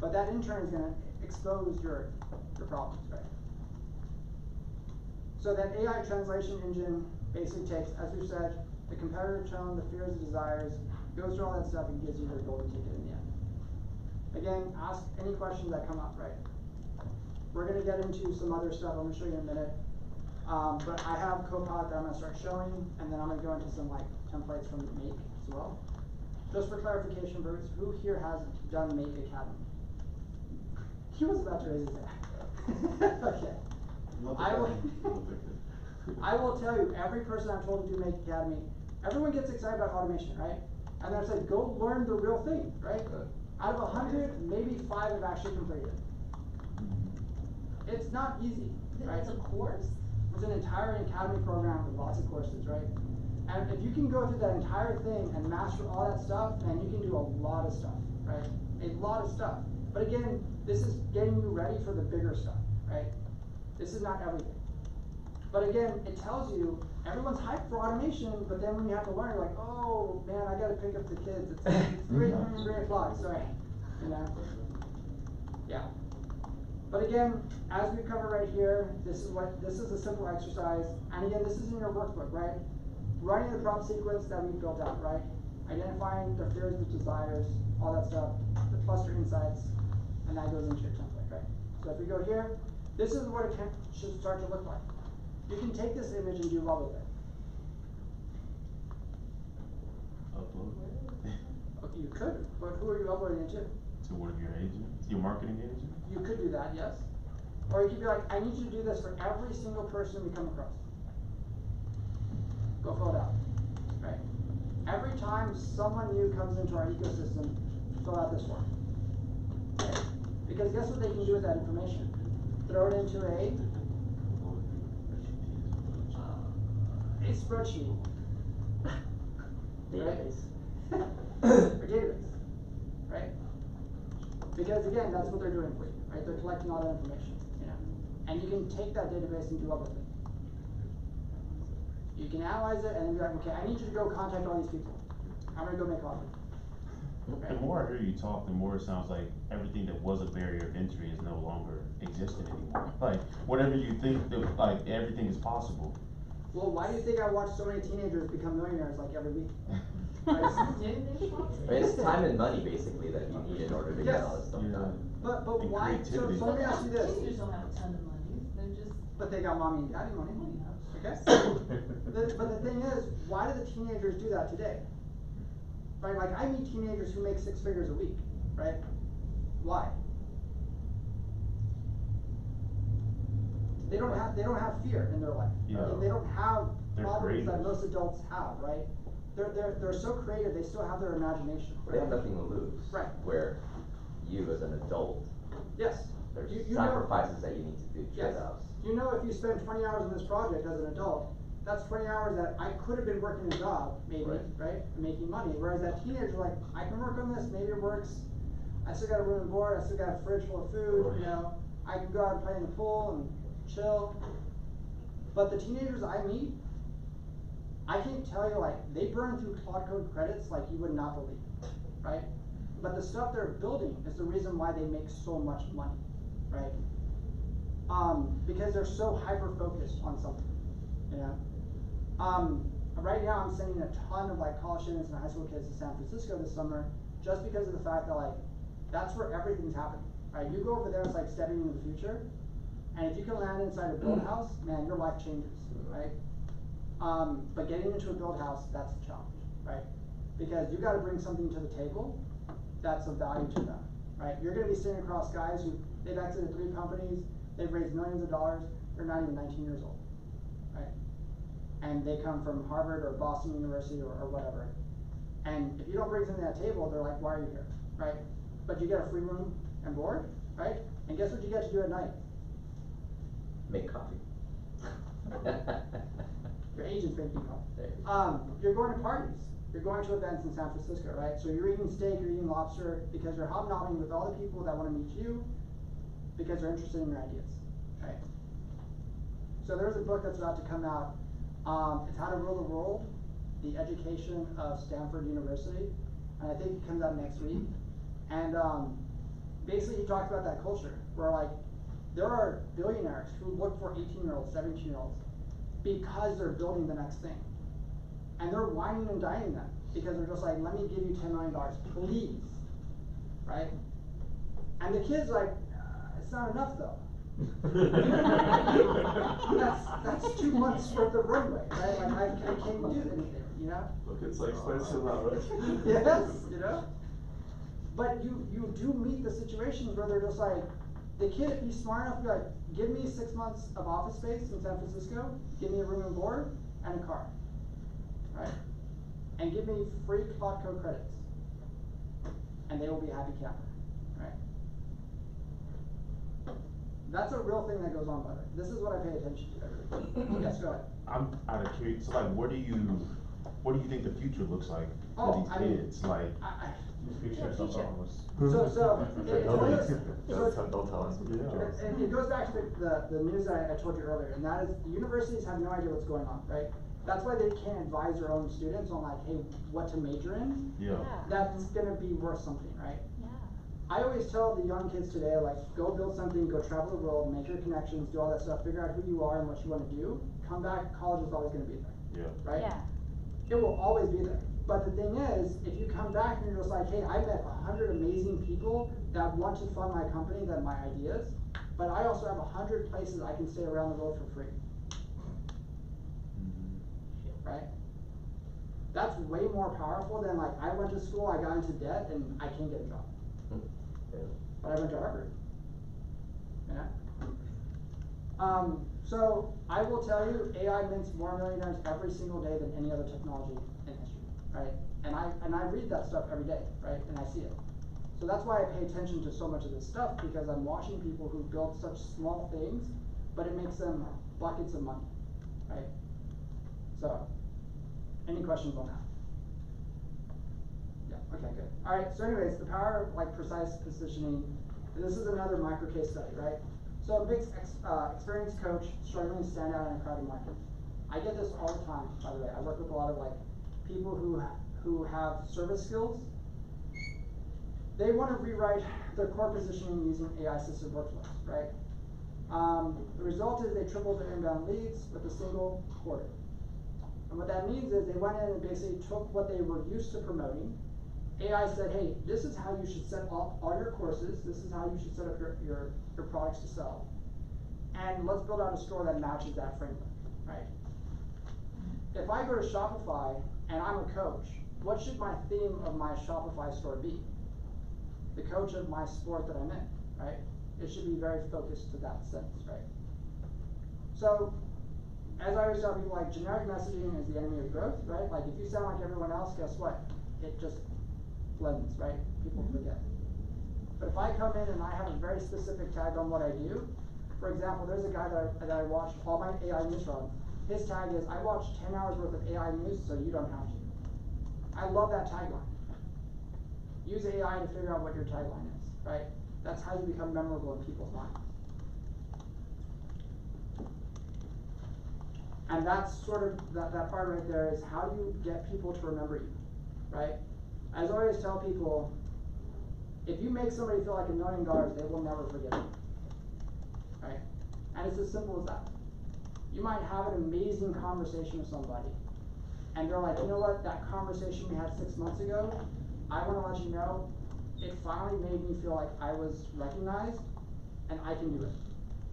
But that intern is gonna expose your problems, right? So that AI translation engine basically takes, as we said, the competitive tone, the fears and desires, goes through all that stuff and gives you your golden ticket in the end. Again, ask any questions that come up, right? We're gonna get into some other stuff, I'm gonna show you in a minute. But I have Copilot that I'm gonna start showing, and then I'm gonna go into some like templates from Make as well. Just for clarification, Bruce, who here has done Make Academy? He was about to raise his hand. Okay. I will tell you, every person I've told to do Make Academy, everyone gets excited about automation, right? And then it's like, go learn the real thing, right? Out of 100, maybe 5 have actually completed it. It's not easy, right? It's a course? It's an entire academy program with lots of courses, right? And if you can go through that entire thing and master all that stuff, then you can do a lot of stuff, right? A lot of stuff. But again, this is getting you ready for the bigger stuff, right? This is not everything. But again, it tells you, everyone's hyped for automation, but then when you have to learn, you're like, oh man, I gotta pick up the kids. It's 3 o'clock, sorry. You know? Yeah. But again, as we cover right here, this is a simple exercise. And again, this is in your workbook, right? Running the prompt sequence that we built out, right? Identifying the fears, the desires, all that stuff, the cluster insights, and that goes into your template, right? So if we go here, this is what it should start to look like. You can take this image and do well with it. Upload. Okay, you could, but who are you uploading it to? To one of your agents, your marketing agent? You could do that, yes. Or you could be like, I need you to do this for every single person we come across. Go fill it out, right? Every time someone new comes into our ecosystem, fill out this form. Right? Because guess what they can do with that information? Throw it into a spreadsheet. Database. Or database, right? Because again, that's what they're doing for you, right? They're collecting all that information, you know? And you can take that database and do what with it? You can analyze it and then be like, okay, I need you to go contact all these people. I'm gonna go make coffee. The more I hear you talk, the more it sounds like everything that was a barrier of entry is no longer existing anymore. Like, whatever you think, like, everything is possible. Well, why do you think I watch so many teenagers become millionaires like every week? It's time and money basically that you need in order to get all this stuff done. But why? So let me ask you this. Teenagers don't have a ton of money. They're just. But they got mommy and daddy money. Okay. But the thing is, why do the teenagers do that today? Right? Like I meet teenagers who make 6 figures a week. Right? Why? They don't have fear in their life. Yeah. They don't have They're problems creative. that most adults have, right? They're so creative, they still have their imagination. They have nothing to lose. Right. Where you as an adult, Yes. there's You sacrifices that you need to do, Yes. trade-offs. You know, if you spend 20 hours on this project as an adult, that's 20 hours that I could have been working a job, maybe, right? Making money. Whereas that teenager, like, I can work on this, maybe it works. I still got a room and board, I still got a fridge full of food, you know. I can go out and play in the pool and chill. But the teenagers I meet, I can't tell you, like, they burn through Cloud Code credits like you would not believe, right? But the stuff they're building is the reason why they make so much money, right? Because they're so hyper-focused on something, you know? right now I'm sending a ton of like college students and high school kids to San Francisco this summer, just because of the fact that like, that's where everything's happening, right? You go over there, it's like stepping into the future, and if you can land inside a build house, man, your life changes, right? But getting into a build house, that's the challenge, right? Because you gotta bring something to the table that's of value to them, right? You're gonna be sitting across guys who, they've exited 3 companies, they've raised millions of dollars, they're not even 19 years old, right? And they come from Harvard or Boston University or whatever. And if you don't bring something to that table, they're like, why are you here, right? But you get a free room and board, right? And guess what you get to do at night? Make coffee. Your agent's making coffee. You're going to parties. You're going to events in San Francisco, right? So you're eating steak, you're eating lobster, because you're hobnobbing with all the people that want to meet you, because they're interested in your ideas, right? So there's a book that's about to come out. It's How to Rule the World, the Education of Stanford University, and I think it comes out next week. And basically he talks about that culture, where like, there are billionaires who look for 18-year-olds, 17-year-olds, because they're building the next thing. And they're whining and dining them, because they're just like, let me give you $10 million, please, right? And the kid's like, it's not enough though. that's 2 months worth of runway, right? Like I can't do anything, you know? Look, it's expensive now, right? Yes, you know? But you do meet the situations where they're just like, the kid, if he's smart enough to be like, give me 6 months of office space in San Francisco, give me a room and board, and a car, right? And give me free Cloudco credits, and they will be a happy camper, right? That's a real thing that goes on, by the way. This is what I pay attention to every day. Yes, go ahead. I'm out of curiosity, so like, what do you think the future looks like for these kids? Like, The future is almost. Don't tell us. And it goes back to the news that I told you earlier, and that is, the universities have no idea what's going on, right? That's why they can't advise their own students on like, hey, what to major in. Yeah. That's gonna be worth something, right? Yeah. I always tell the young kids today, like, go build something, go travel the world, make your connections, do all that stuff, figure out who you are and what you wanna do. Come back, college is always gonna be there. Yeah. Right? Yeah. It will always be there. But the thing is, if you come back and you're just like, hey, I met 100 amazing people that want to fund my company, that my ideas, but I also have 100 places I can stay around the world for free. Right? That's way more powerful than like, I went to school, I got into debt, and I can't get a job. But I went to Harvard. Yeah. So I will tell you, AI mints more millionaires every single day than any other technology in history, right? And I read that stuff every day, right? And I see it. So that's why I pay attention to so much of this stuff, because I'm watching people who build such small things, but it makes them buckets of money, right? So, any questions on that? Yeah, okay, good. All right, so anyways, the power of like precise positioning. This is another micro case study, right? So a big experienced coach struggling to stand out in a crowded market. I get this all the time, by the way. I work with a lot of like people who have service skills. They want to rewrite their core positioning using AI-assisted workflows, right? The result is they tripled their inbound leads with a single quarter. And what that means is they went in and basically took what they were used to promoting. AI said, hey, this is how you should set up all your courses. This is how you should set up your products to sell. And let's build out a store that matches that framework, right? If I go to Shopify and I'm a coach, what should my theme of my Shopify store be? The coach of my sport that I'm in, right? It should be very focused to that sense, right? So, as I always tell people, like, generic messaging is the enemy of growth, right? Like, if you sound like everyone else, guess what? It just blends, right? People forget. But if I come in and I have a very specific tag on what I do, for example, there's a guy that I watched all my AI news from. His tag is, I watched 10 hours worth of AI news, so you don't have to. I love that tagline. Use AI to figure out what your tagline is, right? That's how you become memorable in people's minds. And that's sort of, that part right there is, how do you get people to remember you, right? As I always tell people, if you make somebody feel like $1 million, they will never forget you, right? And it's as simple as that. You might have an amazing conversation with somebody, and they're like, you know what, that conversation we had 6 months ago, I wanna let you know, it finally made me feel like I was recognized and I can do it,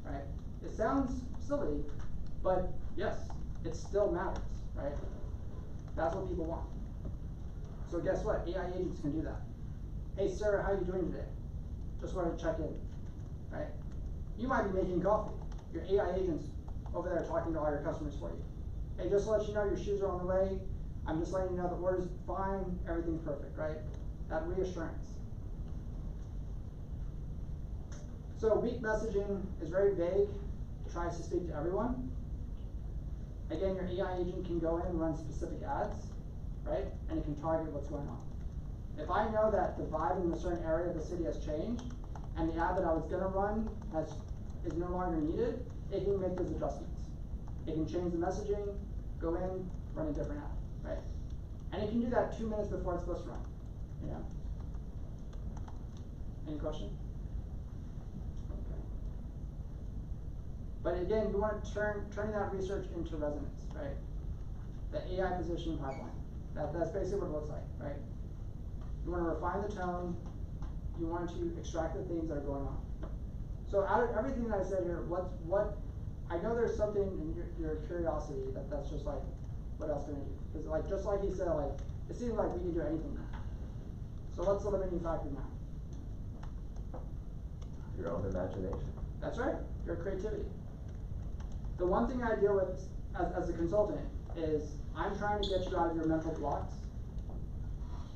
right? It sounds silly, but yes, it still matters, right? That's what people want. So guess what, AI agents can do that. Hey Sarah, how you doing today? Just wanted to check in, right? You might be making coffee. Your AI agent's over there talking to all your customers for you. Hey, just to let you know your shoes are on the way. I'm just letting you know the order's fine, everything's perfect, right? That reassurance. So weak messaging is very vague, tries to speak to everyone. Again, your AI agent can go in and run specific ads, right? And it can target what's going on. If I know that the vibe in a certain area of the city has changed, and the ad that I was gonna run is no longer needed, it can make those adjustments. It can change the messaging, go in, run a different ad, right? And it can do that 2 minutes before it's supposed to run, you know? Any question? Okay. But again, you want to turning that research into resonance, right? The AI positioning pipeline. That's basically what it looks like, right? You want to refine the tone. You want to extract the themes that are going on. So out of everything that I said here, what I know there's something in your curiosity that's just like, what else can I do? Because like just like he said, like it seems like we can do anything now. So what's the limiting factor now? Your own imagination. That's right, your creativity. The one thing I deal with as a consultant is I'm trying to get you out of your mental blocks,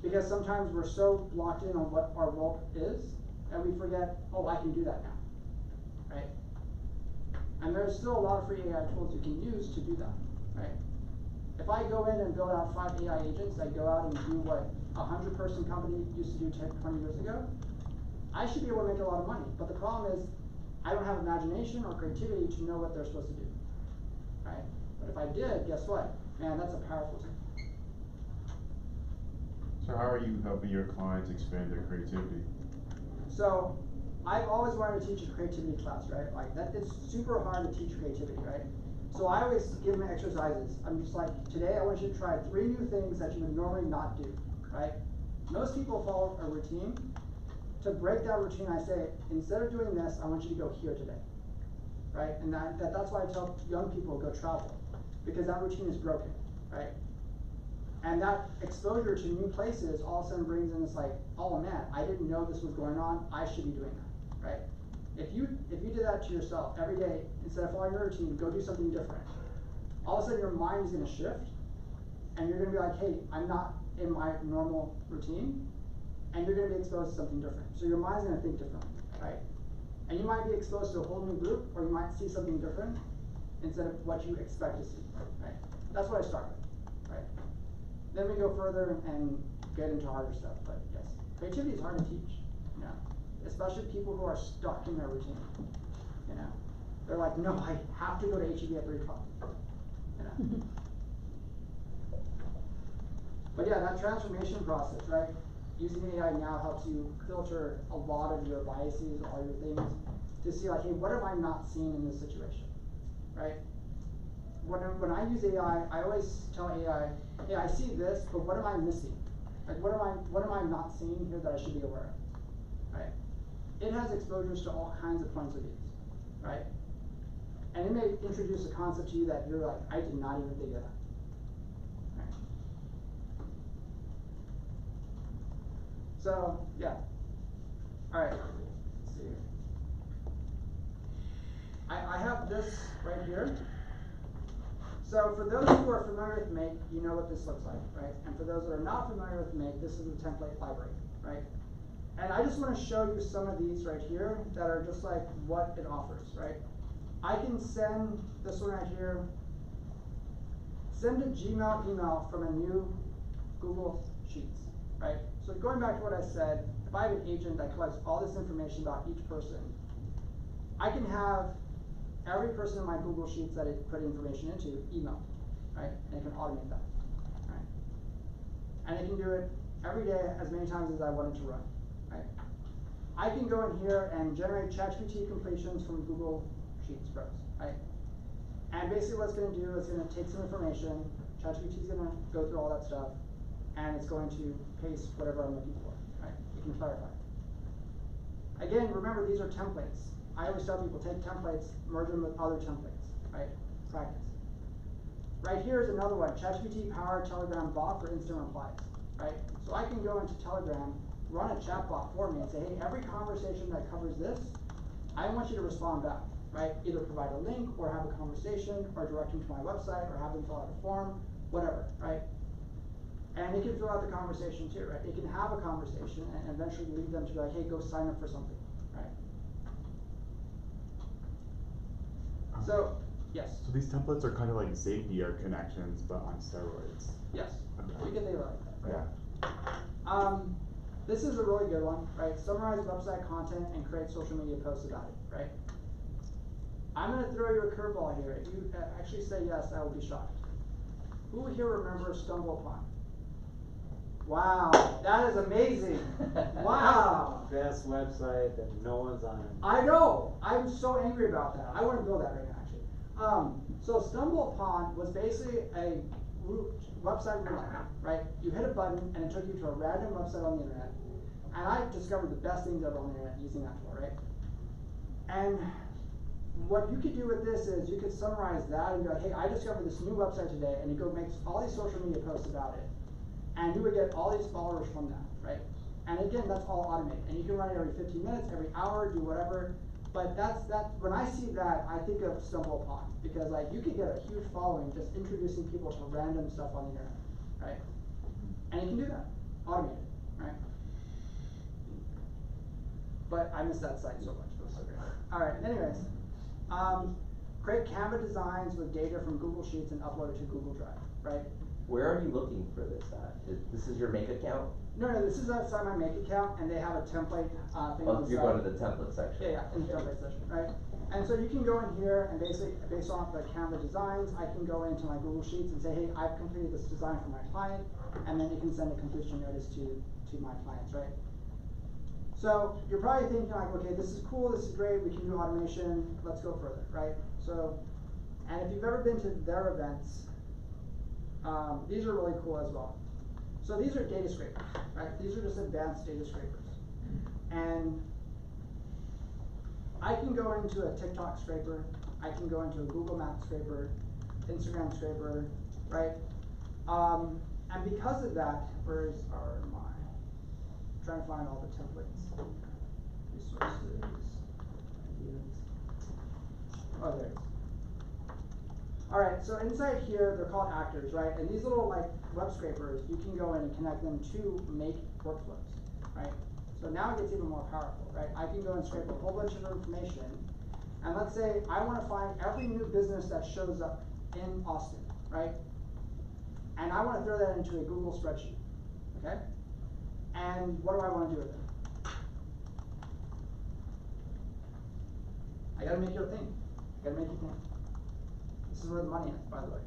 because sometimes we're so locked in on what our role is, and we forget, oh, I can do that now, right? And there's still a lot of free AI tools you can use to do that, right? If I go in and build out 5 AI agents that go out and do what a 100-person company used to do 10, 20 years ago, I should be able to make a lot of money. But the problem is, I don't have imagination or creativity to know what they're supposed to do, right? But if I did, guess what? Man, that's a powerful tool. So how are you helping your clients expand their creativity? So, I've always wanted to teach a creativity class, right? Like that, it's super hard to teach creativity, right? So I always give them exercises. I'm just like, today I want you to try 3 new things that you would normally not do, right? Most people follow a routine. To break that routine, I say, instead of doing this, I want you to go here today, right? And that's why I tell young people go travel, because that routine is broken, right? And that exposure to new places all of a sudden brings in this like, oh man, I didn't know this was going on, I should be doing that, right? If you did that to yourself every day, instead of following your routine, go do something different, all of a sudden your mind is gonna shift, and you're gonna be like, hey, I'm not in my normal routine, and you're gonna be exposed to something different. So your mind's gonna think differently, right? And you might be exposed to a whole new group, or you might see something different instead of what you expect to see, right? That's what I start with, right? Then we go further and get into harder stuff, but yes, creativity is hard to teach, you know, especially people who are stuck in their routine, you know. They're like, no, I have to go to HEB at 3 o'clock, you know. But yeah, that transformation process, right? Using AI now helps you filter a lot of your biases, all your things, to see like, hey, what am I not seeing in this situation, right? When I use AI, I always tell AI, hey, I see this, but what am I missing? Like, what am I not seeing here that I should be aware of, right? It has exposures to all kinds of points of views, right? And it may introduce a concept to you that you're like, I did not even think of that. Right? So, yeah. All right, let's see. I have this right here. So for those who are familiar with Make, you know what this looks like, right? And for those that are not familiar with Make, this is the template library, right? And I just want to show you some of these right here that are just like what it offers, right? I can send this one right here, send a Gmail email from a new Google Sheets, right? So going back to what I said, if I have an agent that collects all this information about each person, I can have every person in my Google Sheets that it put information into email, right? And it can automate that, right? And it can do it every day as many times as I want it to run, right? I can go in here and generate ChatGPT completions from Google Sheets rows, right? And basically what it's gonna do is it's gonna take some information, ChatGPT is gonna go through all that stuff, and it's going to paste whatever I'm looking for, right? It can clarify. Again, remember, these are templates. I always tell people, take templates, merge them with other templates, right? Practice. Right here is another one, ChatGPT powered Telegram bot for instant replies, right? So I can go into Telegram, run a chatbot for me and say, hey, every conversation that covers this, I want you to respond back, right? Either provide a link or have a conversation or direct them to my website or have them fill out a form, whatever, right? And it can fill out the conversation too, right? It can have a conversation and eventually lead them to be like, hey, go sign up for something, right? So, yes. So these templates are kind of like Zapier connections, but on steroids. Yes, Okay. we can think about it like that, right? Yeah. This is a really good one, right? Summarize website content and create social media posts about it, right? I'm gonna throw you a curveball here. If you actually say yes, I will be shocked. Who here remembers StumbleUpon? Wow, that is amazing. Wow. Best website that no one's on it. I know. I'm so angry about that. I want to build that right now, actually. So StumbleUpon was basically a website roulette, right? You hit a button and it took you to a random website on the internet. And I discovered the best things ever on the internet using that tool, right? And what you could do with this is you could summarize that and be like, hey, I discovered this new website today, and you go make all these social media posts about it. And you would get all these followers from that, right? And again, that's all automated. And you can run it every 15 minutes, every hour, do whatever. But when I see that, I think of StumbleUpon, because like you could get a huge following just introducing people to random stuff on the internet, right? And you can do that, automated, right? But I miss that site so much, it was so great. All right, anyways, create Canva designs with data from Google Sheets and upload it to Google Drive, right? Where are you looking for this at? This is your Make account? No, this is outside my Make account, and they have a template thing on the You're side. going to the template section. Yeah, in the template section, right? And so you can go in here and basically, based on the Canva designs, I can go into my Google Sheets and say, hey, I've completed this design for my client, and then you can send a completion notice to my clients, right? So you're probably thinking like, okay, this is cool, this is great, we can do automation, let's go further, right? So, and if you've ever been to their events, these are really cool as well. So these are data scrapers, right? These are just advanced data scrapers. And I can go into a TikTok scraper, I can go into a Google Maps scraper, Instagram scraper, right? And because of that, where's trying to find all the templates, resources, ideas. Oh, there it is. All right, so inside here, they're called actors, right? And these little like web scrapers, you can go in and connect them to make workflows, right? So now it gets even more powerful, right? I can go and scrape a whole bunch of information, and let's say I want to find every new business that shows up in Austin, right? And I want to throw that into a Google spreadsheet, okay? And what do I want to do with it? I gotta make you think. I gotta make you think. This is where the money is, by the way.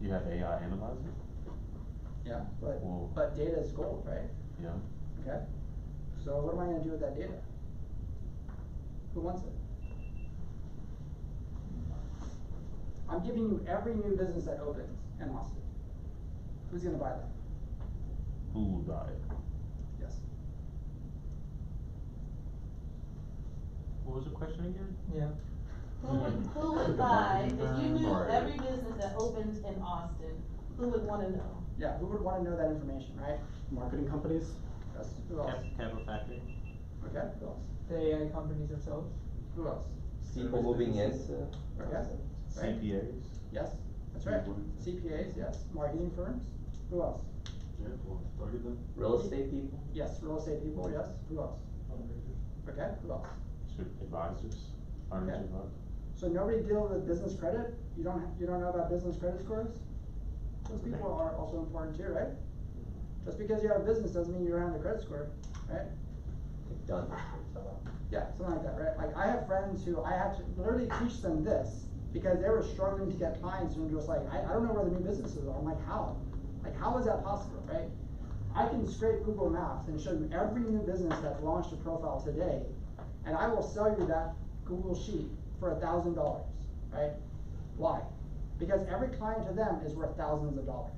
You have AI analyze it? Yeah, but data is gold, right? Yeah. Okay. So what am I gonna do with that data? Who wants it? I'm giving you every new business that opens in Austin. Who's gonna buy that? Who will buy it? Yes. What was the question again? Yeah. Who would buy, if you knew every business that opens in Austin, who would wanna know? Yeah, who would wanna know that information, right? Marketing companies. Yes. Who else? Capital Factory. Okay, who else? The AI companies themselves. Who else? People moving into. Okay. Right. CPAs? Yes, that's right. CPAs, yes. Marketing firms. Who else? Yeah, we'll target them. Real estate people? Yes, real estate people, yes. Who else? Okay, who else? Advisors? Financial advisors? So nobody deals with business credit? You don't know about business credit scores? Those people are also important too, right? Just because you have a business doesn't mean you don't have a credit score, right? Done. Yeah, something like that, right? Like I have friends who I had to literally teach them this because they were struggling to get clients and just like, I don't know where the new businesses are. I'm like, how? Like, how is that possible, right? I can scrape Google Maps and show you every new business that's launched a profile today, and I will sell you that Google sheet for $1,000, right? Why? Because every client to them is worth thousands of dollars.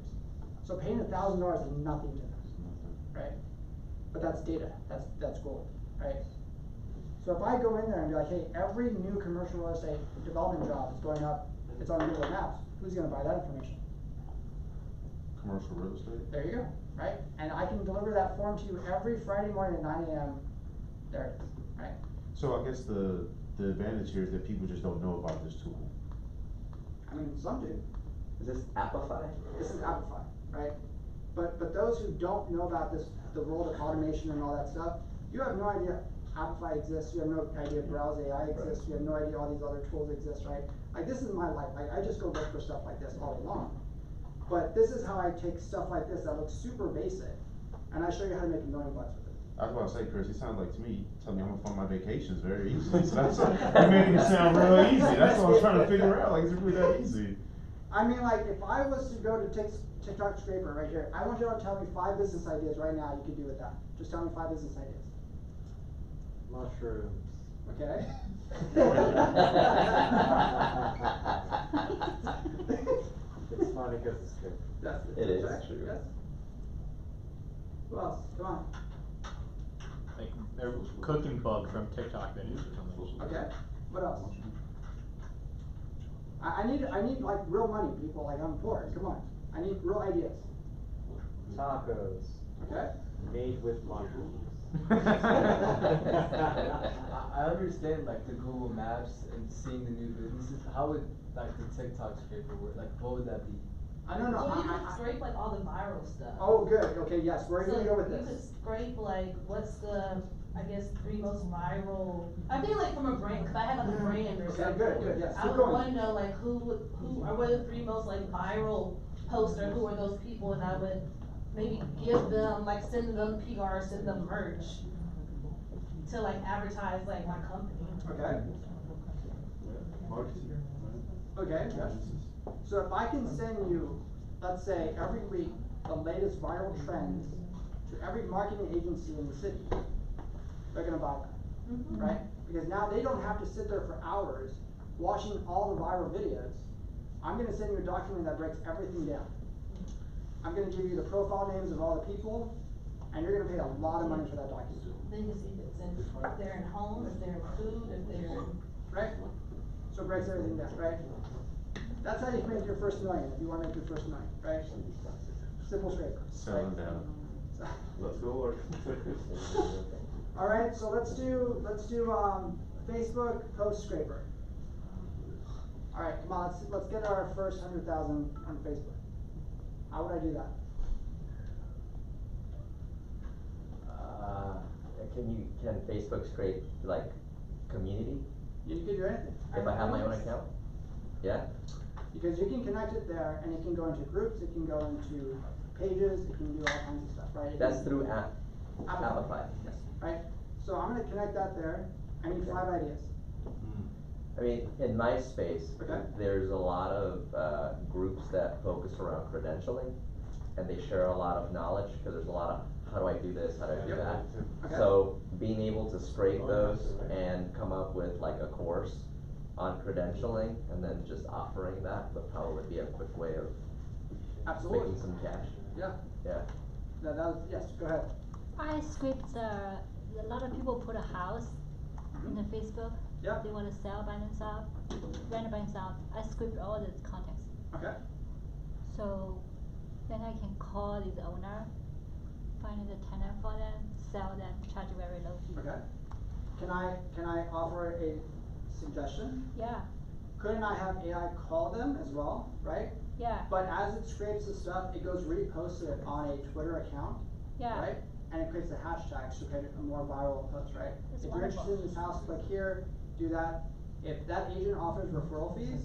So paying $1,000 is nothing to them, right? But that's data, that's gold, right? So if I go in there and be like, hey, every new commercial real estate development job is going up, it's on Google Maps, who's gonna buy that information? Commercial real estate? There you go, right? And I can deliver that form to you every Friday morning at 9 a.m. There it is, right? So I guess the advantage here is that people just don't know about this tool. I mean, some do. Is this Appify? This is Appify, right? But those who don't know about this, the world of automation and all that stuff, you have no idea Appify exists, you have no idea Browse AI exists, you have no idea all these other tools exist, right? Like, this is my life. Like, I just go look for stuff like this all day long. But this is how I take stuff like this that looks super basic, and I show you how to make $1 million with it. I was about to say, Chris, it sounds like to me, telling me I'm gonna fund my vacations very easily. So that's you're making it sound real easy. That's what I was trying to figure out. Like, is it really that easy? I mean, like, if I was to go to TikTok Scraper right here, I want you to tell me 5 business ideas right now you could do with that. Just tell me 5 business ideas. Mushrooms. Okay. It's funny because it's good. Yes, It is correct. true. Yes. Who else? Come on. Like, they're cooking bug from TikTok videos or something. Okay. What else? I need like real money, people. Like, I'm poor. Come on. I need real ideas. Tacos. Okay. Made with mushrooms. I understand like the Google Maps and seeing the new businesses. How would like the TikTok scraper work? Like, what would that be? I don't know. So you could scrape like all the viral stuff. Oh, good. Okay, yes. Where are you So gonna go with you could this? scrape like, what's the, I guess, 3 most viral, I mean like from a brand, cause I have like a brand or Okay, something. good, yes. I Keep would going. wanna know like who are what are the 3 most like viral posts, or who are those people, and I would maybe give them, like send them PR, send them merch to like advertise like my company. Okay. Marketing. Okay, yes. So if I can send you, let's say, every week, the latest viral trends to every marketing agency in the city, they're gonna buy that, right? Because now they don't have to sit there for hours watching all the viral videos. I'm gonna send you a document that breaks everything down. I'm gonna give you the profile names of all the people, and you're gonna pay a lot of money for that document. Then you see if it's in, if they're in home, if they're in food, if they're in. Right? So it breaks everything down, right? That's how you can make your first $1 million, if you wanna make your first $1 million, right? Simple scraper. Selling right? down. Let's go work. All right, so let's do Facebook post scraper. All right, come on, let's get our first 100,000 on Facebook. How would I do that? Can Facebook scrape like community? You can do anything. If I have my own account? Yeah? Because you can connect it there, and it can go into groups, it can go into pages, it can do all kinds of stuff, right? That's through Appify. Yes, right? So I'm gonna connect that there. I need 5 ideas. I mean, in my space, Okay. there's a lot of groups that focus around credentialing, and they share a lot of knowledge, because there's a lot of, how do I do this, how do I do that? Okay. So being able to scrape those and come up with like a course on credentialing, and then just offering that would probably be a quick way of Absolutely. making some cash. Yeah. Yeah. That was, yes, go ahead. I script, a lot of people put a house in the Facebook. Yeah. They wanna sell by themselves, rent by themselves. I script all the contacts. Okay. So then I can call the owner, find the tenant for them, sell them, charge a very low fee. Okay. Can I offer a suggestion? Yeah, Couldn't I have AI call them as well, right? yeah, But as it scrapes the stuff, it goes reposts it on a Twitter account, yeah. right? And it creates the hashtags to create a more viral post, right? That's If you're wonderful. interested in this house, click here, do that. If that agent offers referral fees,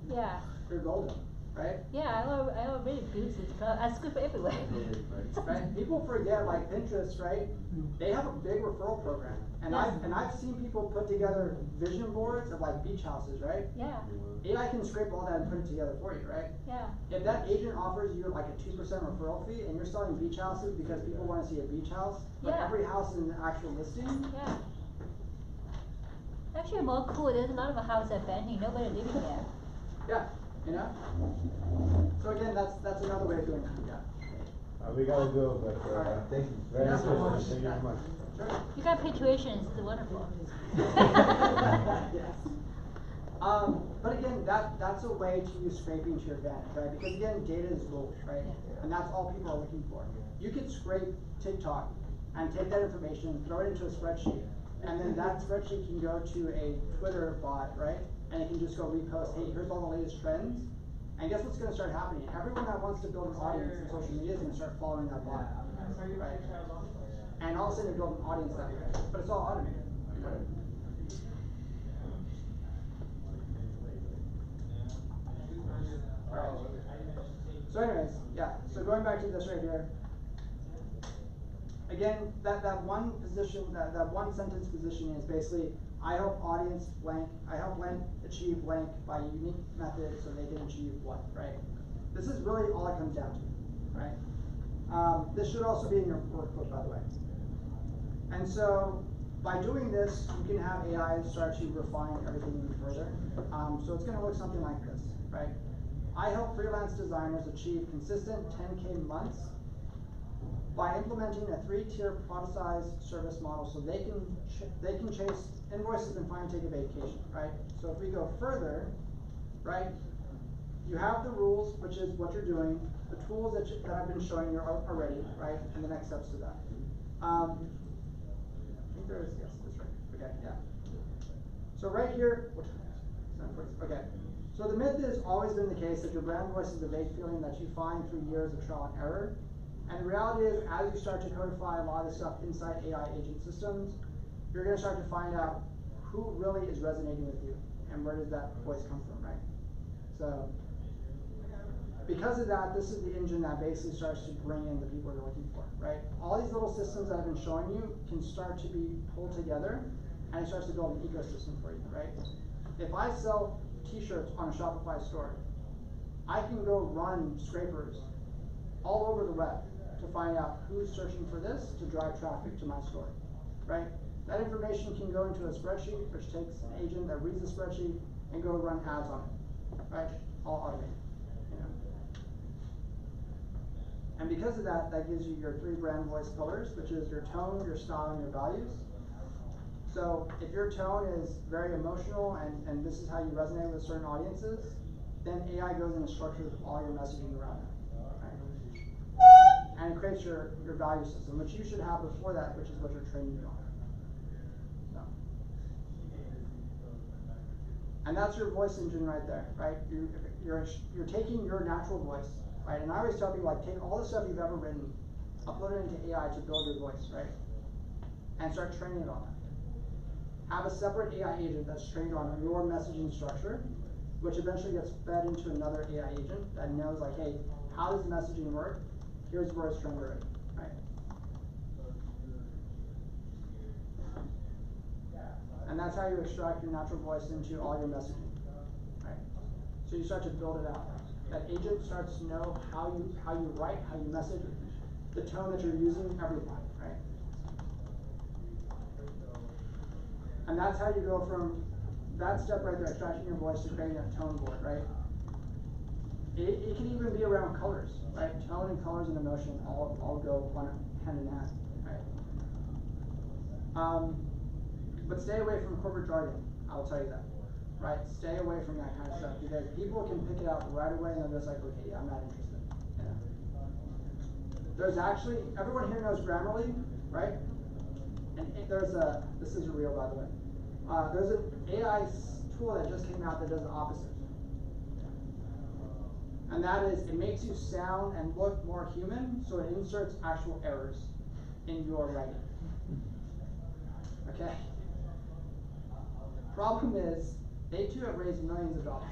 Yeah, you're golden, right? yeah, I already built it, but I script everywhere. Right? People forget, like Pinterest, right? They have a big referral program. And Yes. I've seen people put together vision boards of like beach houses, right? Yeah, AI can scrape all that and put it together for you, right? yeah, If that agent offers you like a 2% referral fee and you're selling beach houses because people wanna see a beach house, like Yeah. every house in the actual listing, yeah. Actually, more cool, there's a lot of houses abandoned, nobody living there. Yeah, you know? So again, that's another way of doing it, yeah. We gotta go, but, Alright. thank you, very Yeah, interesting, so much. thank you very much. Sure. You got punctuations, it's wonderful. Yes. But again, that's a way to use scraping to your advantage, right? Because again, data is gold, right? And that's all people are looking for. You could scrape TikTok and take that information, throw it into a spreadsheet, and then that spreadsheet can go to a Twitter bot, right? And it can just go repost, hey, here's all the latest trends. And guess what's gonna start happening? Everyone that wants to build an audience in social media is gonna start following that bot, right? And all of a sudden you build an audience that way, but it's all automated. Right? Alright. So anyways, yeah, so going back to this right here. Again, that one position, that one sentence positioning is basically, I help audience blank, I help blank achieve blank by unique method so they can achieve what, right? This is really all it comes down to, right? This should also be in your workbook, by the way. And so, by doing this, you can have AI start to refine everything even further. So it's gonna look something like this, right? I help freelance designers achieve consistent 10K months by implementing a 3-tier productized service model so they can chase invoices and finally take a vacation, right? So if we go further, right, you have the rules, which is what you're doing, the tools that I've been showing you already, right, and the next steps to that. I think there is, yes, that's right, okay, yeah. So right here, okay. So the myth has always been the case that your brand voice is a vague feeling that you find through years of trial and error. And the reality is, as you start to codify a lot of stuff inside AI agent systems, you're gonna start to find out who really is resonating with you and where does that voice come from, right? So, because of that, this is the engine that basically starts to bring in the people you're looking for, right? All these little systems that I've been showing you can start to be pulled together and it starts to build an ecosystem for you, right? If I sell t-shirts on a Shopify store, I can go run scrapers all over the web to find out who's searching for this to drive traffic to my store, right? That information can go into a spreadsheet, which takes an agent that reads the spreadsheet and go run ads on it, right? All automated, you know? And because of that, that gives you your 3 brand voice pillars, which is your tone, your style, and your values. So if your tone is very emotional and this is how you resonate with certain audiences, then AI goes in and structures all your messaging around it. Right? And it creates your value system, which you should have before that, which is what you're training on. So. And that's your voice engine right there, right? You're taking your natural voice, right? And I always tell people, like, take all the stuff you've ever written, upload it into AI to build your voice, right? And start training it on that. Have a separate AI agent that's trained on your messaging structure, which eventually gets fed into another AI agent that knows, like, hey, how does messaging work? Here's where it's trained already, right? And that's how you extract your natural voice into all your messaging, right? So you start to build it out. That agent starts to know how you write, how you message, the tone that you're using, everything, right? And that's how you go from that step right there, extracting your voice, to creating a tone board, right? It can even be around colors, right? Tone and colors and emotion all go hand in hand, right? But stay away from corporate jargon, I'll tell you that, right? Stay away from that kind of stuff because people can pick it up right away and they're just like, okay, yeah, I'm not interested. You know? There's actually, everyone here knows Grammarly, right? And this is real, by the way. There's an AI tool that just came out that does the opposite. And that is, it makes you sound and look more human, so it inserts actual errors in your writing. Okay? Problem is, they too have raised millions of dollars.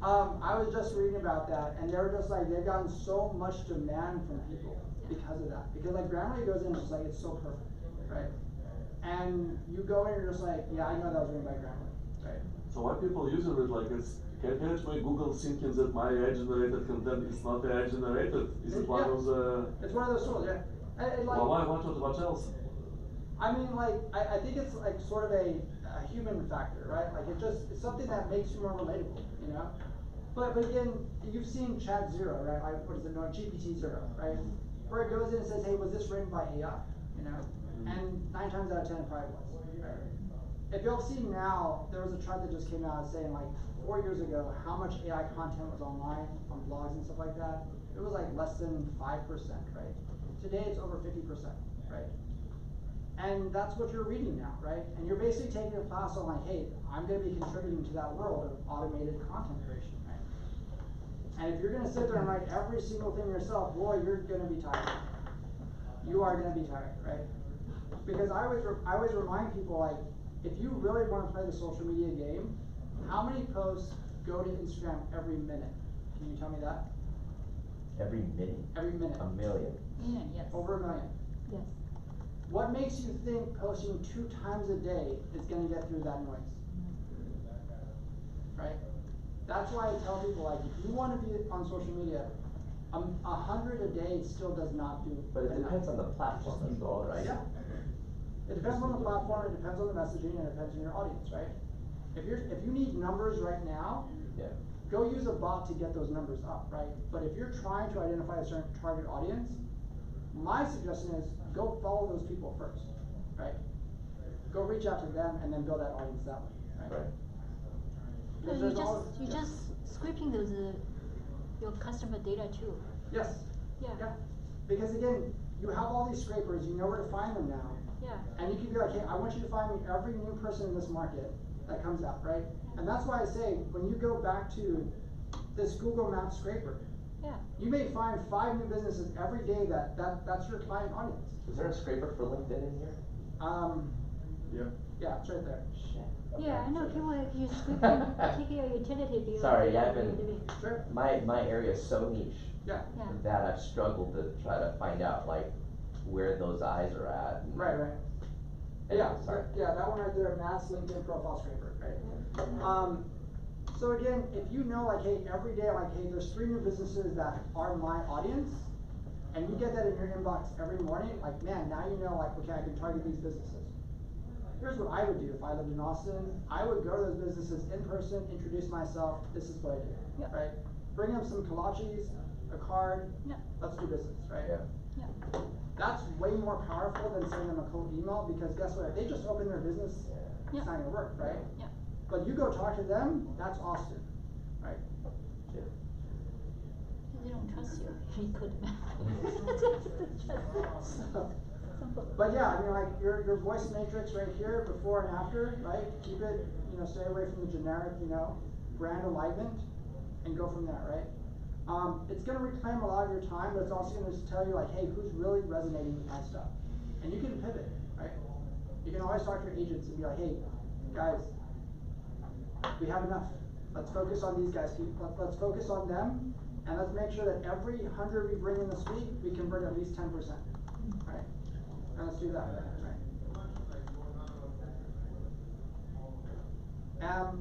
I was just reading about that, and they were just like, they've gotten so much demand from people because of that. Because like Grammarly goes in and just like, it's so perfect, right? And you go in and you're just like, yeah, I know that was written by Grammarly, right? So why people use it like it's, can you my Google thinking that my AI generated content is not AI generated? Is it one of the... It's one of those tools, yeah. And like, Well, what else? I mean, like, I think it's like sort of a human factor, right? Like it's something that makes you more relatable, you know? But again, you've seen Chat Zero, right? Like, what is it, no, GPT Zero, right? Where it goes in and says, hey, was this written by AI, you know? And 9 times out of 10 it probably was, right? If you'll see now, there was a chart that just came out saying like 4 years ago, how much AI content was online on blogs and stuff like that. It was like less than 5%, right? Today it's over 50%, right? And that's what you're reading now, right? And you're basically taking a class on like, hey, I'm gonna be contributing to that world of automated content creation, right? And if you're gonna sit there and write every single thing yourself, boy, you're gonna be tired. You are gonna be tired, right? Because I always remind people, like, if you really wanna play the social media game, how many posts go to Instagram every minute? Can you tell me that? Every minute? Every minute. A million. Yes. Over 1 million. Yes. What makes you think posting 2 times a day is gonna get through that noise? Right? That's why I tell people, like, if you wanna be on social media, 100 a day still does not do it. But it depends on the platform as well, right? Yeah. It depends on the platform, it depends on the messaging, and it depends on your audience, right? If you need numbers right now, Yeah. go use a bot to get those numbers up, right? But if you're trying to identify a certain target audience, my suggestion is go follow those people first, right? Go reach out to them and then build that audience that way, right? Right. So Because there's you're just scraping those your customer data too. Yes. Yeah. Because again, you have all these scrapers, you know where to find them now. Yeah. And you can be like, hey, I want you to find me every new person in this market that comes out, right? And that's why I say, when you go back to this Google Maps scraper, Yeah. you may find 5 new businesses every day that's your client audience. Is there a scraper for LinkedIn in here? Yeah, it's right there. Yeah, I know people, if you scraping, taking a utility bill. Sorry, I've you been, Sure. my area is so niche. Yeah. Yeah. That I've struggled to try to find out like where those eyes are at. and- Right. Anyway, Yeah, sorry. yeah, that one right there, Matt's LinkedIn profile scraper, right? So again, if you know, like, hey, every day, like, hey, there's 3 new businesses that are my audience, and you get that in your inbox every morning, like, man, now you know, like, okay, I can target these businesses. Here's what I would do if I lived in Austin. I would go to those businesses in person, introduce myself, this is what I do, Yep. right? Bring them some kolaches, a card, Yep. let's do business, right? Yeah. Yeah. That's way more powerful than sending them a cold email, because guess what, if they just open their business, Yeah. it's not gonna work, right? Yeah. But you go talk to them, that's Austin, right? Yeah. They don't trust you. You could. So, but yeah, I mean, like, your voice matrix right here, before and after, right? Keep it, stay away from the generic, brand alignment, and go from there, right? It's gonna reclaim a lot of your time, but it's also gonna tell you, like, hey, who's really resonating with my stuff? And you can pivot, right? You can always talk to your agents and be like, hey, guys, we have enough. Let's focus on these guys. Let's focus on them, and let's make sure that every 100 we bring in this week, we convert at least 10%, right? And let's do that, right?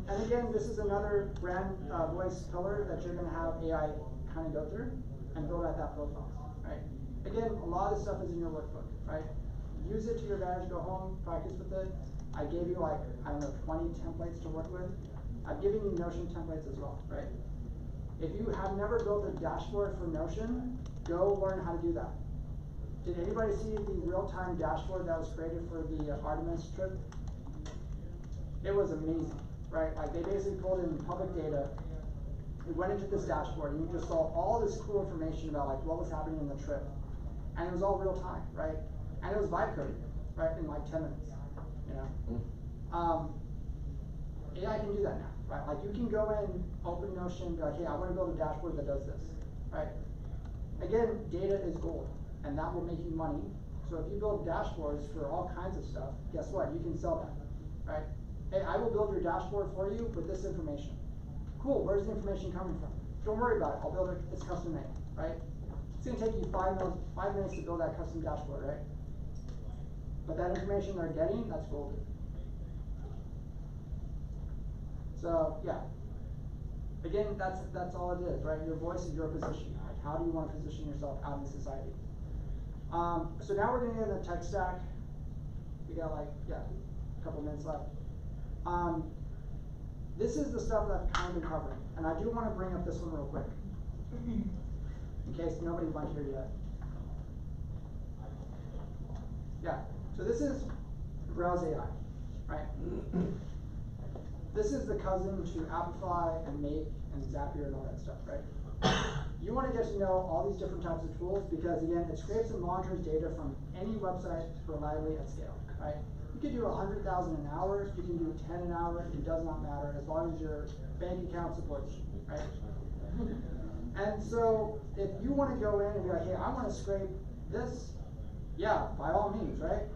And again, this is another brand voice pillar that you're gonna have AI kind of go through and build out that profile, right? Again, a lot of this stuff is in your workbook, right? Use it to your advantage, go home, practice with it. I gave you, like, I don't know, 20 templates to work with. I've given you Notion templates as well, right? If you have never built a dashboard for Notion, go learn how to do that. Did anybody see the real-time dashboard that was created for the Artemis trip? It was amazing, right? Like, they basically pulled in public data. We went into this dashboard, and you just saw all this cool information about, like, what was happening in the trip. And it was all real time, right? And it was vibe coded, right, in like 10 minutes, AI can do that now, right? Like, you can go in, open Notion, be like, hey, I want to build a dashboard that does this, right? Again, data is gold, and that will make you money. So if you build dashboards for all kinds of stuff, guess what? You can sell that, right? Hey, I will build your dashboard for you with this information. Cool, where's the information coming from? Don't worry about it, I'll build it, it's custom made, right? It's gonna take you 5 minutes to build that custom dashboard, right? But that information they're getting, that's golden. So, yeah. Again, that's all it is, right? Your voice is your position. Like, how do you want to position yourself out in society? So now we're gonna get into the tech stack. We got like, yeah, a couple minutes left. This is the stuff that I've kind of been covering, and I do want to bring up this one real quick, in case nobody went here yet. Yeah, so this is Rails AI, right? This is the cousin to Applify and Make and Zapier and all that stuff, right? You want to get to know all these different types of tools because, again, it scrapes and monitors data from any website reliably at scale, right? You can do 100,000 an hour, you can do 10 an hour, it does not matter as long as your bank account supports you, right? And so if you want to go in and be like, hey, I want to scrape this, yeah, by all means, right?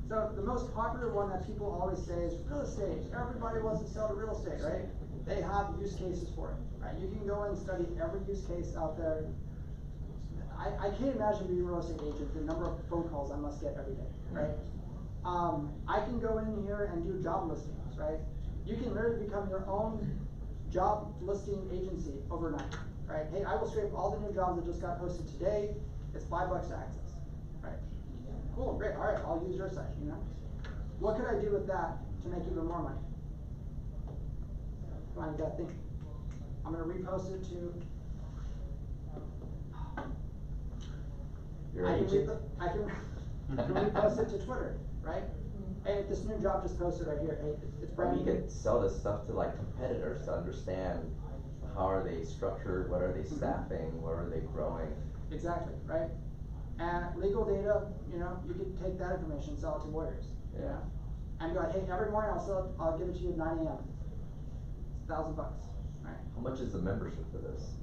So the most popular one that people always say is real estate. Everybody wants to sell to real estate, right? They have use cases for it, right? You can go and study every use case out there. I can't imagine being a real estate agent, the number of phone calls I must get every day, right? I can go in here and do job listings, right? You can literally become your own job listing agency overnight, right? Hey, I will scrape all the new jobs that just got posted today. It's $5 to access, right? Cool, great, all right, I'll use your site, you know? What could I do with that to make even more money? Come on, you gotta think. I'm gonna repost it to. I can repost it to Twitter, right? Hey, this new job just posted right here. Hey, it's Or brand you new. could sell this stuff to like competitors to understand how are they structured, what are they staffing, what are they growing. Exactly, right? And legal data, you know, you could take that information and sell it to lawyers. Yeah. You know? And be like, hey, every morning I'll give it to you at 9 a.m. It's $1,000, right? How much is the membership for this?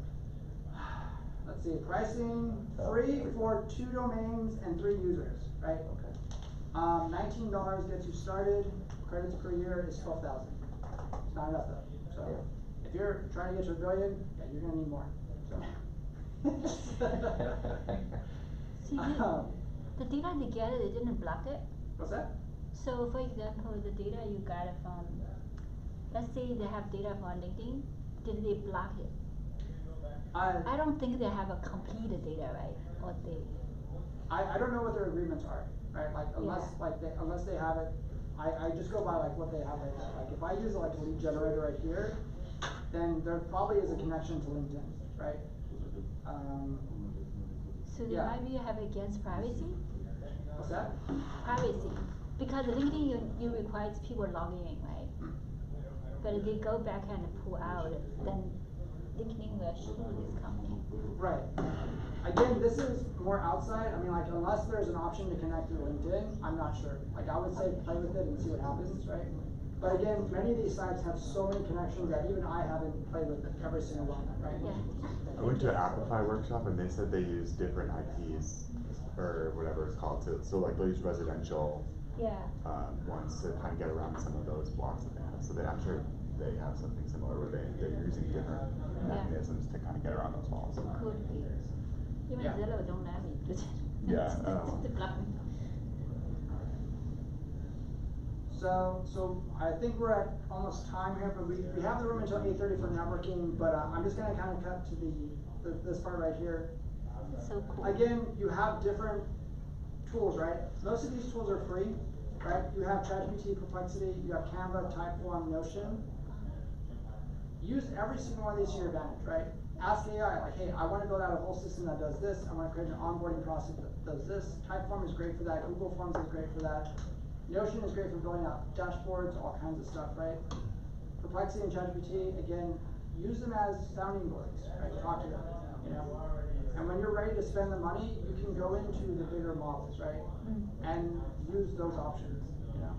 Let's see, pricing free for 2 domains and 3 users, right? Okay. $19 gets you started. Credits per year is 12,000. It's not enough though. So Yeah. if you're trying to get to $1 billion, yeah, you're gonna need more. So. See, the data they get, they didn't block it. What's that? So, for example, the data you got from, let's say they have data from LinkedIn, did they block it? I don't think they have a complete data, right? Or they. I don't know what their agreements are, right? Like unless they have it, I just go by like what they have right there. Like if I use like a lead generator right here, then there probably is a connection to LinkedIn, right? So they might be have against privacy? What's that? Privacy. Because LinkedIn you requires people logging in, right? But if they go back and pull out, then LinkedIn will sue this company. Right. Again, this is more outside. I mean, like, unless there's an option to connect through LinkedIn, I'm not sure. Like, I would say play with it and see what happens, right? But again, many of these sites have so many connections that even I haven't played with every single one, right? Yeah. I went to an Applify workshop and they said they use different IPs or whatever it's called to, so like they'll use residential ones to kind of get around some of those blocks that they have. So I'm sure they have something similar where they're using different mechanisms to kind of get around those walls. Could be. Even Zillow don't let me do that. Yeah. They block me. So I think we're at almost time here, but we have the room until 8:30 for networking, but I'm just gonna kind of cut to this part right here. So cool. Again, you have different tools, right? Most of these tools are free, right? You have ChatGPT, Perplexity, you have Canva, Typeform, Notion. Use every single one of these to your advantage, right? Ask AI, like, hey, I want to build out a whole system that does this. I want to create an onboarding process that does this. Typeform is great for that. Google Forms is great for that. Notion is great for building out dashboards, all kinds of stuff, right? Perplexity and ChatGPT, again, use them as sounding boards, right? Talk to them, you know? And when you're ready to spend the money, you can go into the bigger models, right? And use those options, you know?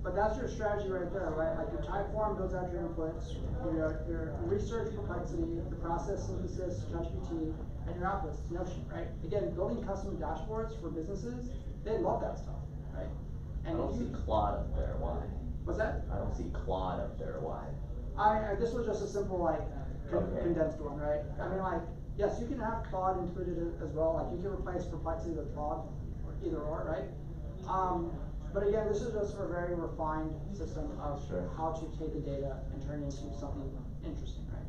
But that's your strategy right there, right? Like your Typeform builds out your inputs, your research Perplexity, the process synthesis, ChatGPT, and your outputs, Notion, right? Again, building custom dashboards for businesses, they love that stuff, right? And I don't see Claude up there, why? What's that? I don't see Claude up there, why? This was just a simple like condensed one, right? I mean, like, yes, you can have Claude included as well. Like you can replace Perplexity with Claude, either or, right? But again, this is just a very refined system of how to take the data and turn it into something interesting, right?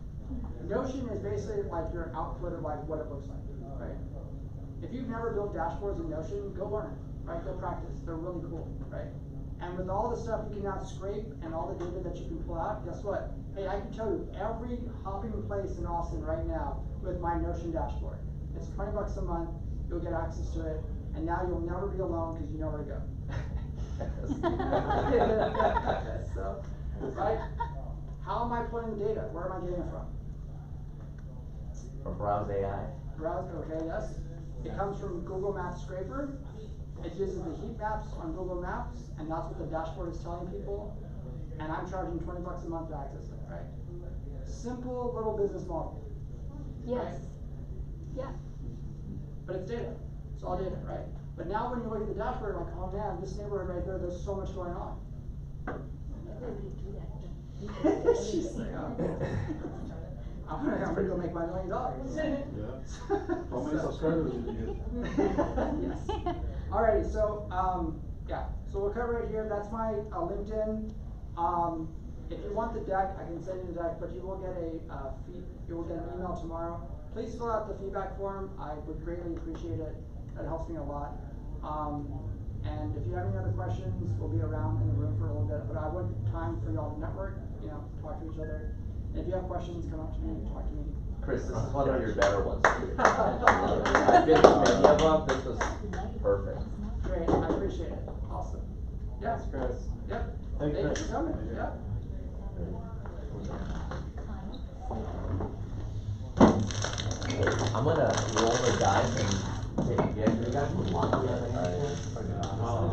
Notion is basically like your output of like what it looks like, right? If you've never built dashboards in Notion, go learn, right? Go practice. They're really cool, right? And with all the stuff you can now scrape and all the data that you can pull out, guess what? Hey, I can tell you every hopping place in Austin right now with my Notion dashboard. It's $20 a month. You'll get access to it, and now you'll never be alone because you know where to go. So, right? How am I pulling the data? Where am I getting it from? From Browse AI. Browse, okay, yes. It comes from Google Maps Scraper. It uses the heat maps on Google Maps, and that's what the dashboard is telling people. And I'm charging $20 a month to access it, right? Simple little business model. Yes. Right? Yeah. But it's data. It's all data, right? But now when you look at the dashboard, you're like, oh man, this neighborhood right there, there's so much going on. She's like, oh. I'm gonna go make my $1 million. Yeah. How many subscribers did you get? Yes. Alrighty, so yeah, so we'll cover it here. That's my LinkedIn. If you want the deck, I can send you the deck, but you will get you will get an email tomorrow. Please fill out the feedback form. I would greatly appreciate it. That helps me a lot. And if you have any other questions, we'll be around in the room for a little bit. But I want time for y'all to network, talk to each other. And if you have questions, come up to me and talk to me. Chris, this is one of your better ones. I've been to many of them. This was perfect. Great, I appreciate it. Awesome. Yeah. Thanks, Chris. Yep. Thank you. Thank you for coming. Yeah. I'm gonna roll the dice and take a guess. You guys would want to have anything?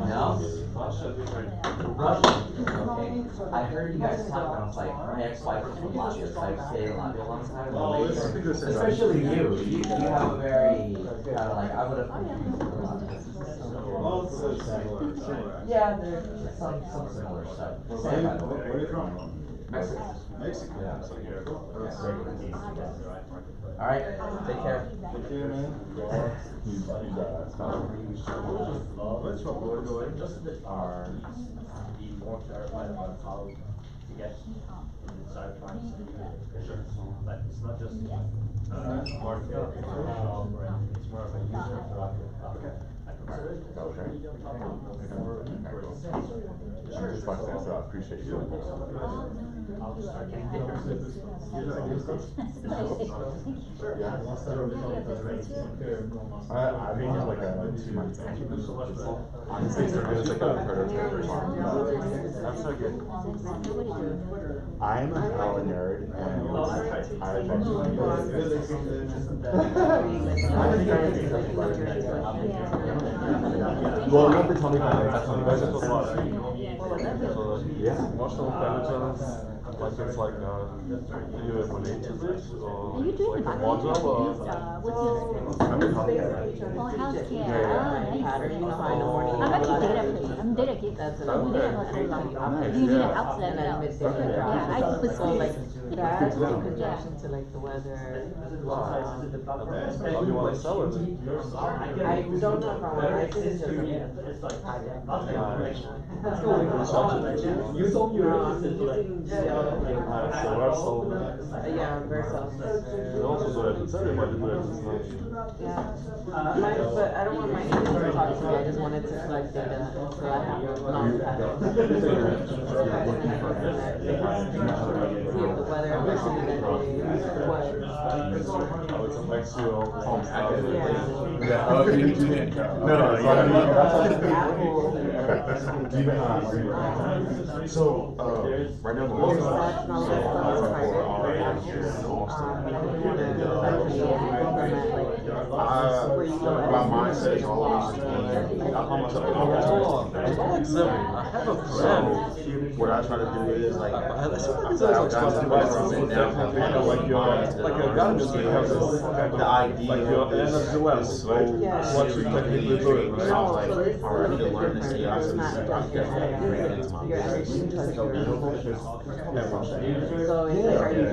No? Russian. Okay. I heard you guys talk, and I was like, my ex-wife is from Latvia, so I stayed in Latvia a long time. Oh, this is because Especially you have a very, kind of like, I would have confused you a lot. Well, it's similar. Yeah, there's some similar stuff. Same, by the way. Where are you from? Mexico. Mexico. Yeah. So you're cool. All right, take care. Take care, man. Let's roll. Go ahead. Are be more clarified about how to get inside clients. Sure. But it's not just market, it's more of a user interactive. I appreciate you. I'll start getting I've been like a 2 months. Honestly, started as like a prototype or something. That's so good. I'm a hell nerd, and well, you have to tell me how yeah. Most of the intelligence, like it's like you relate to this, or Are you doing like a module, or I'm in healthcare. Oh, healthcare. I'm actually data person. I'm data geek. Okay. You need an outlet now. Yeah, I do Okay. That in conjunction to like the weather. How do you want to sell it? I don't know if I want to. I think it's just yeah, very self. You also do it. It's everybody do it. Yeah. But I don't want my agent to talk to me. I just wanted to collect data, so I have see if the weather affected me that day, what. Oh, it affects you all home stuff. Yeah. Oh, you didn't. No, so, right now the my mindset is always what I try to do is like the idea is so what you technically do, right? I was like, alright, I need to learn this AI so this is how to get it into my business. So it's like, are you,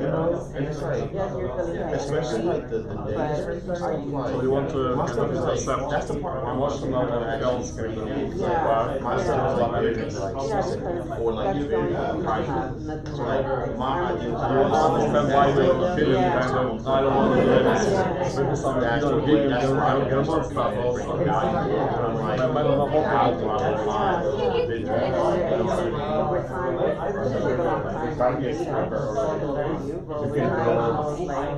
it's like yes, you're feeling tired. Especially like the But days. So you want to My kind stuff of is like, accept that's the part where I'm emotional actually and health kind of Yeah, my yeah. stuff is like very like Yeah, specific because or like that's the very only thing we private. have, nothing So like like my ideal you want to understand why they feel kind of, I don't want to do this. Maybe some you don't blame, you don't get more stuff also. I'm like, I might not know how what do I to do. find the individual? Over time, it took a long time for me to understand you, but over time, I was like,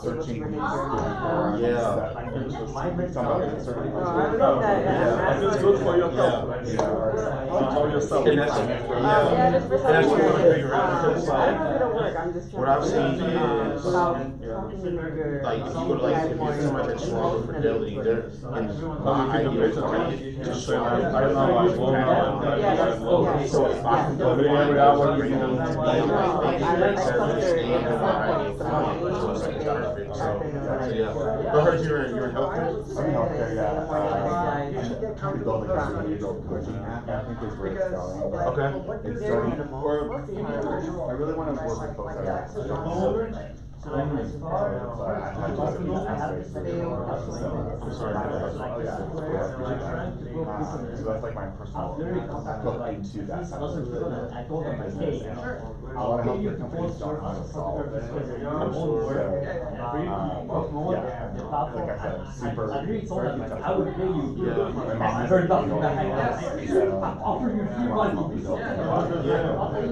Searching these Yeah. I don't know that. I feel it's good for your health. You told yourself. Yeah, just for And that's what I'm trying to figure out I because don't like, know if it'll work. I'm just what I've seen trying is, about helping your like, if you go to like, if you're somebody that's strong with fidelity, they're, and my idea is like, to show I don't know why it's low now. so if I can go every hour, bring them to me, like, they can service and do my ideal client, so it's like perfect, so yeah. But I heard you're in healthcare? I'm in healthcare, yeah. I'm building a behavioral coaching app, I think is where it's going. Okay. It's starting, I really want to work with folks that are struggling. So I had to do some aspects of it. I'm sorry. So that's like my personal hook into that side of the business. I want to help the companies don't know how to solve it. I'm sure. Like I said, super. My mom is a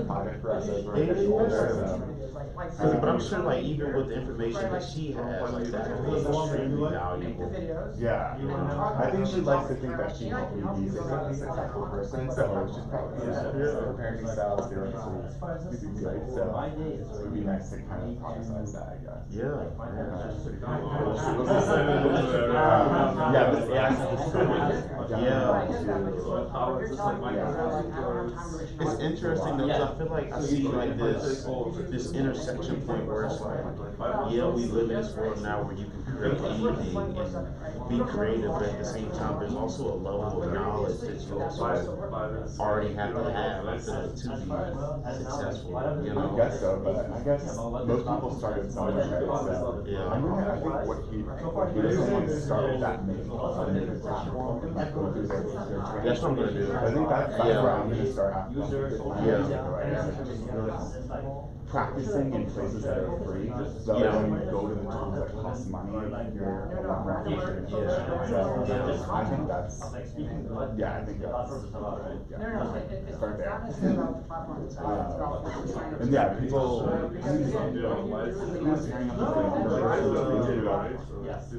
project for us as we're But I'm sure like even with the information that she has, like that is extremely valuable. Yeah, I think she likes to think that she helped me be a successful person, so she's probably her parenting style is very sweet, good, so it would be nice to kind of prophesize that, I guess. Yeah. Yeah, this AI stuff is so It's interesting though, because I feel like I see like this intersection point where it's like, yeah, we live in this world now where you can create anything and be creative, but at the same time, there's also a level of knowledge that you also already have to have, I feel like, to be successful, you know? I guess so, but I guess most people started somewhere, right? So yeah. I think what he doesn't started that maybe. That's what I'm gonna do. I think that's where I'm gonna start after. Practicing in places that are free, so when you go to the tools that cost money, you're a lot more efficient. So I think that's, yeah, I think that's, start there. And yeah, people,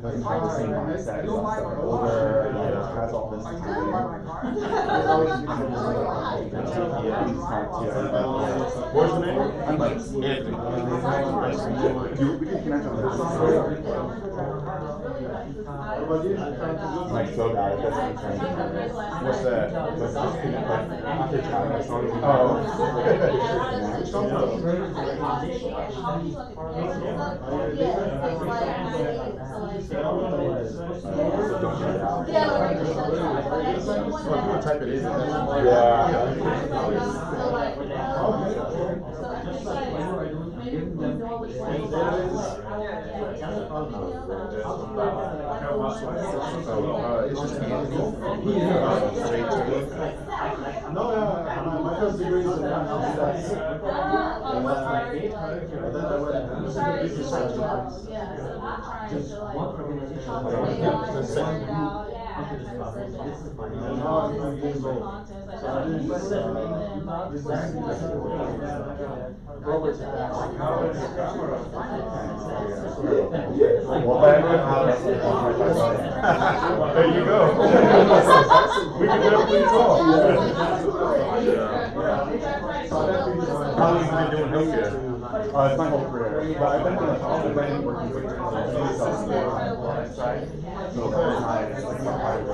doesn't have the same mindset, older, has all this What's the name? I'm like, Anthony. We can connect on this. Like so bad at this. What's that? After chatting, I saw you. What type it is? It's just Anthony. No, my first degree is in mathematics. And then I went to business management. And now I'm 9 years old. So I did business There you go. We can definitely talk. How long have you been doing healthcare? It's my whole career, but I've been working with side, so it's like my private.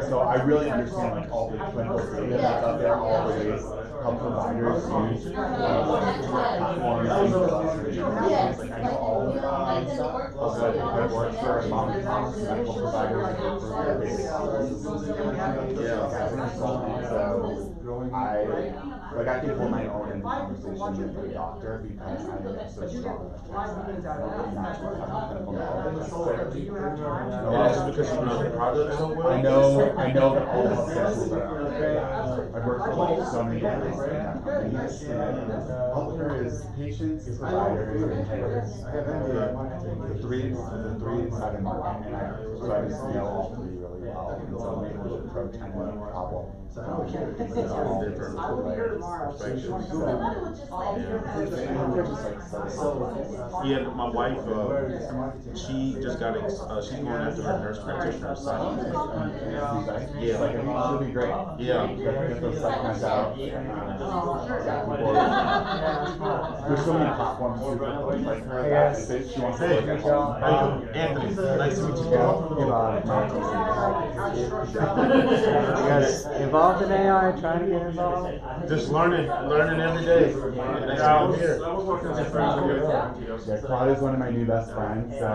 So I really understand like all the clinical data that's out there, all the ways how providers use platforms and like I know all the sides of what works for mom and pops medical providers and for their basic policies. So I I can hold my own in conversation with a doctor because I am so strong on the tech side. I don't naturally have the clinical knowledge necessarily. And that's just because you know the product so well? I know that all healthcare tools are out there. I've worked for like so many different healthcare companies, and healthcare is patients, providers, and payers. The three-sided market, and I just know all three really well, and so I'm able to approach any problem. Yeah, my wife, she just got, she's going after her nurse practitioner assignment. Yeah. She'll be great. Yeah. Get those supplements out. There's so many platforms too, like her, that she wants to work at home. Anthony, nice to meet you. You guys involved in AI, trying to get involved? Just learning every day. That's why I'm here. Yeah, Claude is one of my new best friends, so I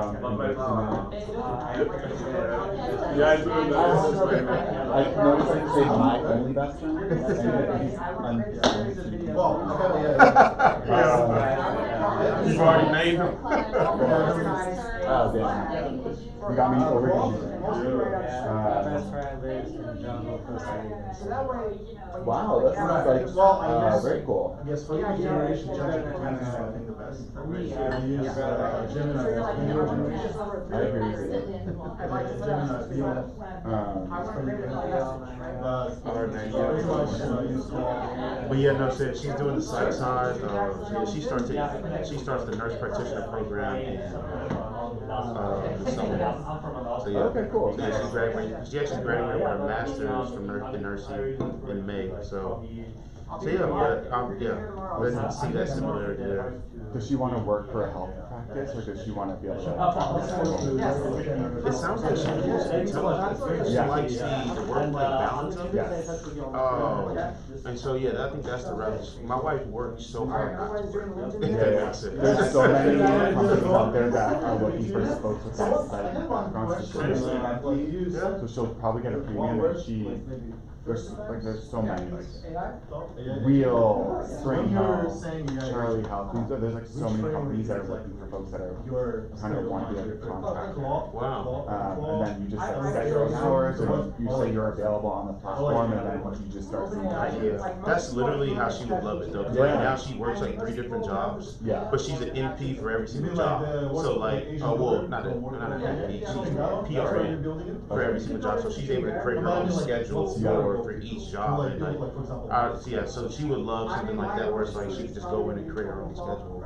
noticed I can say my only best friend, and You've already named him. Oh, damn. You got me over Best friend lives in the jungle, Costa Rica. Wow, that sounds like very cool. I guess for each generation, ChatGPT is I think the best. We use Gemini as video generation. I agree with you. Gemini video. But yeah, no, she's doing the psych side. Yeah, she starts the nurse practitioner program in the summer. So yeah, okay, cool. So yeah, she actually graduated with her master's from nursing in May. So yeah, but let's see that similarity there. Does she want to work for a health practice, or does she want to be able to? It sounds like she wants intelligence. She likes the work-life balance of it. And so yeah, I think that's the route. My wife works so hard not to work. There's so many companies out there that are looking for folks with that background specifically. So she'll probably get a premium, and there's so many real Spring Health, Charlie Health. There's like so many companies that are looking for folks that are kind of want to be like a contractor. Wow. And then you just set your own hours, and you say you're available on the platform, and then you just start seeing That's literally how she would love it though. 'Cause right now she works like 3 different jobs. Yeah. But she's an NP for every single job. So like, not an NP, she's PRN for every single job. So she's able to create her own schedule for each job. And like, so she would love something like that where it's like she could just go in and create her own schedule.